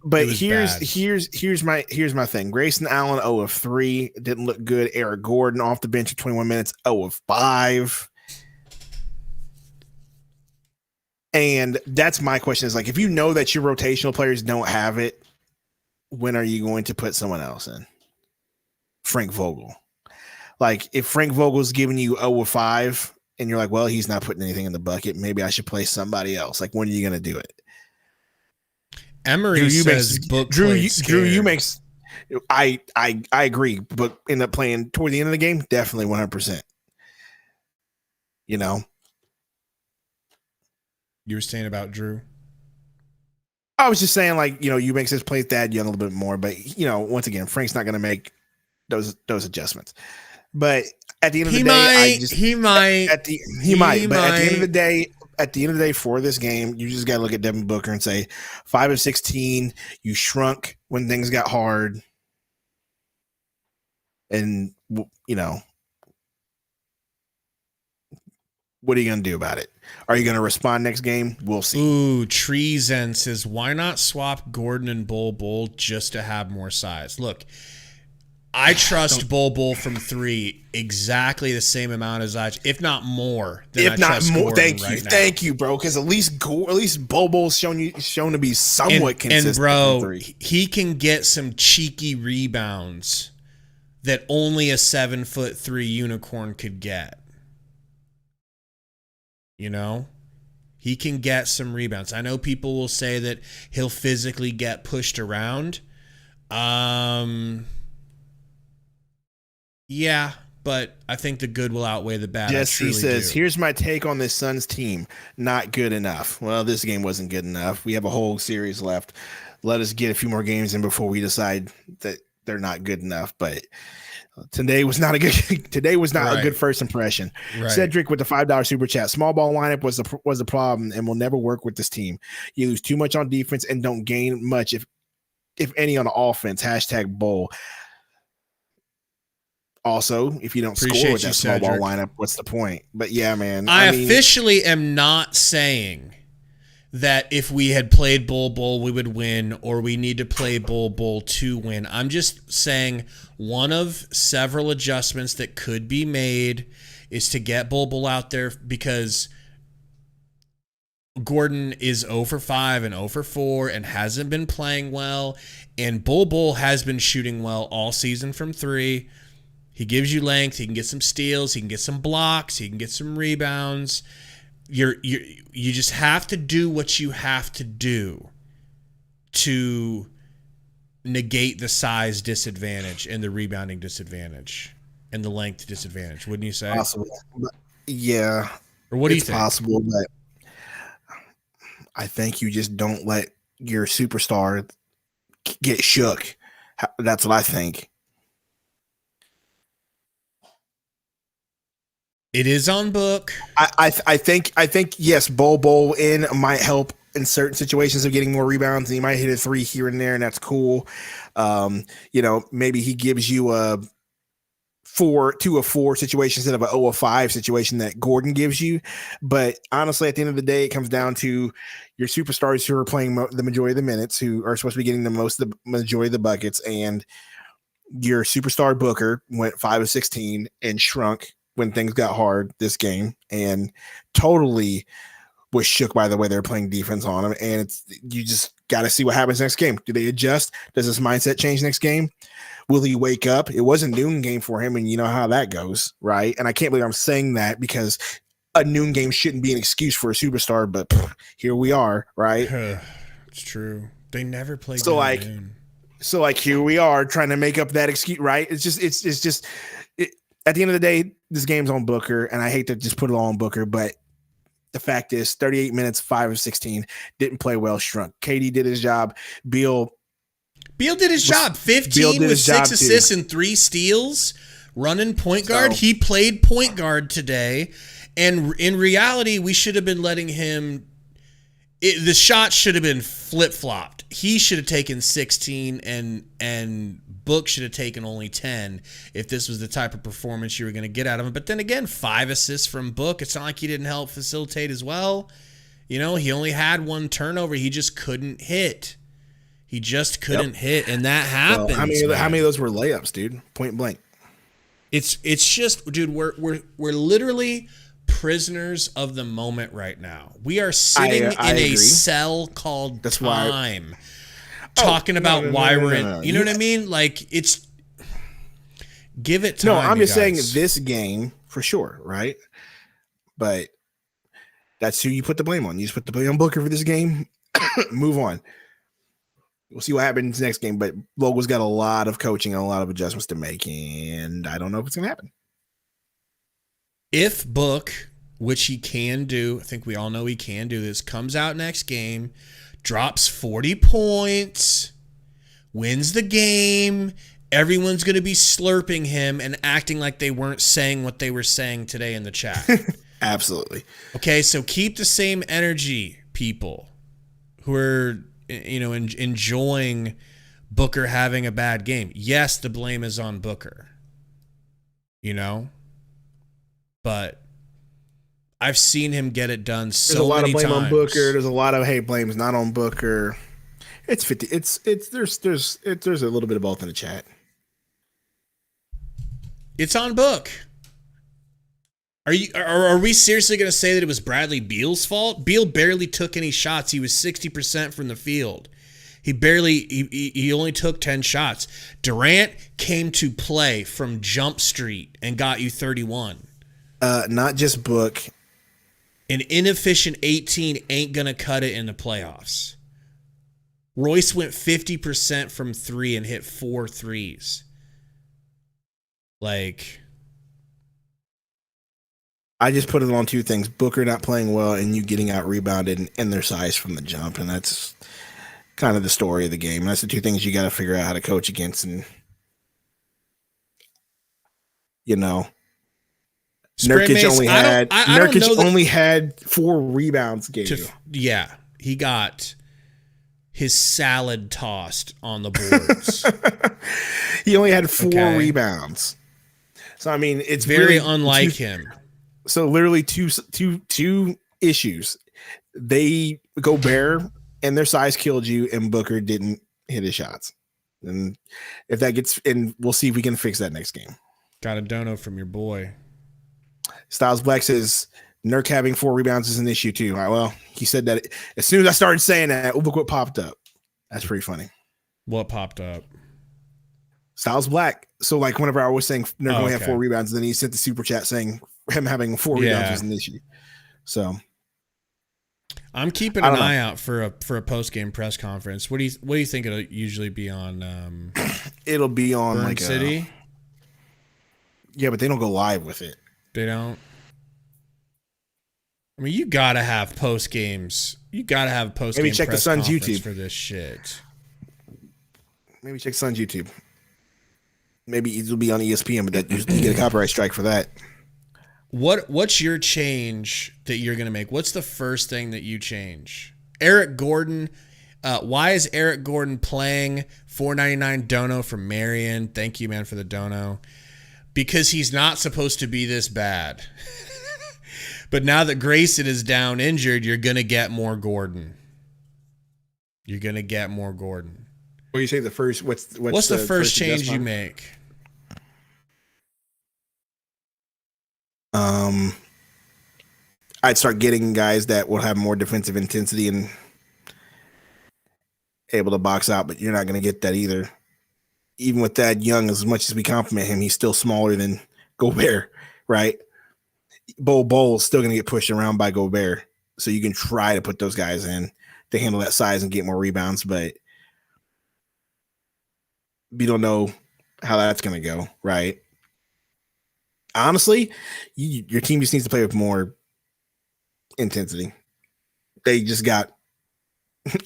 K: But here's my thing. Grayson Allen 0 of 3, didn't look good. Eric Gordon off the bench for 21 minutes, 0 of 5. And that's my question, is like, if you know that your rotational players don't have it, when are you going to put someone else in? Frank Vogel. Like, if Frank Vogel's giving you 0 of 5 and you're like, well, he's not putting anything in the bucket, maybe I should play somebody else. Like, when are you going to do it?
B: Emery says
K: I agree, but end up playing toward the end of the game, definitely 100%.
B: You were saying about Drew?
K: I was just saying, like, Eubanks has played Thad Young a little bit more, but once again, Frank's not going to make those adjustments. But at the end of the day, he might. But at the end of the day, for this game, you just got to look at Devin Booker and say 5 of 16. You shrunk when things got hard, and what are you going to do about it? Are you going to respond next game? We'll see.
B: Ooh, Treezen says, why not swap Gordon and Bol just to have more size? Look, I trust Bol from 3 exactly the same amount as if not more.
K: Thank you, bro. Because at least Bol's shown to be somewhat consistent.
B: And bro,
K: from 3.
B: He can get some cheeky rebounds that only a 7'3" unicorn could get. He can get some rebounds. I know people will say that he'll physically get pushed around. Yeah, but I think the good will outweigh the bad.
K: Jesse says, here's my take on this Suns team. Not good enough. Well, this game wasn't good enough. We have a whole series left. Let us get a few more games in before we decide that they're not good enough. But today was not a good first impression. Right. Cedric with the $5 super chat. Small ball lineup was the problem and will never work with this team. You lose too much on defense and don't gain much, if any, on the offense. #Bowl. Also, if you don't score with that small ball lineup, what's the point? But yeah, man.
B: I officially am not saying that if we had played Bull, we would win, or we need to play Bull to win. I'm just saying one of several adjustments that could be made is to get Bol out there because Gordon is 0 for 5 and 0 for 4 and hasn't been playing well. And Bol has been shooting well all season from 3. He gives you length. He can get some steals. He can get some blocks. He can get some rebounds. You just have to do what you have to do to negate the size disadvantage and the rebounding disadvantage and the length disadvantage. Wouldn't you say?
K: Possible. Yeah.
B: Or what do you think?
K: It's possible, but I think you just don't let your superstar get shook. That's what I think.
B: It is on Book.
K: I think yes, Bol in might help in certain situations of getting more rebounds, and he might hit a 3 here and there, and that's cool. Maybe he gives you a 2 of 4 situation instead of a 0 of 5 situation that Gordon gives you. But honestly, at the end of the day, it comes down to your superstars who are playing the majority of the minutes, who are supposed to be getting the majority of the buckets, and your superstar Booker went 5 of 16 and shrunk when things got hard this game, and totally was shook by the way they're playing defense on him. And you just got to see what happens next game. Do they adjust? Does his mindset change next game? Will he wake up? It was a noon game for him, and you know how that goes, right? And I can't believe I'm saying that because a noon game shouldn't be an excuse for a superstar, but here we are, right?
B: It's true. They never play.
K: So here we are trying to make up that excuse, right? It's just at the end of the day, this game's on Booker, and I hate to just put it all on Booker, but the fact is 38 minutes, 5 of 16, didn't play well, shrunk. KD did his job. Beal
B: did his job. 15 with 6 assists and 3 steals, running point guard. He played point guard today, and in reality, we should have been letting him the shot should have been flip-flopped. He should have taken 16 and Book should have taken only 10 if this was the type of performance you were going to get out of him. But then again, 5 assists from Book. It's not like he didn't help facilitate as well. He only had 1 turnover. He just couldn't hit. Hit, and that happens.
K: Well, how many of those were layups, dude? Point blank.
B: It's just, dude, we're literally prisoners of the moment right now. We are sitting in a cell called time. Talking about why we're in. You know what I mean? Like, it's give it time.
K: No, I'm just saying this game for sure, right? But that's who you put the blame on. You just put the blame on Booker for this game. Move on. We'll see what happens next game. But Vogel's got a lot of coaching and a lot of adjustments to make, and I don't know if it's going to happen.
B: If Book, which he can do, I think we all know he can do this, comes out next game, drops 40 points, wins the game, everyone's going to be slurping him and acting like they weren't saying what they were saying today in the chat.
K: Absolutely.
B: Okay, so keep the same energy, people who are enjoying Booker having a bad game. Yes, the blame is on Booker. But I've seen him get it done so many times.
K: There's a lot of blame on Booker. There's a lot of blame's not on Booker. It's 50. There's a little bit of both in the chat.
B: It's on Book. Are we seriously going to say that it was Bradley Beal's fault? Beal barely took any shots. He was 60% from the field. He only took 10 shots. Durant came to play from Jump Street and got you 31.
K: Not just Book.
B: An inefficient 18 ain't going to cut it in the playoffs. Royce went 50% from 3 and hit 4 threes.
K: I just put it on 2 things. Booker not playing well and you getting out rebounded and their size from the jump. And that's kind of the story of the game. And that's the 2 things you got to figure out how to coach against. And, Nurkic only had 4 rebounds.
B: Yeah, he got his salad tossed on the boards.
K: He only had 4 rebounds. So I mean, it's
B: very unlike him.
K: So literally two issues. They go bare and their size killed you, and Booker didn't hit his shots. And we'll see if we can fix that next game.
B: Got a dono from your boy.
K: Styles Black says Nurk having 4 rebounds is an issue too. All right, well, he said that as soon as I started saying that, look what popped up. That's pretty funny.
B: What popped up?
K: Styles Black. So like whenever I was saying Nurk only had 4 rebounds, then he sent the super chat saying him having 4 rebounds was an issue. So
B: I'm keeping an eye out for a post game press conference. What do you think it'll usually be on?
K: It'll be on
B: Burn
K: like
B: City.
K: Yeah, but they don't go live with it.
B: They don't. I mean, you gotta have post games. You gotta have post game.
K: Maybe check the
B: press
K: Suns
B: conference
K: YouTube
B: for this shit.
K: Maybe check Suns YouTube. Maybe it'll be on ESPN, but that you get a copyright strike for that.
B: What's your change that you're gonna make? What's the first thing that you change? Eric Gordon. Why is Eric Gordon playing $4.99 dono from Marion? Thank you, man, for the dono. Because he's not supposed to be this bad. But now that Grayson is down injured, you're gonna get more Gordon. You're gonna get more Gordon.
K: What do you say the first? What's
B: the first change you make?
K: I'd start getting guys that will have more defensive intensity and able to box out, but you're not going to get that either. Even with Thad Young, as much as we compliment him, he's still smaller than Gobert, right? Bow's still going to get pushed around by Gobert, so you can try to put those guys in to handle that size and get more rebounds, but we don't know how that's going to go, right? Honestly, your team just needs to play with more intensity. They just got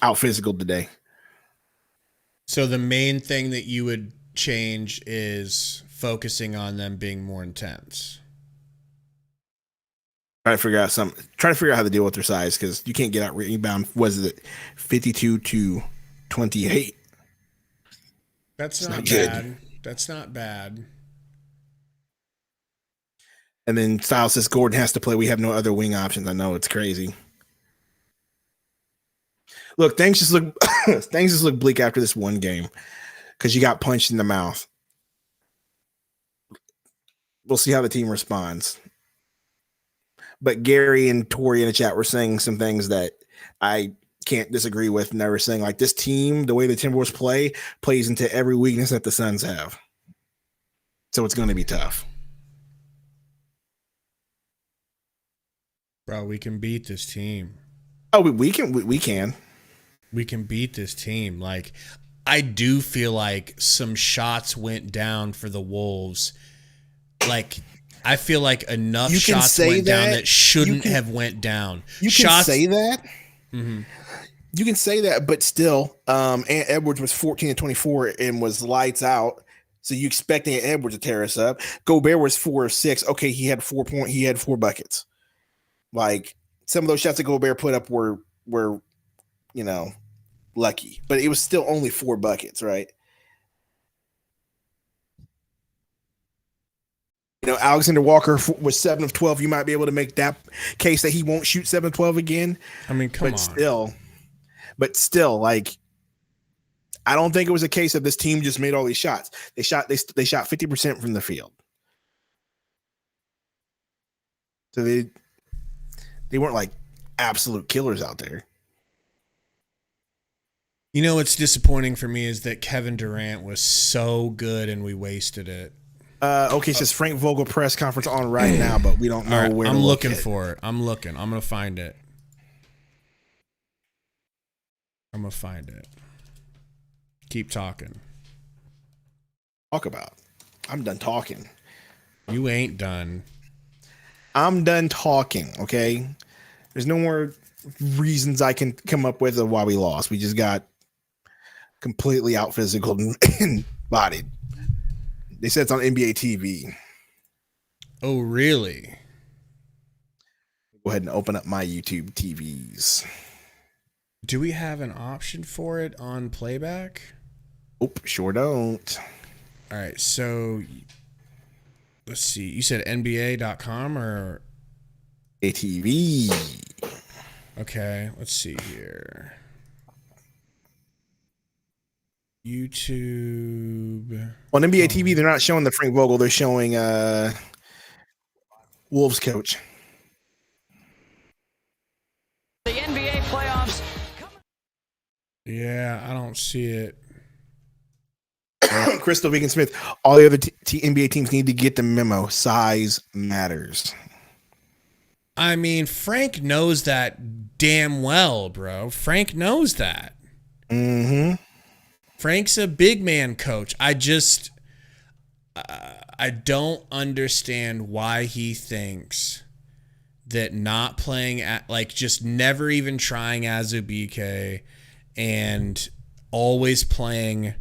K: out physical today.
B: So the main thing that you would change is focusing on them being more intense.
K: Trying to figure out how to deal with their size, because you can't get out rebound. Was it 52-28?
B: That's not bad. That's not bad.
K: And then Styles says Gordon has to play. We have no other wing options. I know, it's crazy. Look, things just look bleak after this one game because you got punched in the mouth. We'll see how the team responds. But Gary and Tori in the chat were saying some things that I can't disagree with. And they were saying, like, this team, the way the Timberwolves plays into every weakness that the Suns have. So it's going to be tough.
B: Bro, we can beat this team.
K: Oh, we can.
B: We can beat this team. Like, I do feel like some shots went down for the Wolves. Like, I feel like enough shots went down that shouldn't have went down.
K: You can say that. Mm-hmm. You can say that, but still, Ant Edwards was 14-24 and was lights out. So you expect Ant Edwards to tear us up. Gobert was 4 of 6. Okay, he had 4 buckets. Like, some of those shots that Gobert put up were lucky, but it was still only 4 buckets, right? Alexander Walker was 7 of 12. You might be able to make that case that he won't shoot 7 of 12 again.
B: I mean, come on.
K: But still, like, I don't think it was a case of this team just made all these shots. They shot 50% from the field. So they weren't like absolute killers out there.
B: You know what's disappointing for me is that Kevin Durant was so good and we wasted it.
K: Okay, it says Frank Vogel press conference on right now, but we don't know where.
B: I'm looking for it. I'm going to find it. I'm going to find it. Keep talking.
K: Talk about. I'm done talking.
B: You ain't done.
K: I'm done talking, okay? There's no more reasons I can come up with of why we lost. We just got completely out physical and bodied. They said it's on NBA TV.
B: Oh, really?
K: Go ahead and open up my YouTube TVs.
B: Do we have an option for it on playback?
K: Nope, sure don't.
B: All right, so let's see. You said NBA.com or
K: ATV?
B: Okay, let's see here. YouTube.
K: On NBA TV, they're not showing the Frank Vogel. They're showing Wolves coach.
L: The NBA playoffs.
B: Yeah, I don't see it.
K: Crystal Vegan Smith. All the other NBA teams need to get the memo. Size matters.
B: I mean, Frank knows that damn well, bro. Frank knows that.
K: Mm-hmm.
B: Frank's a big man coach. I don't understand why he thinks that not playing at, like, just never even trying as a BK and always playing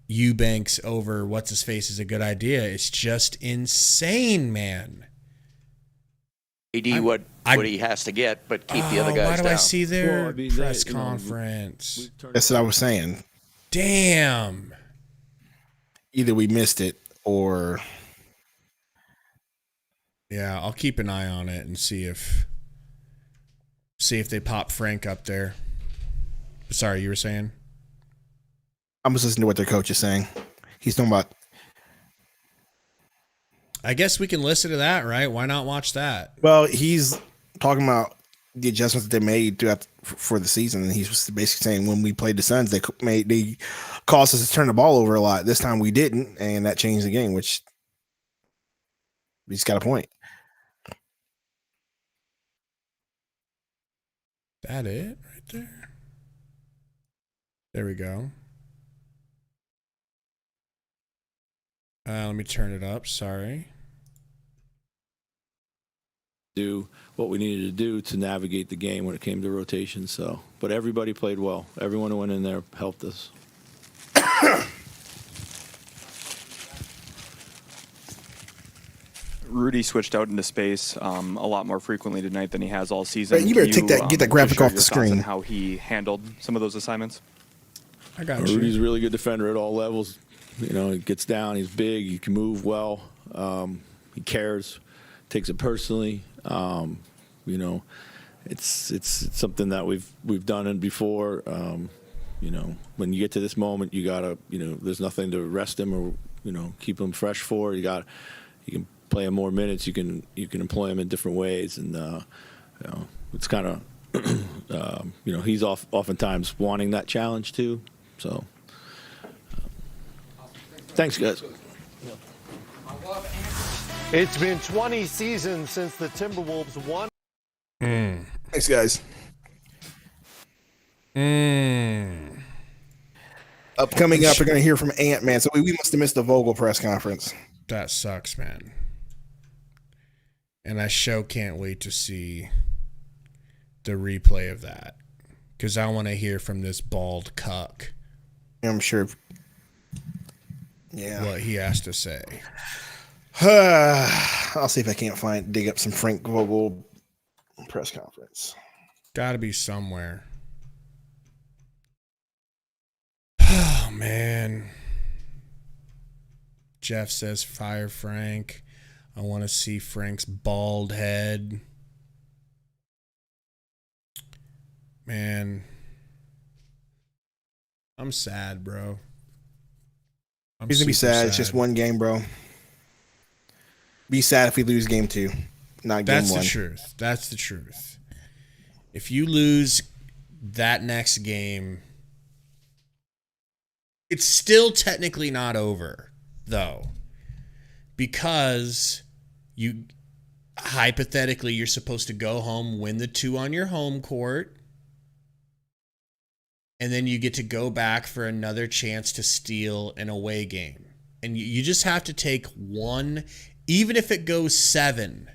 B: Eubanks over what's his face is a good idea. It's just insane, man.
M: AD what he has to get, but keep the other guys down.
B: Why do I see their press conference?
K: That's what I was saying.
B: Damn.
K: Either we missed it or...
B: Yeah, I'll keep an eye on it and see if they pop Frank up there. Sorry, you were saying?
K: I'm just listening to what their coach is saying. He's talking about...
B: I guess we can listen to that, right? Why not watch that?
K: Well, he's talking about the adjustments that they made throughout for the season, and he's basically saying when we played the Suns, they caused us to turn the ball over a lot. This time we didn't, and that changed the game, which he's got a point.
B: That it right there? There we go. Let me turn it up. Sorry.
N: Do what we needed to do to navigate the game when it came to rotation. So, but everybody played well. Everyone who went in there helped us.
O: Rudy switched out into space a lot more frequently tonight than he has all season.
K: Right, you better get that graphic off the screen.
O: And how he handled some of those assignments.
B: I got
N: you. Rudy's a really good defender at all levels. You know, he gets down. He's big. He can move well. He cares. Takes it personally. You know, it's something that we've done it before. You know, when you get to this moment, you gotta, you know, there's nothing to rest him or, you know, keep him fresh for. You can play him more minutes. You can employ him in different ways, and you know, it's kind of you know, he's oftentimes wanting that challenge too. So. Thanks, guys.
J: It's been 20 seasons since the Timberwolves won.
K: Thanks, guys. Coming up, we're going to hear from Ant-Man. So we must have missed the Vogel press conference.
B: That sucks, man. And I can't wait to see the replay of that, because I want to hear from this bald cuck.
K: I'm sure. Yeah.
B: What he has to say.
K: I'll see if I can't dig up some Frank Vogel press conference.
B: Gotta be somewhere. Oh, man. Jeff says, fire Frank. I want to see Frank's bald head. Man. I'm sad, bro.
K: He's going to be sad. It's just one game, bro. Be sad if we lose game 2, not game 1.
B: That's the truth. That's the truth. If you lose that next game, it's still technically not over, though, because you hypothetically you're supposed to go home, win the 2 on your home court, and then you get to go back for another chance to steal an away game. And you just have to take one, even if it goes 7.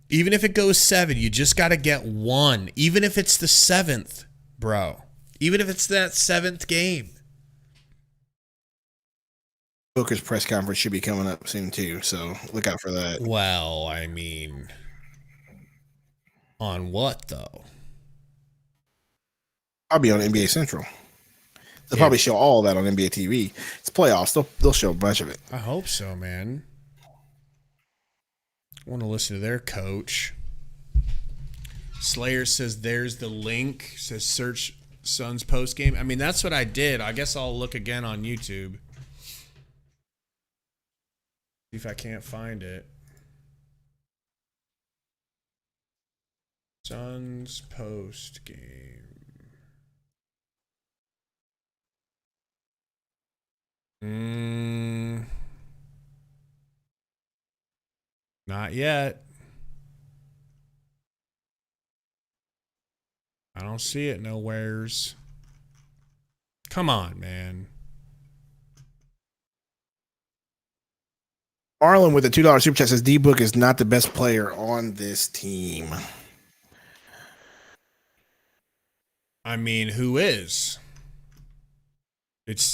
B: Even if it goes 7, you just got to get one. Even if it's the 7th, bro. Even if it's that 7th game.
K: Booker's press conference should be coming up soon, too, so look out for that.
B: Well, I mean, on what, though?
K: I'll be on NBA Central. They'll probably show all of that on NBA TV. It's playoffs. They'll show a bunch of it.
B: I hope so, man. I want to listen to their coach. Slayer says there's the link. Says search Suns postgame. I mean, that's what I did. I guess I'll look again on YouTube. See if I can't find it. Suns post game. Not yet. I don't see it nowheres. Come on, man.
K: Arlen with a $2 super chat says D-Book is not the best player on this team.
B: I mean, who is?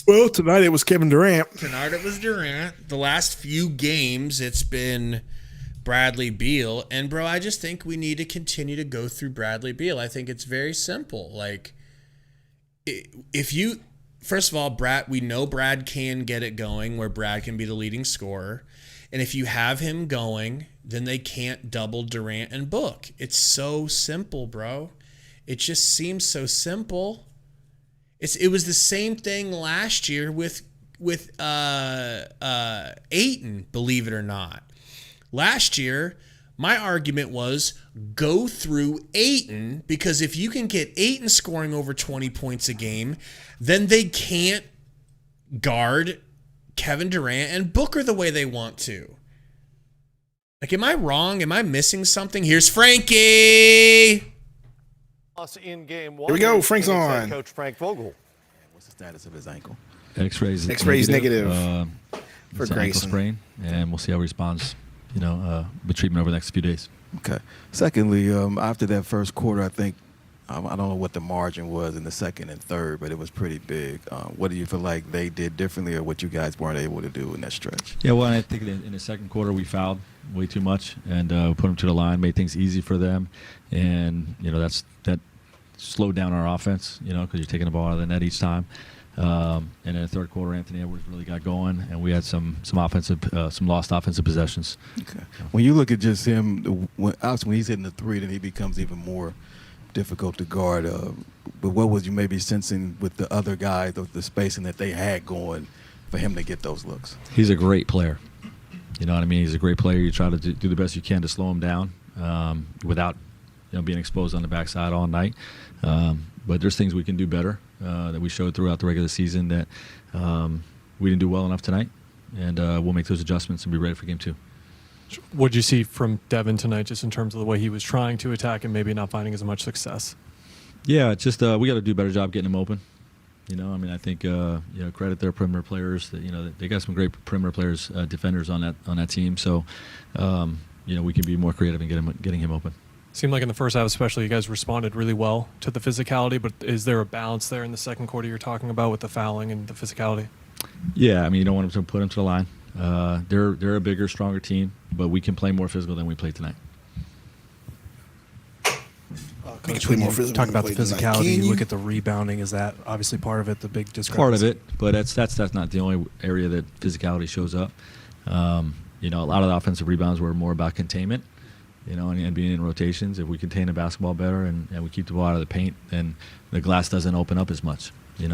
K: Well, tonight it was Kevin Durant.
B: Tonight it was Durant. The last few games, it's been Bradley Beal. And, bro, I just think we need to continue to go through Bradley Beal. I think it's very simple. Like, if you... First of all, we know Brad can get it going where Brad can be the leading scorer. And if you have him going, then they can't double Durant and Book. It's so simple, bro. It just seems so simple. It was the same thing last year with Ayton, believe it or not. Last year, my argument was go through Ayton, because if you can get Ayton scoring over 20 points a game, then they can't guard Kevin Durant and Booker the way they want to. Like, am I wrong? Am I missing something? Here's Frankie.
P: In game one.
K: Here we go. Frank's on.
P: Coach Frank Vogel.
Q: What's the status of his ankle?
K: X-rays negative for
Q: it's an ankle
K: Grayson.
Q: sprain, and we'll see how he responds. With treatment over the next few days.
R: Okay. Secondly, after that first quarter, I think I don't know what the margin was in the second and third, but it was pretty big. What do you feel like they did differently, or what you guys weren't able to do in that stretch?
Q: Yeah, well, I think in the second quarter we fouled way too much and put them to the line, made things easy for them, and that slowed down our offense. Because you're taking the ball out of the net each time. And in the third quarter, Anthony Edwards really got going, and we had some lost offensive possessions.
R: Okay. When you look at just him, when he's hitting the three, then he becomes even more difficult to guard. But what was you maybe sensing with the other guys, the spacing that they had going for him to get those looks?
Q: He's a great player. You know what I mean? He's a great player. You try to do the best you can to slow him down without being exposed on the backside all night. But there's things we can do better that we showed throughout the regular season that we didn't do well enough tonight. And we'll make those adjustments and be ready for game 2.
S: What did you see from Devin tonight, just in terms of the way he was trying to attack and maybe not finding as much success?
Q: Yeah, just we got to do a better job getting him open. I think credit their perimeter players. They got some great perimeter players, defenders on that team. So we can be more creative in getting him open.
S: Seemed like in the first half especially you guys responded really well to the physicality, but is there a balance there in the second quarter you're talking about with the fouling and the physicality?
Q: Yeah, you don't want them to put them to the line. They're a bigger, stronger team, but we can play more physical than we played tonight.
S: Coach, when you talk about the physicality, you look at the rebounding. Is that obviously part of it, the big discrepancy?
Q: Part of it, but that's not the only area that physicality shows up. A lot of the offensive rebounds were more about containment. And being in rotations. If we contain the basketball better and we keep the ball out of the paint, then the glass doesn't open up as much,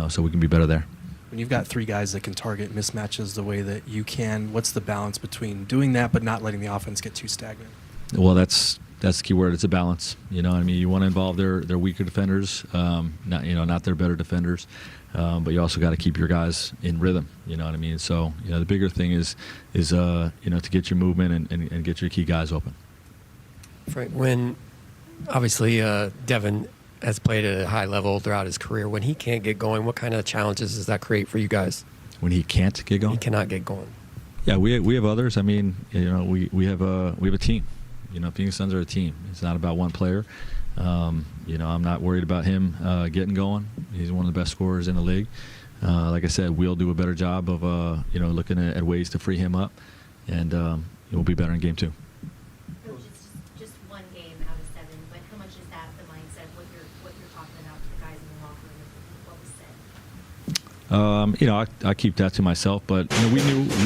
Q: so we can be better there.
S: When you've got 3 guys that can target mismatches the way that you can, what's the balance between doing that but not letting the offense get too stagnant?
Q: Well, that's the key word. It's a balance. You want to involve their weaker defenders, not their better defenders, but you also got to keep your guys in rhythm. So the bigger thing is to get your movement and get your key guys open.
T: Frank, when obviously Devin has played at a high level throughout his career, when he can't get going, what kind of challenges does that create for you guys?
Q: When he can't get going?
T: He cannot get going.
Q: Yeah, we have others. We have a team. Phoenix Suns are a team. It's not about one player. I'm not worried about him getting going. He's one of the best scorers in the league. Like I said, we'll do a better job of looking at ways to free him up, and we'll be better in game 2. I keep that to myself, but we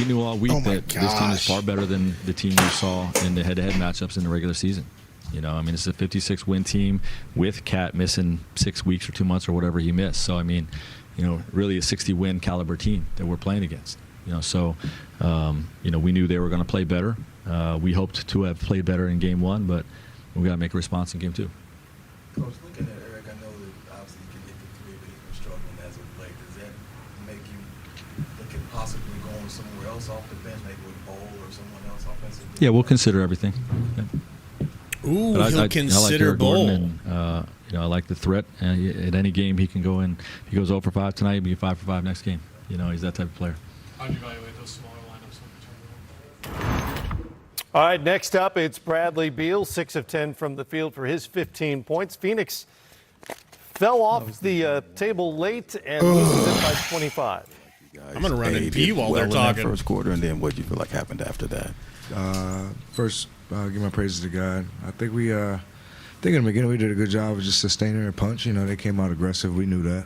Q: knew all week that this team is far better than the team we saw in the head-to-head matchups in the regular season. It's a 56-win team with Cat missing 6 weeks or 2 months or whatever he missed. So really a 60-win caliber team that we're playing against. We knew they were going to play better. We hoped to have played better in game 1, but we got to make a response in game 2.
R: struggling as of late. Does that make you look at possibly going somewhere else off the bench, maybe with Bowl or someone else offensively?
Q: Yeah, we'll consider everything. Yeah.
B: Ooh,
Q: But
B: he'll
Q: I
B: consider
Q: like Eric
B: Bowl.
Q: Gordon, and I like the threat. At any game, he can go in. If he goes 0 for 5 tonight, he'll be 5 for 5 next game. He's that type of player.
S: How do you evaluate those smaller lineups?
P: All right, next up, it's Bradley Beal, 6 of 10 from the field for his 15 points. Phoenix fell off the table late and loses it by 25.
B: I'm going to run and pee while they're
R: in
B: talking.
R: that first quarter, and then what do you feel like happened after that?
U: First, give my praises to God. I think in the beginning we did a good job of just sustaining their punch. They came out aggressive. We knew that.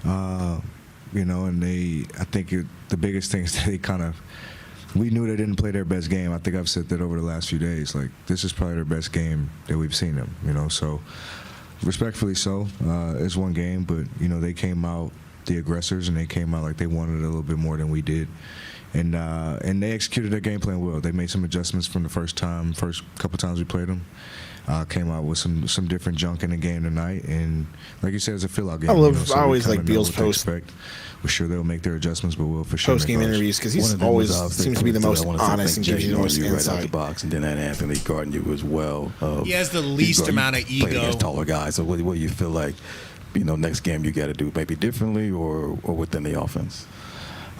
U: And I think the biggest thing is that we knew they didn't play their best game. I think I've said that over the last few days. Like, this is probably their best game that we've seen them, so respectfully so. It's one game, but, they came out, the aggressors, and they came out like they wanted it a little bit more than we did. And they executed their game plan well. They made some adjustments from the first couple times we played them. Came out with some different junk in the game tonight, and like you said, it's a fill-out game.
K: I
U: we
K: always
U: kinda
K: like
U: know
K: Beal's
U: what to
K: post.
U: expect. We're sure they'll make their adjustments, but we'll for sure
K: Post-game
U: make ours.
K: interviews, because he's always seems to be the most honest and gives you the most
R: right out the
K: insight.
R: box, and then had Anthony guarding you as well.
B: He has the least amount of
R: playing
B: ego.
R: against taller guys. So what do you feel like, next game you got to do maybe differently or within the offense?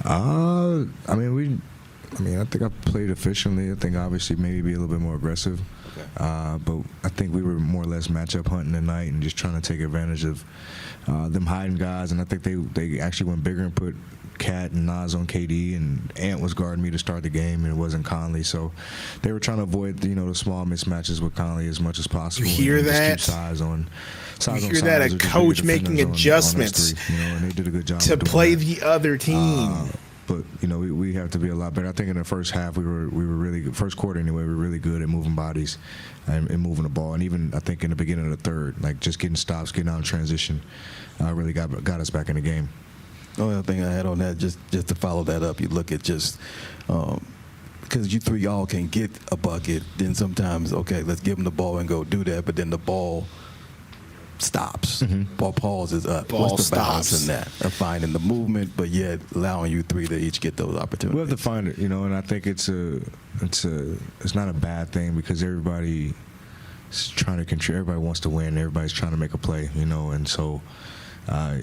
U: I think I played efficiently. I think obviously maybe be a little bit more aggressive. But I think we were more or less matchup hunting tonight and just trying to take advantage of them hiding guys. And I think they actually went bigger and put Cat and Nas on KD, and Ant was guarding me to start the game, and it wasn't Conley. So they were trying to avoid the small mismatches with Conley as much as possible.
K: You hear
U: and just
K: that?
U: keep size on
K: that? A
U: or just
K: coach
U: bigger
K: making
U: defenders on
K: adjustments
U: us three, and they did a good job
K: to
U: of doing
K: play
U: that.
K: the other team.
U: But we have to be a lot better. I think in the first half we were really good. First quarter anyway, we were really good at moving bodies and moving the ball. And even I think in the beginning of the third, like just getting stops, getting out in transition, really got us back in the game.
R: The only thing I had on that, just to follow that up, you look at just because you three all can get a bucket, then sometimes let's give them the ball and go do that, but then the ball stops. Ball pauses up.
K: Ball
R: What's the balance
K: stops.
R: in that? Of finding the movement, but yet allowing you three to each get those opportunities.
U: We'll have to find it, and I think it's not a bad thing because everybody's trying to control. Everybody wants to win. Everybody's trying to make a play, and so.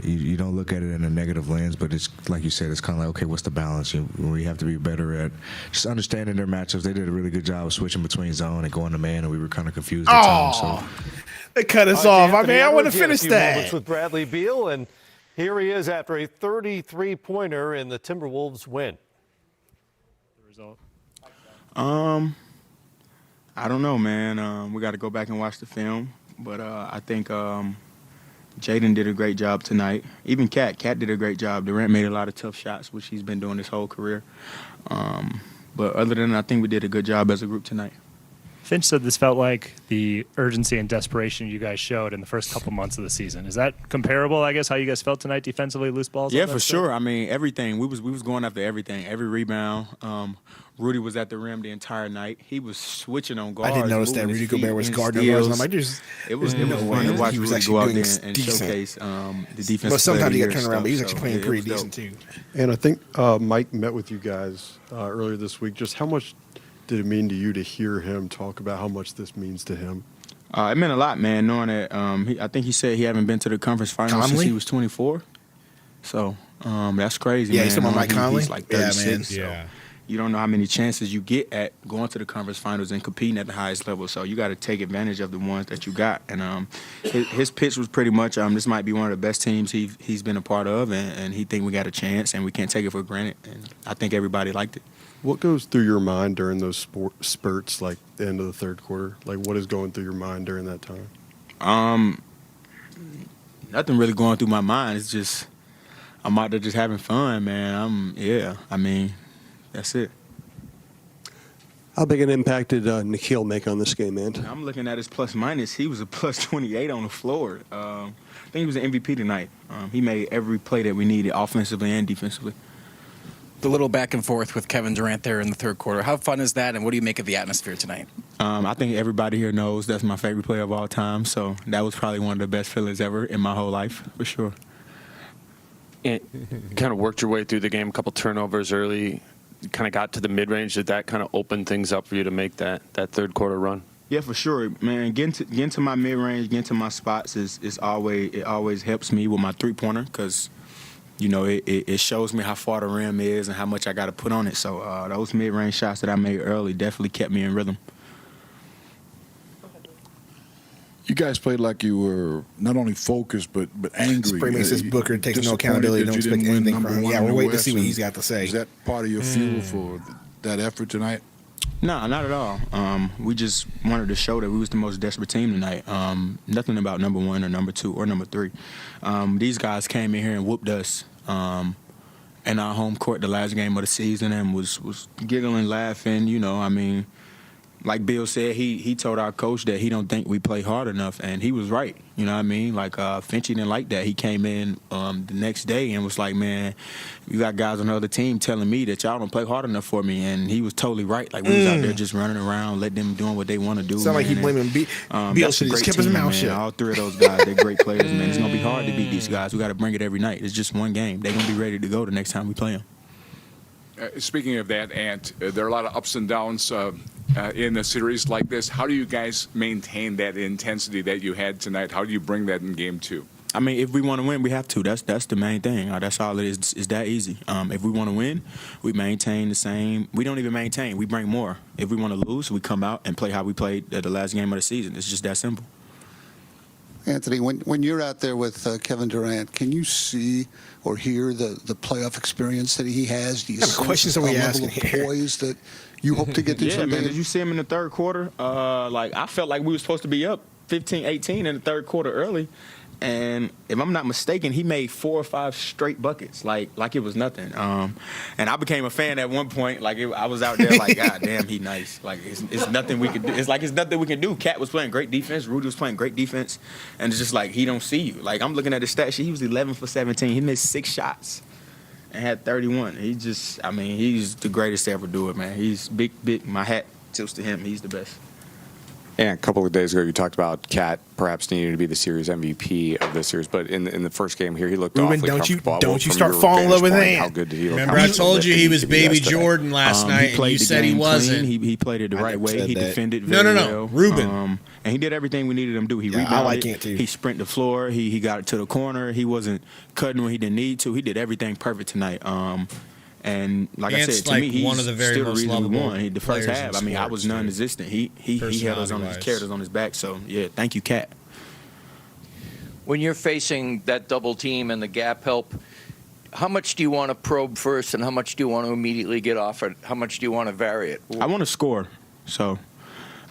U: You don't look at it in a negative lens, but it's like you said, it's kind of like, okay, what's the balance? We have to be better at just understanding their matchups. They did a really good job of switching between zone and going to man, and we were kind of confused at times. So.
K: They cut us
P: All right,
K: off.
P: Anthony
K: I want to
P: Edwards, he had a
K: finish
P: few
K: that.
P: moments with Bradley Beal, and here he is after a 33-pointer in the Timberwolves win.
O: The result. I don't know, man. We got to go back and watch the film, but I think Jaden did a great job tonight. Even Cat did a great job. Durant made a lot of tough shots, which he's been doing his whole career. But other than that, I think we did a good job as a group tonight.
V: Finch said this felt like the urgency and desperation you guys showed in the first couple months of the season. Is that comparable, I guess, how you guys felt tonight defensively, loose balls?
O: Yeah, for sure. I mean, everything. We was going after everything, every rebound. Rudy was at the rim the entire night. He was switching on guards.
K: I didn't notice that
O: moving
K: Rudy
O: his feet
K: Gobert was
O: in
K: guarding
O: steals.
K: guards. I'm like,
O: it was
K: no
O: fun
K: way.
O: to watch
K: He was
O: Rudy
K: actually
O: go out
K: doing
O: there and
K: decent.
O: showcase the defense.
K: But sometimes he got turned around, but he was actually playing pretty decent too.
W: And I think Mike met with you guys earlier this week. Just how much did it mean to you to hear him talk about how much this means to him?
O: It meant a lot, man, knowing that I think he said he haven't been to the conference finals since he was 24. So that's crazy,
K: yeah,
O: man.
K: he's talking about Mike Conley?
O: He's like 36.
K: Yeah, man.
O: So you don't know how many chances you get at going to the conference finals and competing at the highest level. So you got to take advantage of the ones that you got. And his pitch was pretty much, this might be one of the best teams he's been a part of, and he think we got a chance, and we can't take it for granted. And I think everybody liked it.
W: What goes through your mind during those spurts, like the end of the third quarter? Like, what is going through your mind during that time?
O: Nothing really going through my mind. It's just I'm out there just having fun, man. That's it.
X: How big an impact did Nikhil make on this game, man?
O: I'm looking at his plus minus. He was a plus 28 on the floor. I think he was an MVP tonight. He made every play that we needed, offensively and defensively.
Y: The little back and forth with Kevin Durant there in the third quarter. How fun is that, and what do you make of the atmosphere tonight?
O: I think everybody here knows that's my favorite player of all time, so that was probably one of the best feelings ever in my whole life, for sure.
A: kind of worked your way through the game, a couple turnovers early, kind of got to the mid-range. Did that kind of open things up for you to make that third quarter run?
O: Yeah, for sure, man. Getting to my mid-range, getting to my spots it always helps me with my three-pointer because, you know, it shows me how far the rim is and how much I got to put on it. So those mid-range shots that I made early definitely kept me in rhythm.
C: You guys played like you were not only focused but angry.
K: Spray says Booker takes no accountability, don't expect anything from him. Yeah, we'll wait to see what he's got to say.
C: Is that part of your fuel for that effort tonight?
O: No, not at all. We just wanted to show that we was the most desperate team tonight. Nothing about number 1 or number 2 or number 3. These guys came in here and whooped us in our home court the last game of the season and was giggling, laughing. You know, I mean, like Bill said, he told our coach that he don't think we play hard enough, and he was right. You know what I mean? Like, Finchie didn't like that. He came in the next day and was like, man, you got guys on the other team telling me that y'all don't play hard enough for me, and he was totally right. Like, we was out there just running around, let them doing what they want to do.
K: Sound like he blaming Bill should just kept his mouth shut.
O: All 3 of those guys, they're great players, man. It's going to be hard to beat these guys. We got to bring it every night. It's just one game. They're going to be ready to go the next time we play them.
F: Speaking of that, Ant, there are a lot of ups and downs in a series like this. How do you guys maintain that intensity that you had tonight? How do you bring that in game 2?
O: I mean, if we want to win, we have to. That's the main thing. That's all it is. It's that easy. If we want to win, we maintain the same. We don't even maintain. We bring more. If we want to lose, we come out and play how we played at the last game of the season. It's just that simple.
G: Anthony, when you're out there with Kevin Durant, can you see or hear the playoff experience that he has? Do you
K: What kind of questions are we asking
G: here? Poise that you hope to get to?
O: Yeah, man. Did you see him in the third quarter? I felt like we were supposed to be up 15-18 in the third quarter early. And if I'm not mistaken, he made 4 or 5 straight buckets, like it was nothing. And I became a fan at one point. I was out there like, God damn, he nice. Like it's nothing we can do. It's nothing we can do. Cat was playing great defense. Rudy was playing great defense, and it's just like he don't see you. Like I'm looking at the stat sheet. He was 11 for 17. He missed 6 shots and had 31. He's the greatest to ever do it, man. He's big. My hat tilts to him. He's the best.
A: And a couple of days ago, you talked about Cat perhaps needing to be the series MVP of this series, but in the first game here, he looked
K: Ruben,
A: awfully comfortable.
K: Don't you start falling in love with Ant.
A: How good did he look?
B: Remember, I told you he was baby Jordan last night, and you said he wasn't.
O: He played it the right way. He defended very well.
B: No, Ruben.
O: And he did everything we needed him to do. He rebounded.
K: I like Ant too.
O: He sprinted the floor. He got it to the corner. He wasn't cutting when he didn't need to. He did everything perfect tonight. And like
B: Ant's
O: I said, to
B: like
O: me, he's
B: one of the very
O: still the
B: most
O: reason we
B: lovable
O: won. The first
B: players
O: half,
B: in
O: I was
B: sports,
O: non-existent. He had us on his carried on his back. So yeah, thank you, Cat.
M: When you're facing that double team and the gap help, how much do you want to probe first, and how much do you want to immediately get off it? How much do you want to vary it?
O: I want to score, so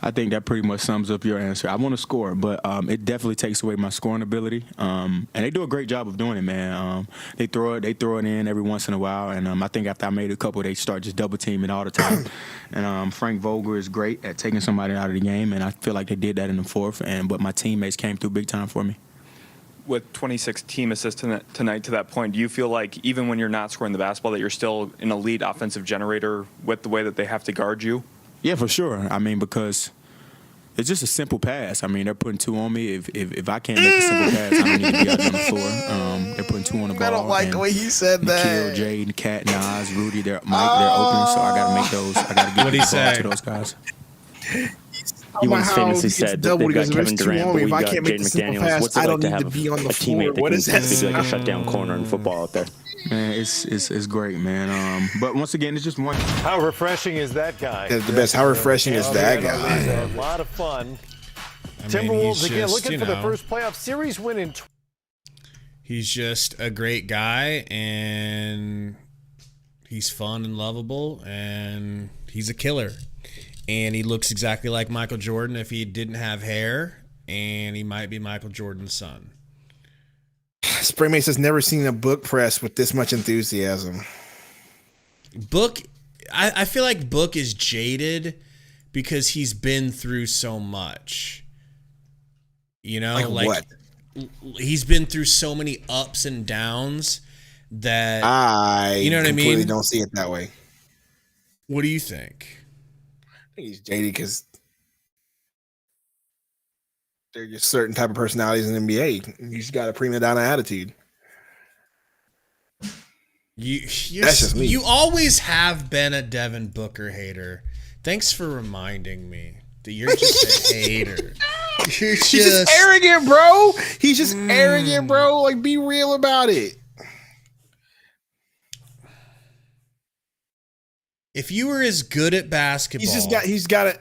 O: I think that pretty much sums up your answer. I want to score, but it definitely takes away my scoring ability. And they do a great job of doing it, man. They throw it in every once in a while, and I think after I made a couple, they start just double teaming all the time. And Frank Vogel is great at taking somebody out of the game, and I feel like they did that in the fourth. But my teammates came through big time for me.
I: With 26 team assists tonight to that point, do you feel like even when you're not scoring the basketball that you're still an elite offensive generator with the way that they have to guard you?
O: Yeah, for sure. Because it's just a simple pass. They're putting 2 on me. If I can't make a simple pass, I don't need to be out there on the floor. They're putting 2 on the ball.
K: I don't like the way you said that.
O: Nikhil, Jade, Cat, Nas, Rudy, they're open, so I got to make those. I got to get the ball to those guys.
A: He once famously said that they've got Kevin Durant, but we've got Jaden McDaniels. What's it like to have a teammate that can be like a shutdown corner in football out there?
O: Man, it's great, man. But once again, it's just one.
P: How refreshing is that guy?
K: That's the best. How refreshing is that guy?
P: A lot of fun. Timberwolves again looking for the first playoff series win in.
B: He's just a great guy, and he's fun and lovable, and he's a killer. And he looks exactly like Michael Jordan if he didn't have hair, and he might be Michael Jordan's son.
K: Spraymates has never seen a book press with this much enthusiasm.
B: Book, I feel like Book is jaded because he's been through so much. You know,
K: like what?
B: He's been through so many ups and downs that
K: you know what I mean? Completely don't see it that way.
B: What do you think?
K: I think he's jaded because they're just certain type of personalities in the NBA. You just got a prima donna attitude. That's just me.
B: You always have been a Devin Booker hater. Thanks for reminding me that you're just a hater.
K: He's just arrogant, bro. He's just arrogant, bro. Like, be real about it.
B: If you were as good at basketball,
K: he's got it.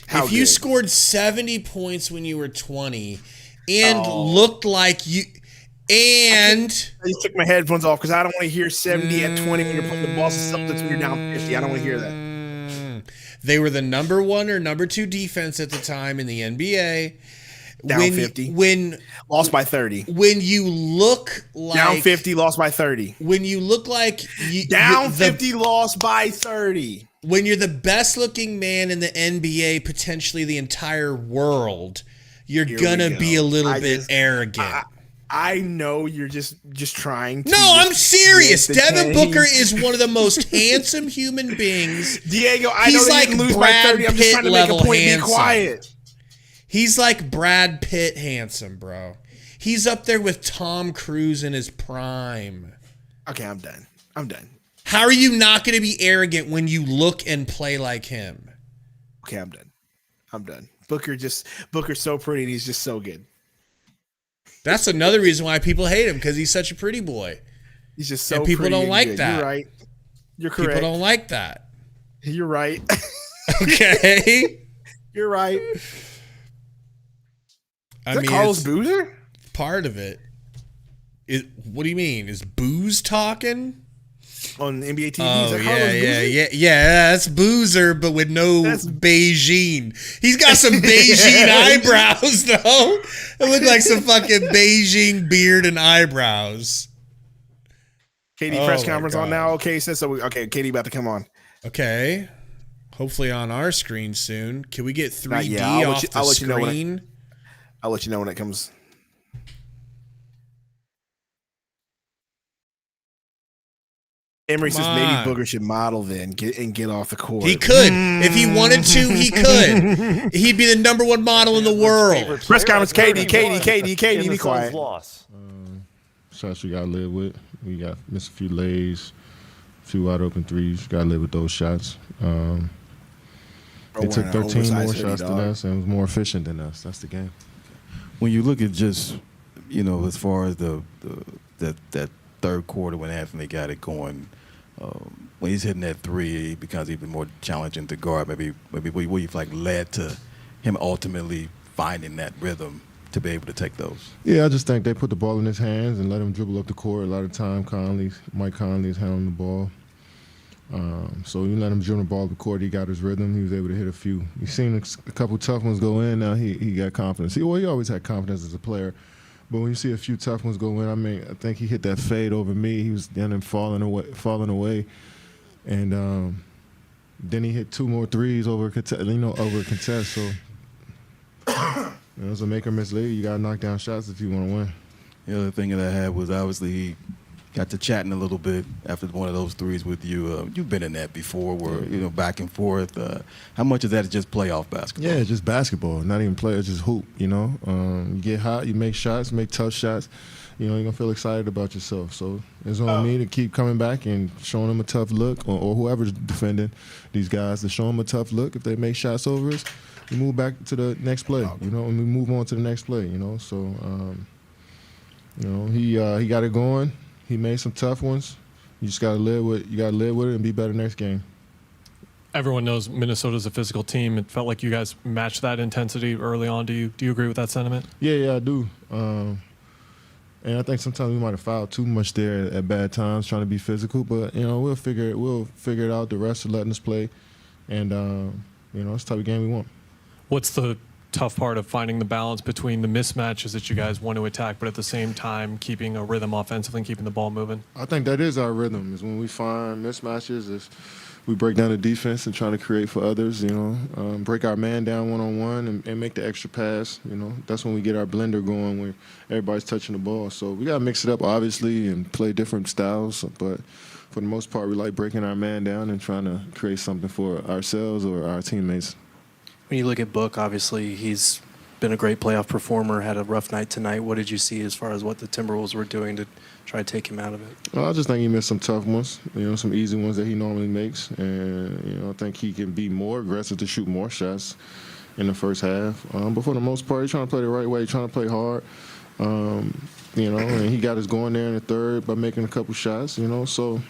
B: If you scored 70 points when you were 20 and looked like you, and
K: I just took my headphones off because I don't want to hear 70 at 20 when you're putting the ball to Celtics when you're down 50. I don't want to hear that.
B: They were the number 1 or number 2 defense at the time in the NBA.
K: Down 50. Lost by 30.
B: When you look like
K: down 50, lost by 30.
B: When you look like
K: down 50, lost by 30.
B: When you're the best looking man in the NBA, potentially the entire world, you're gonna be a little bit arrogant.
K: I know you're just trying to.
B: No, I'm serious. Devin Booker is one of the most handsome human beings.
K: Diego, I know that you lose by 30. I'm just trying to make a point. Be quiet.
B: He's like Brad Pitt handsome, bro. He's up there with Tom Cruise in his prime.
K: Okay, I'm done.
B: How are you not going to be arrogant when you look and play like him?
K: Okay, I'm done. Booker's so pretty and he's just so good.
B: That's another reason why people hate him, because he's such a pretty boy.
K: He's just so
B: and people
K: pretty
B: don't
K: and
B: like
K: good.
B: that.
K: You're right. You're correct.
B: People don't like that.
K: You're right.
B: Okay.
K: You're right.
B: I mean,
K: Carlos Boozer?
B: Part of it. What do you mean? Is Booze talking?
K: On NBA TV?
B: Oh, yeah. That's Boozer, but with no Beijing. He's got some Beijing eyebrows, though. It look like some fucking Beijing beard and eyebrows.
K: KD press conference on now. Okay, KD about to come on.
B: Okay. Hopefully on our screen soon. Can we get 3D off the screen?
K: I'll let you know when it comes. Emery says maybe Booker should model then get off the court.
B: He could. If he wanted to, he could. He'd be the number 1 model in the world.
K: Press conference, KD, be quiet.
D: Shots we got to live with. We got missed a few lays, a few wide open threes. Got to live with those shots. They took 13 more shots than us and was more efficient than us. That's the game.
R: When you look at just, as far as that third quarter when Anthony got it going, when he's hitting that 3, it becomes even more challenging to guard. Maybe what you've led to him ultimately finding that rhythm to be able to take those.
D: Yeah, I just think they put the ball in his hands and let him dribble up the court. A lot of time, Mike Conley is handling the ball. So you let him dribble the ball up the court. He got his rhythm. He was able to hit a few. You've seen a couple tough ones go in. Now he got confidence. He always had confidence as a player. But when you see a few tough ones go in, I think he hit that fade over me. He was then falling away, and then he hit 2 more threes over a contest. So it's a make or miss league. You gotta knock down shots if you want to win.
R: The other thing that I had was obviously he got to chatting a little bit after one of those threes with you. You've been in that before, where back and forth. How much of that is just playoff basketball?
D: Yeah, just basketball, not even play. It's just hoop. You get hot, you make shots, make tough shots. You're gonna feel excited about yourself. So it's on me to keep coming back and showing them a tough look, or whoever's defending these guys, to show them a tough look. If they make shots over us, we move back to the next play. And we move on to the next play. So he got it going. He made some tough ones. You just gotta live with it and be better next game.
S: Everyone knows Minnesota's a physical team. It felt like you guys matched that intensity early on. Do you agree with that sentiment?
D: Yeah, I do. And I think sometimes we might have fouled too much there at bad times, trying to be physical. But we'll figure it out. The rest of letting us play, and it's the type of game we want.
S: What's the tough part of finding the balance between the mismatches that you guys want to attack, but at the same time keeping a rhythm offensively and keeping the ball moving?
D: I think that is our rhythm, is when we find mismatches, is we break down the defense and try to create for others, break our man down one-on-one and make the extra pass. That's when we get our blender going, where everybody's touching the ball. So we got to mix it up, obviously, and play different styles. But for the most part, we like breaking our man down and trying to create something for ourselves or our teammates.
Y: When you look at Book, obviously he's
E: been a great playoff performer, had a rough night tonight. What did you see as far as what the Timberwolves were doing to try to take him out of it?
D: Well, I just think he missed some tough ones, some easy ones that he normally makes. And, I think he can be more aggressive to shoot more shots in the first half. But for the most part, he's trying to play the right way, trying to play hard. And he got us going there in the third by making a couple shots, So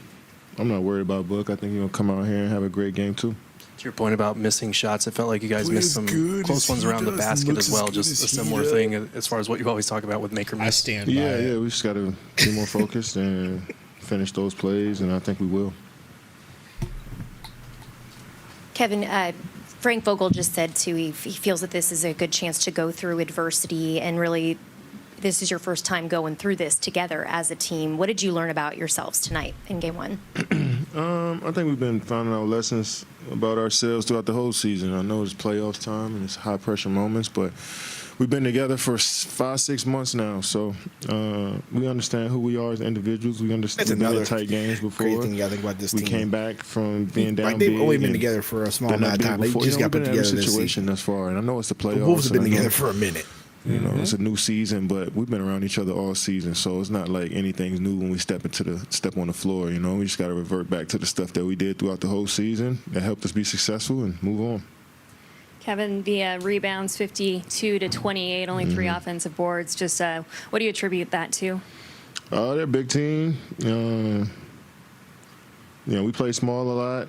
D: I'm not worried about Book. I think he'll come out here and have a great game, too.
E: To your point about missing shots, it felt like you guys missed some close ones around the basket as well. Just a similar thing as far as what you always talk about with make or miss.
B: I stand by
D: it.
B: Yeah,
D: we just got to be more focused and finish those plays, and I think we will.
H: Kevin, Frank Vogel just said, too, he feels that this is a good chance to go through adversity, and really this is your first time going through this together as a team. What did you learn about yourselves tonight in Game 1?
D: I think we've been finding out lessons about ourselves throughout the whole season. I know it's playoffs time and it's high-pressure moments, but we've been together for 5-6 months now, so we understand who we are as individuals. We understand we've been in tight games before.
K: Crazy thing you gotta think about this
D: we
K: team.
D: came back from being down
K: Like
D: big.
K: they've only been together for a small amount of time. They just got put together this
D: situation thus far, and I know it's the playoffs.
K: The Wolves have been together for a minute.
D: It's a new season, but we've been around each other all season, so it's not like anything's new when we step on the floor. We just got to revert back to the stuff that we did throughout the whole season that helped us be successful and move on.
J: Kevin, the rebounds 52 to 28, only 3 offensive boards. Just what do you attribute that to?
D: They're a big team. We play small a lot.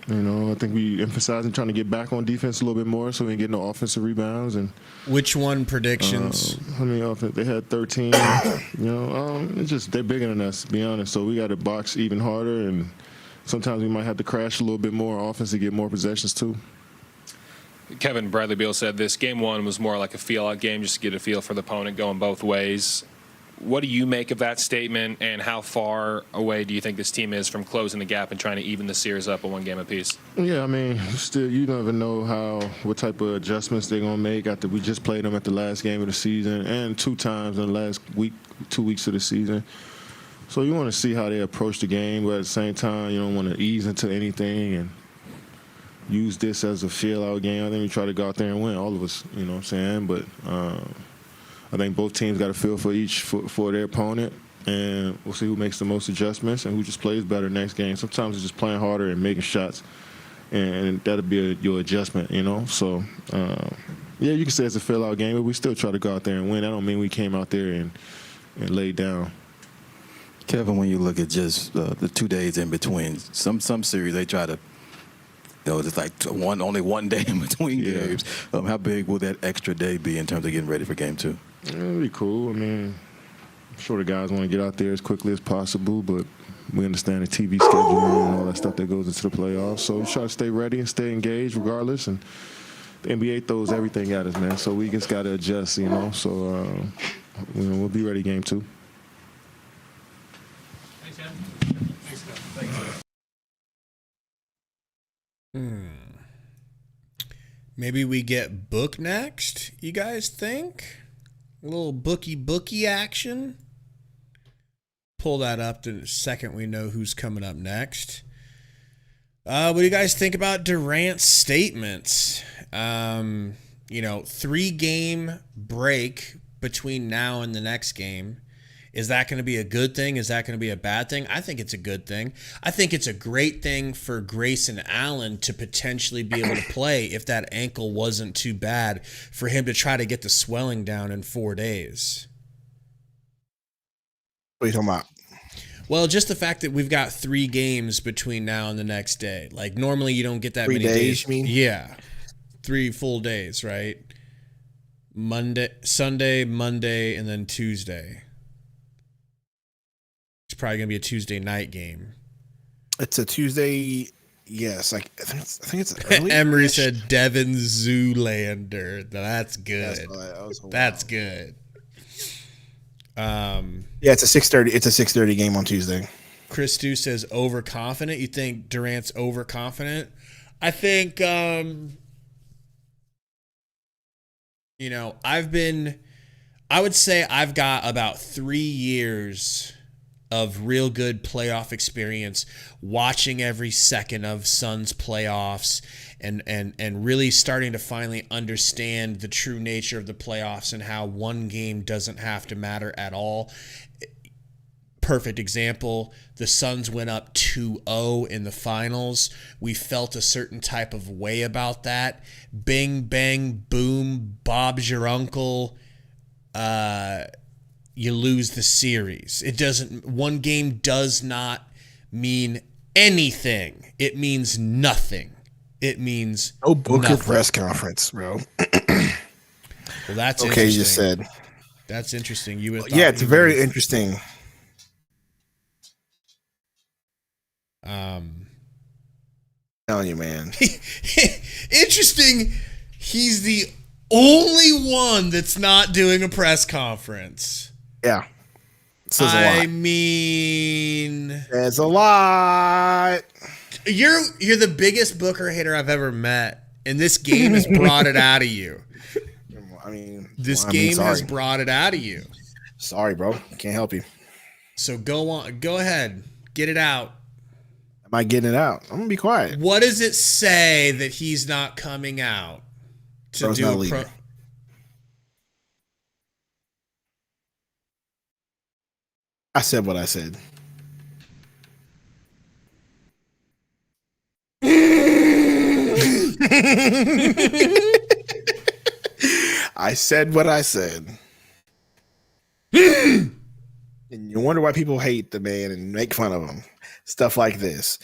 D: I think we emphasize trying to get back on defense a little bit more so we can get no offensive rebounds. And
B: which one predictions?
D: How many offense? They had 13. It's just they're bigger than us, to be honest. So we got to box even harder, and sometimes we might have to crash a little bit more on offense to get more possessions too.
L: Kevin, Bradley Beal said this Game 1 was more like a feel-out game, just to get a feel for the opponent going both ways. What do you make of that statement, and how far away do you think this team is from closing the gap and trying to even the series up a 1 game apiece?
D: Yeah, still, you never know what type of adjustments they're going to make after we just played them at the last game of the season and 2 times in the last 2 weeks of the season. So you want to see how they approach the game, but at the same time, you don't want to ease into anything and use this as a feel-out game. I think we try to go out there and win, all of us, you know what I'm saying? But I think both teams got a feel for their opponent, and we'll see who makes the most adjustments and who just plays better next game. Sometimes it's just playing harder and making shots, and that'll be your adjustment, So, you can say it's a fill-out game, but we still try to go out there and win. That don't mean we came out there and laid down.
R: Kevin, when you look at just the 2 days in between, some series they try to, it's like only 1 day in between games. How big will that extra day be in terms of getting ready for Game 2?
D: It'll be cool. I'm sure the guys want to get out there as quickly as possible, but we understand the TV schedule and all that stuff that goes into the playoffs. So we try to stay ready and stay engaged regardless. And the NBA throws everything at us, man. So we just got to adjust, So we'll be ready Game 2.
B: Thanks, Ken. Thanks. Maybe we get Book next, you guys think? A little bookie action? Pull that up the second we know who's coming up next. What do you guys think about Durant's statements? 3-game break between now and the next game. Is that going to be a good thing? Is that going to be a bad thing? I think it's a good thing. I think it's a great thing for Grayson Allen to potentially be able to play if that ankle wasn't too bad, for him to try to get the swelling down in 4 days.
K: What are you talking about?
B: Well, just the fact that we've got 3 games between now and the next day. Like, normally you don't get that
K: 3
B: many
K: days. You mean?
B: Yeah. 3 full days, right? Sunday, Monday, and then Tuesday. It's probably going to be a Tuesday night game.
K: It's a Tuesday, yes. I think it's early.
B: Emery said Devin Zoolander. That's good. That's good.
K: Yeah, it's a 6:30. It's a 6:30 game on Tuesday.
B: Chris Stu says overconfident. You think Durant's overconfident? I think I would say I've got about 3 years of real good playoff experience, watching every second of Suns playoffs and really starting to finally understand the true nature of the playoffs and how one game doesn't have to matter at all. Perfect example, the Suns went up 2-0 in the finals. We felt a certain type of way about that. Bing, bang, boom, Bob's your uncle. You lose the series. One game does not mean anything. It means nothing. It means
K: no Booker
B: nothing.
K: Press conference, bro.
B: Well, that's
K: okay.
B: Interesting.
K: You just said
B: that's interesting.
K: Yeah, it's very interesting. Telling you, man.
B: Interesting. He's the only one that's not doing a press conference.
K: Yeah. Says a lot.
B: I mean,
K: there's a lot.
B: You're the biggest Booker hater I've ever met, and this game has brought it out of you.
K: I mean,
B: this game has brought it out of you.
K: Sorry, bro. Can't help you.
B: So go on. Go ahead. Get it out.
K: Am I getting it out? I'm gonna be quiet.
B: What does it say that he's not coming out to
K: Bro's
B: do
K: not
B: a
K: leaving. I said what I said. I said what I said. And you wonder why people hate the man and make fun of him. Stuff like this.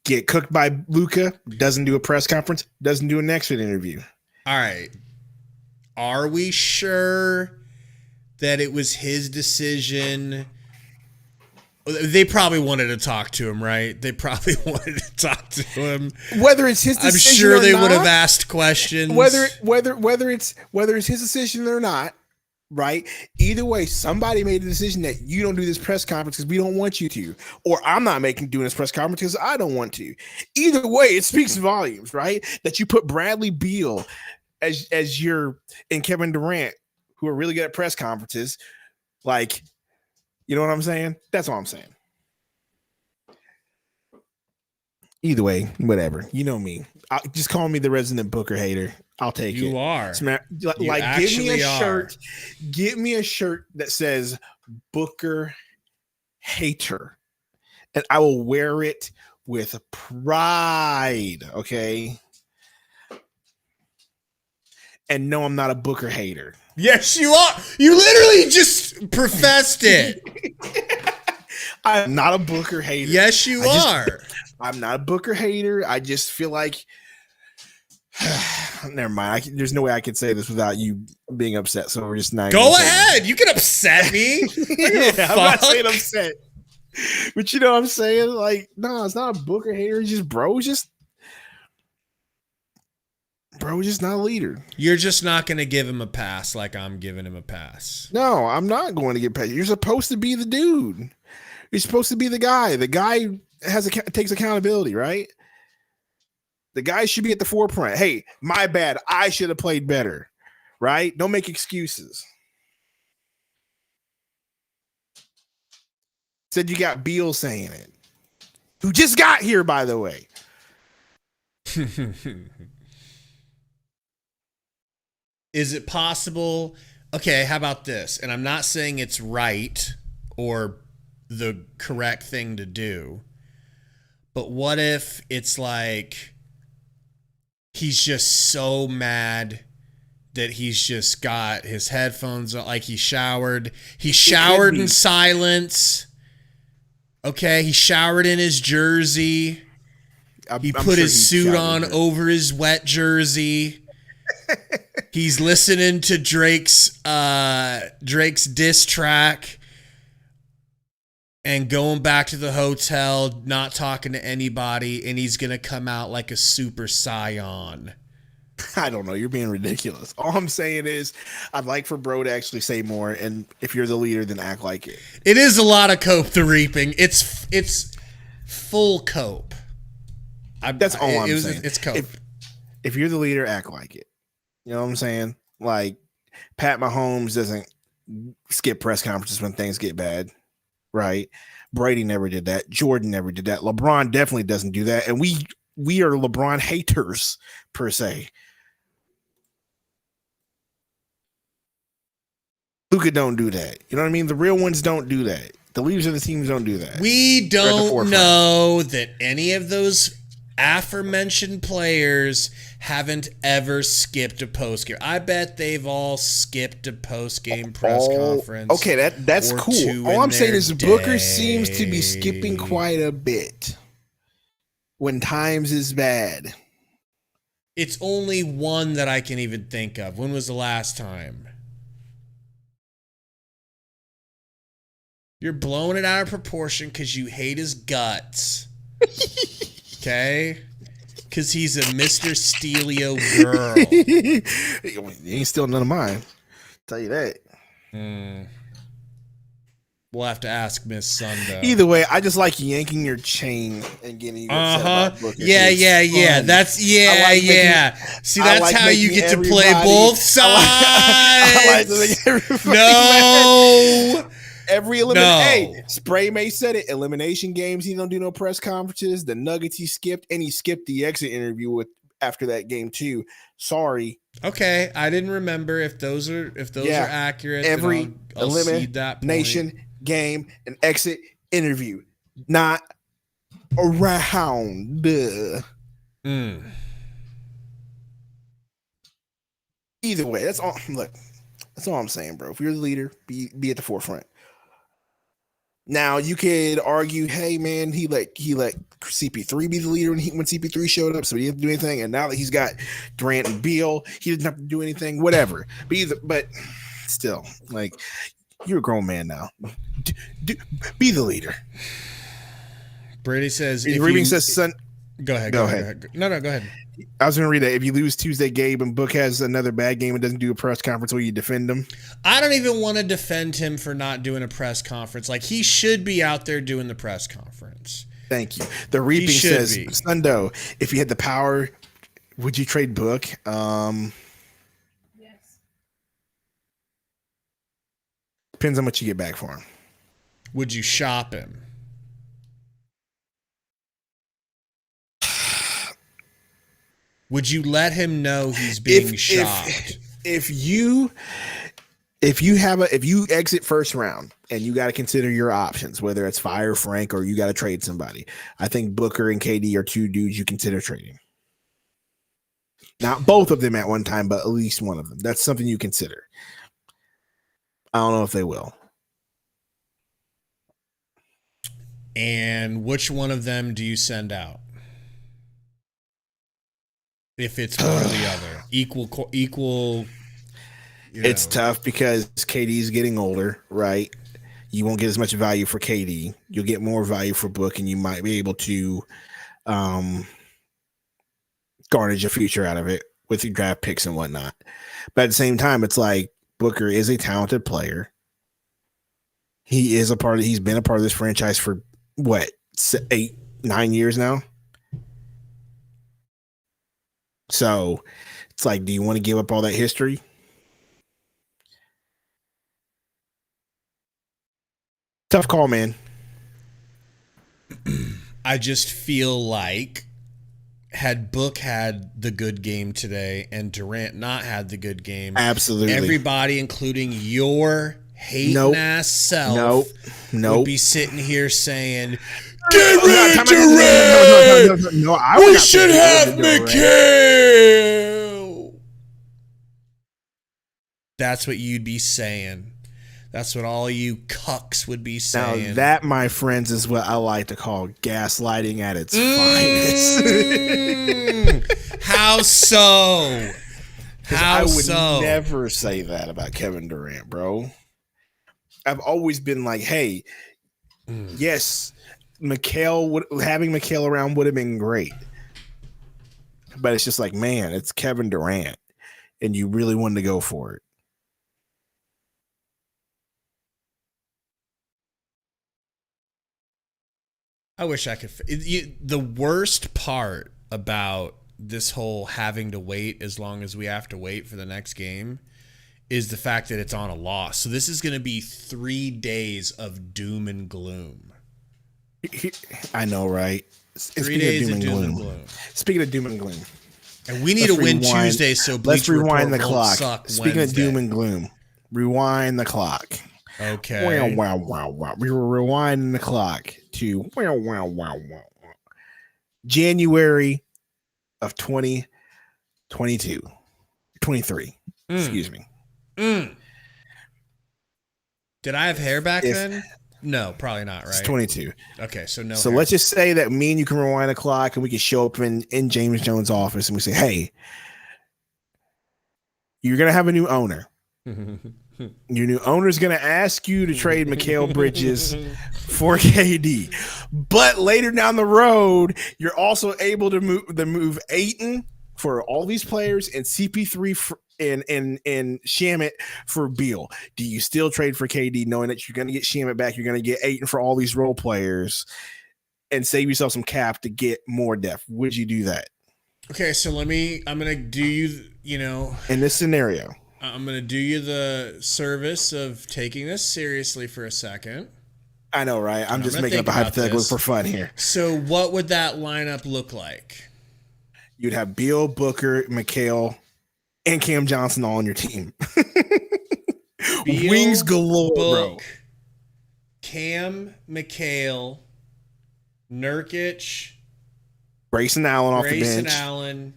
K: Get cooked by Luka, doesn't do a press conference, doesn't do an exit interview.
B: All right. Are we sure that it was his decision? They probably wanted to talk to him, right? They probably wanted to talk to him.
K: Whether it's his decision,
B: I'm sure they
K: or
B: would
K: not,
B: have asked questions.
K: Whether it's his decision or not, right? Either way, somebody made a decision that you don't do this press conference because we don't want you to, or I'm not doing this press conference because I don't want to. Either way, it speaks volumes, right? That you put Bradley Beal as your and Kevin Durant, who are really good at press conferences, like. You know what I'm saying? That's all I'm saying. Either way, whatever. You know me. Just call me the resident Booker hater. I'll take it.
B: You are.
K: Like, give me a shirt. Give me a shirt that says Booker hater, and I will wear it with pride. Okay. And no, I'm not a Booker hater.
B: Yes, you are. You literally just professed it.
K: I'm not a Booker hater.
B: Yes, you are.
K: I'm not a Booker hater. I just feel like never mind. There's no way I could say this without you being upset. So we're just not.
B: Go ahead. You can upset me.
K: I'm not saying upset, but you know what I'm saying. Like, no, it's not a Booker hater. It's just bro. Bro, just not a leader.
B: You're just not going to give him a pass like I'm giving him a pass.
K: No, I'm not going to get paid. You're supposed to be the dude. You're supposed to be the guy. The guy takes accountability, right? The guy should be at the forefront. Hey, my bad. I should have played better, right? Don't make excuses. Said you got Beal saying it, who just got here, by the way.
B: Is it possible? Okay, how about this? And I'm not saying it's right or the correct thing to do, but what if it's like he's just so mad that he's just got his headphones on, like he showered in silence. Okay, he showered in his jersey. He put his suit on over his wet jersey. He's listening to Drake's diss track and going back to the hotel, not talking to anybody, and he's going to come out like a super scion.
K: I don't know. You're being ridiculous. All I'm saying is I'd like for bro to actually say more, and if you're the leader, then act like it.
B: It is a lot of cope to reaping. It's full cope.
K: That's all I'm saying.
B: It's cope.
K: If you're the leader, act like it. You know what I'm saying? Like, Pat Mahomes doesn't skip press conferences when things get bad, right? Brady never did that. Jordan never did that. LeBron definitely doesn't do that. And we are LeBron haters per se. Luka don't do that. You know what I mean? The real ones don't do that. The leaders of the teams don't do that.
B: We don't know that any of those aforementioned players haven't ever skipped a postgame. I bet they've all skipped a postgame press conference.
K: Okay, that's cool. All I'm saying is Booker seems to be skipping quite a bit when times is bad.
B: It's only one that I can even think of. When was the last time? You're blowing it out of proportion because you hate his guts. Okay? Because he's a Mr. Steelio girl.
K: He ain't stealing none of mine. Tell you that.
B: We'll have to ask Miss Sundo.
K: Either way, I just like yanking your chain and getting you upset about Booker.
B: Yeah. That's See, that's how you get to play both sides.
K: I like to make everybody mad. Every elimination. Hey, Spray May said it. Elimination games, he don't do no press conferences. The Nuggets he skipped, and he skipped the exit interview after that game too. Sorry.
B: Okay, I didn't remember if those are accurate.
K: Every
B: I'll cede that
K: elimination game and exit interview, not around. Either way, that's all. Look, that's all I'm saying, bro. If you're the leader, be at the forefront. Now you could argue, hey man, he let CP3 be the leader when CP3 showed up, so he didn't do anything. And now that he's got Durant and Beal, he doesn't have to do anything. Whatever. But still, like, you're a grown man now. Be the leader.
B: Brady says.
K: Go ahead.
B: Go ahead. No, go ahead.
K: I was going to read that. If you lose Tuesday, Gabe, and Book has another bad game and doesn't do a press conference, will you defend him?
B: I don't even want to defend him for not doing a press conference. Like, he should be out there doing the press conference.
K: Thank you. The Reaping says, Sundo, if you had the power, would you trade Book? Yes. Depends on what you get back for him.
B: Would you shop him? Would you let him know he's being shopped?
K: If you exit first round and you got to consider your options, whether it's fire Frank or you got to trade somebody, I think Booker and KD are two dudes you consider trading. Not both of them at one time, but at least one of them. That's something you consider. I don't know if they will.
B: And which one of them do you send out? If it's one or the other, equal.
K: It's tough because KD's getting older, right? You won't get as much value for KD. You'll get more value for Book, and you might be able to garnish a future out of it with your draft picks and whatnot. But at the same time, it's like Booker is a talented player. He's been a part of this franchise for what, 8-9 years now. So it's like, do you want to give up all that history? Tough call, man.
B: I just feel like had Book had the good game today and Durant not had the good game,
K: absolutely,
B: everybody, including your hating ass self, would be sitting here saying, "Get rid of Durant!
K: No,
B: we should have Mikal." That's what you'd be saying. That's what all you cucks would be saying.
K: Now that, my friends, is what I like to call gaslighting at its finest.
B: How so?
K: I would never say that about Kevin Durant, bro. I've always been like, hey, yes, having Mikal around would have been great. But it's just like, man, it's Kevin Durant, and you really wanted to go for it.
B: I wish I could. The worst part about this whole having to wait as long as we have to wait for the next game is the fact that it's on a loss. So this is going to be 3 days of doom and gloom.
K: I know, right?
B: Three days of doom and gloom.
K: Speaking of doom and gloom.
B: And we need to win Tuesday, so
K: let's rewind the
B: Report
K: clock.
B: Suck
K: Speaking
B: Wednesday.
K: of doom and gloom, rewind the clock.
B: Okay.
K: Wow. We were rewinding the clock to January of 2022. 23. Excuse me.
B: Did I have hair back then? No, probably not, right?
K: It's 22.
B: Okay, so no.
K: So
B: hair.
K: let's just say that me and you can rewind the clock and we can show up in James Jones' office and we say, hey, you're going to have a new owner. Your new owner is going to ask you to trade Mikal Bridges for KD. But later down the road, you're also able to move Ayton for all these players and CP3 and Shamet for Beal. Do you still trade for KD knowing that you're going to get Shamet back, you're going to get Ayton for all these role players and save yourself some cap to get more depth? Would you do that?
B: Okay, so I'm going to do you,
K: in this scenario.
B: I'm going to do you the service of taking this seriously for a second.
K: I know, right? I'm just making up a hypothetical for fun here.
B: So what would that lineup look like?
K: You'd have Beal, Booker, Mikal, and Cam Johnson all on your team.
B: Beal,
K: Wings galore,
B: Book,
K: bro.
B: Cam, Mikal, Nurkic,
K: Grayson Allen off the bench.
B: Grayson Allen,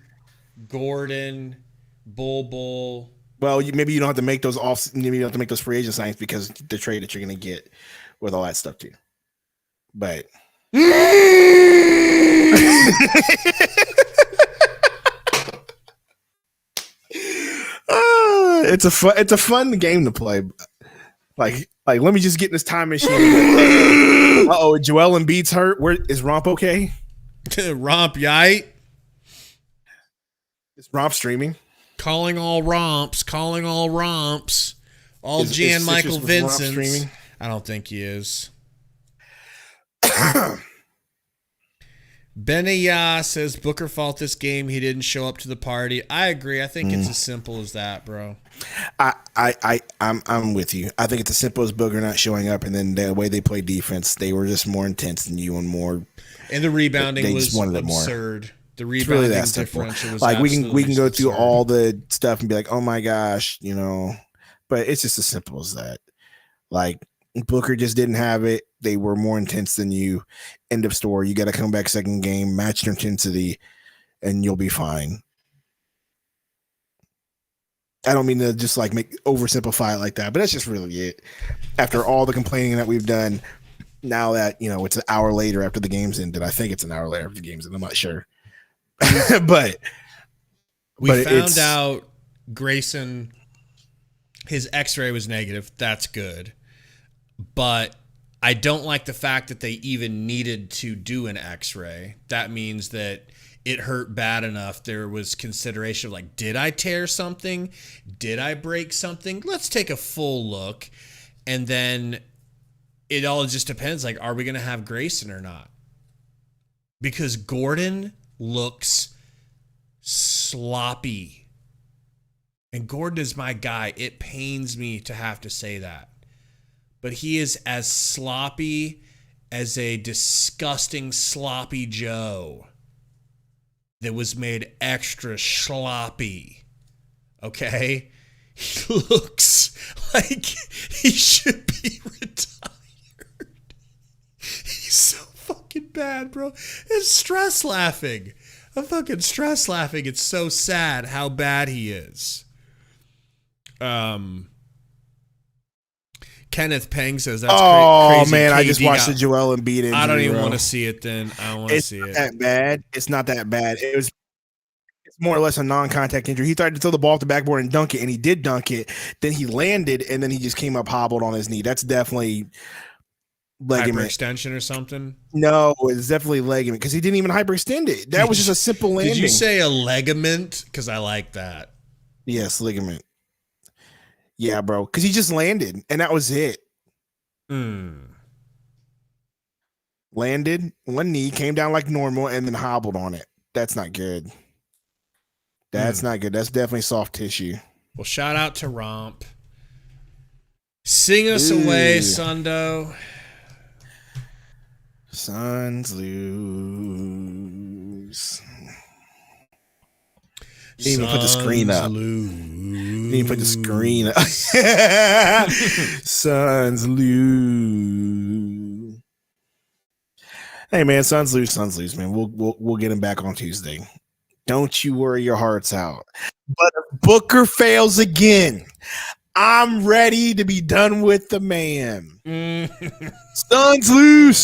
B: Gordon, Bull.
K: Well, maybe you don't have to make those maybe you don't have to make those free agent signings because the trade that you're going to get with all that stuff too. But it's a fun game to play. Like let me just get in this time machine. Joel Embiid's hurt. Where is Romp okay?
B: Romp, yite.
K: Is Romp streaming?
B: Calling all romps. All Jan Michael Vincents. I don't think he is. Benaya says Booker fault this game. He didn't show up to the party. I agree. I think it's as simple as that, bro.
K: I'm with you. I think it's as simple as Booker not showing up, and then the way they play defense, they were just more intense than you and more.
B: And the rebounding was absurd. The rebounding really differential was
K: we can go through
B: absurd.
K: all the stuff and be like, oh my gosh, but it's just as simple as that. Like Booker just didn't have it. They were more intense than you. End of story. You got to come back second game, match your intensity, and you'll be fine. I don't mean to just oversimplify it like that, but that's just really it. After all the complaining that we've done, now that it's an hour later after the game's ended. I think it's an hour later after the game's ended. I'm not sure. but
B: we found out Grayson, his x-ray was negative. That's good. But I don't like the fact that they even needed to do an x-ray. That means that it hurt bad enough. There was consideration of did I tear something? Did I break something? Let's take a full look. And then it all just depends. Are we going to have Grayson or not? Because Gordon looks sloppy. And Gordon is my guy. It pains me to have to say that. But he is as sloppy as a disgusting sloppy Joe that was made extra sloppy. Okay? He looks like he should be retired. He's so fucking bad, bro. It's stress laughing. I'm fucking stress laughing. It's so sad how bad he is. Kenneth Peng says that's crazy.
K: Oh man, I just watched the Joel Embiid injury.
B: I don't even want to see it. Then I don't want to see it.
K: It's not that bad. It's not that bad. It's more or less a non-contact injury. He tried to throw the ball off the backboard and dunk it, and he did dunk it. Then he landed, and then he just came up hobbled on his knee. That's definitely ligament
B: hyperextension or something.
K: No, it's definitely ligament because he didn't even hyperextend it. That was just a simple landing.
B: Did you say a ligament? Because I like that.
K: Yes, ligament. Yeah, bro. Because he just landed, and that was it. Landed, one knee, came down like normal, and then hobbled on it. That's not good. That's not good. That's definitely soft tissue.
B: Well, shout out to Romp. Sing us away, Sundo.
K: Suns lose. Didn't even put the screen up. Didn't even put the screen up. Suns lose. Hey man, Suns lose, man. We'll get him back on Tuesday. Don't you worry your hearts out. But if Booker fails again, I'm ready to be done with the man. Suns lose.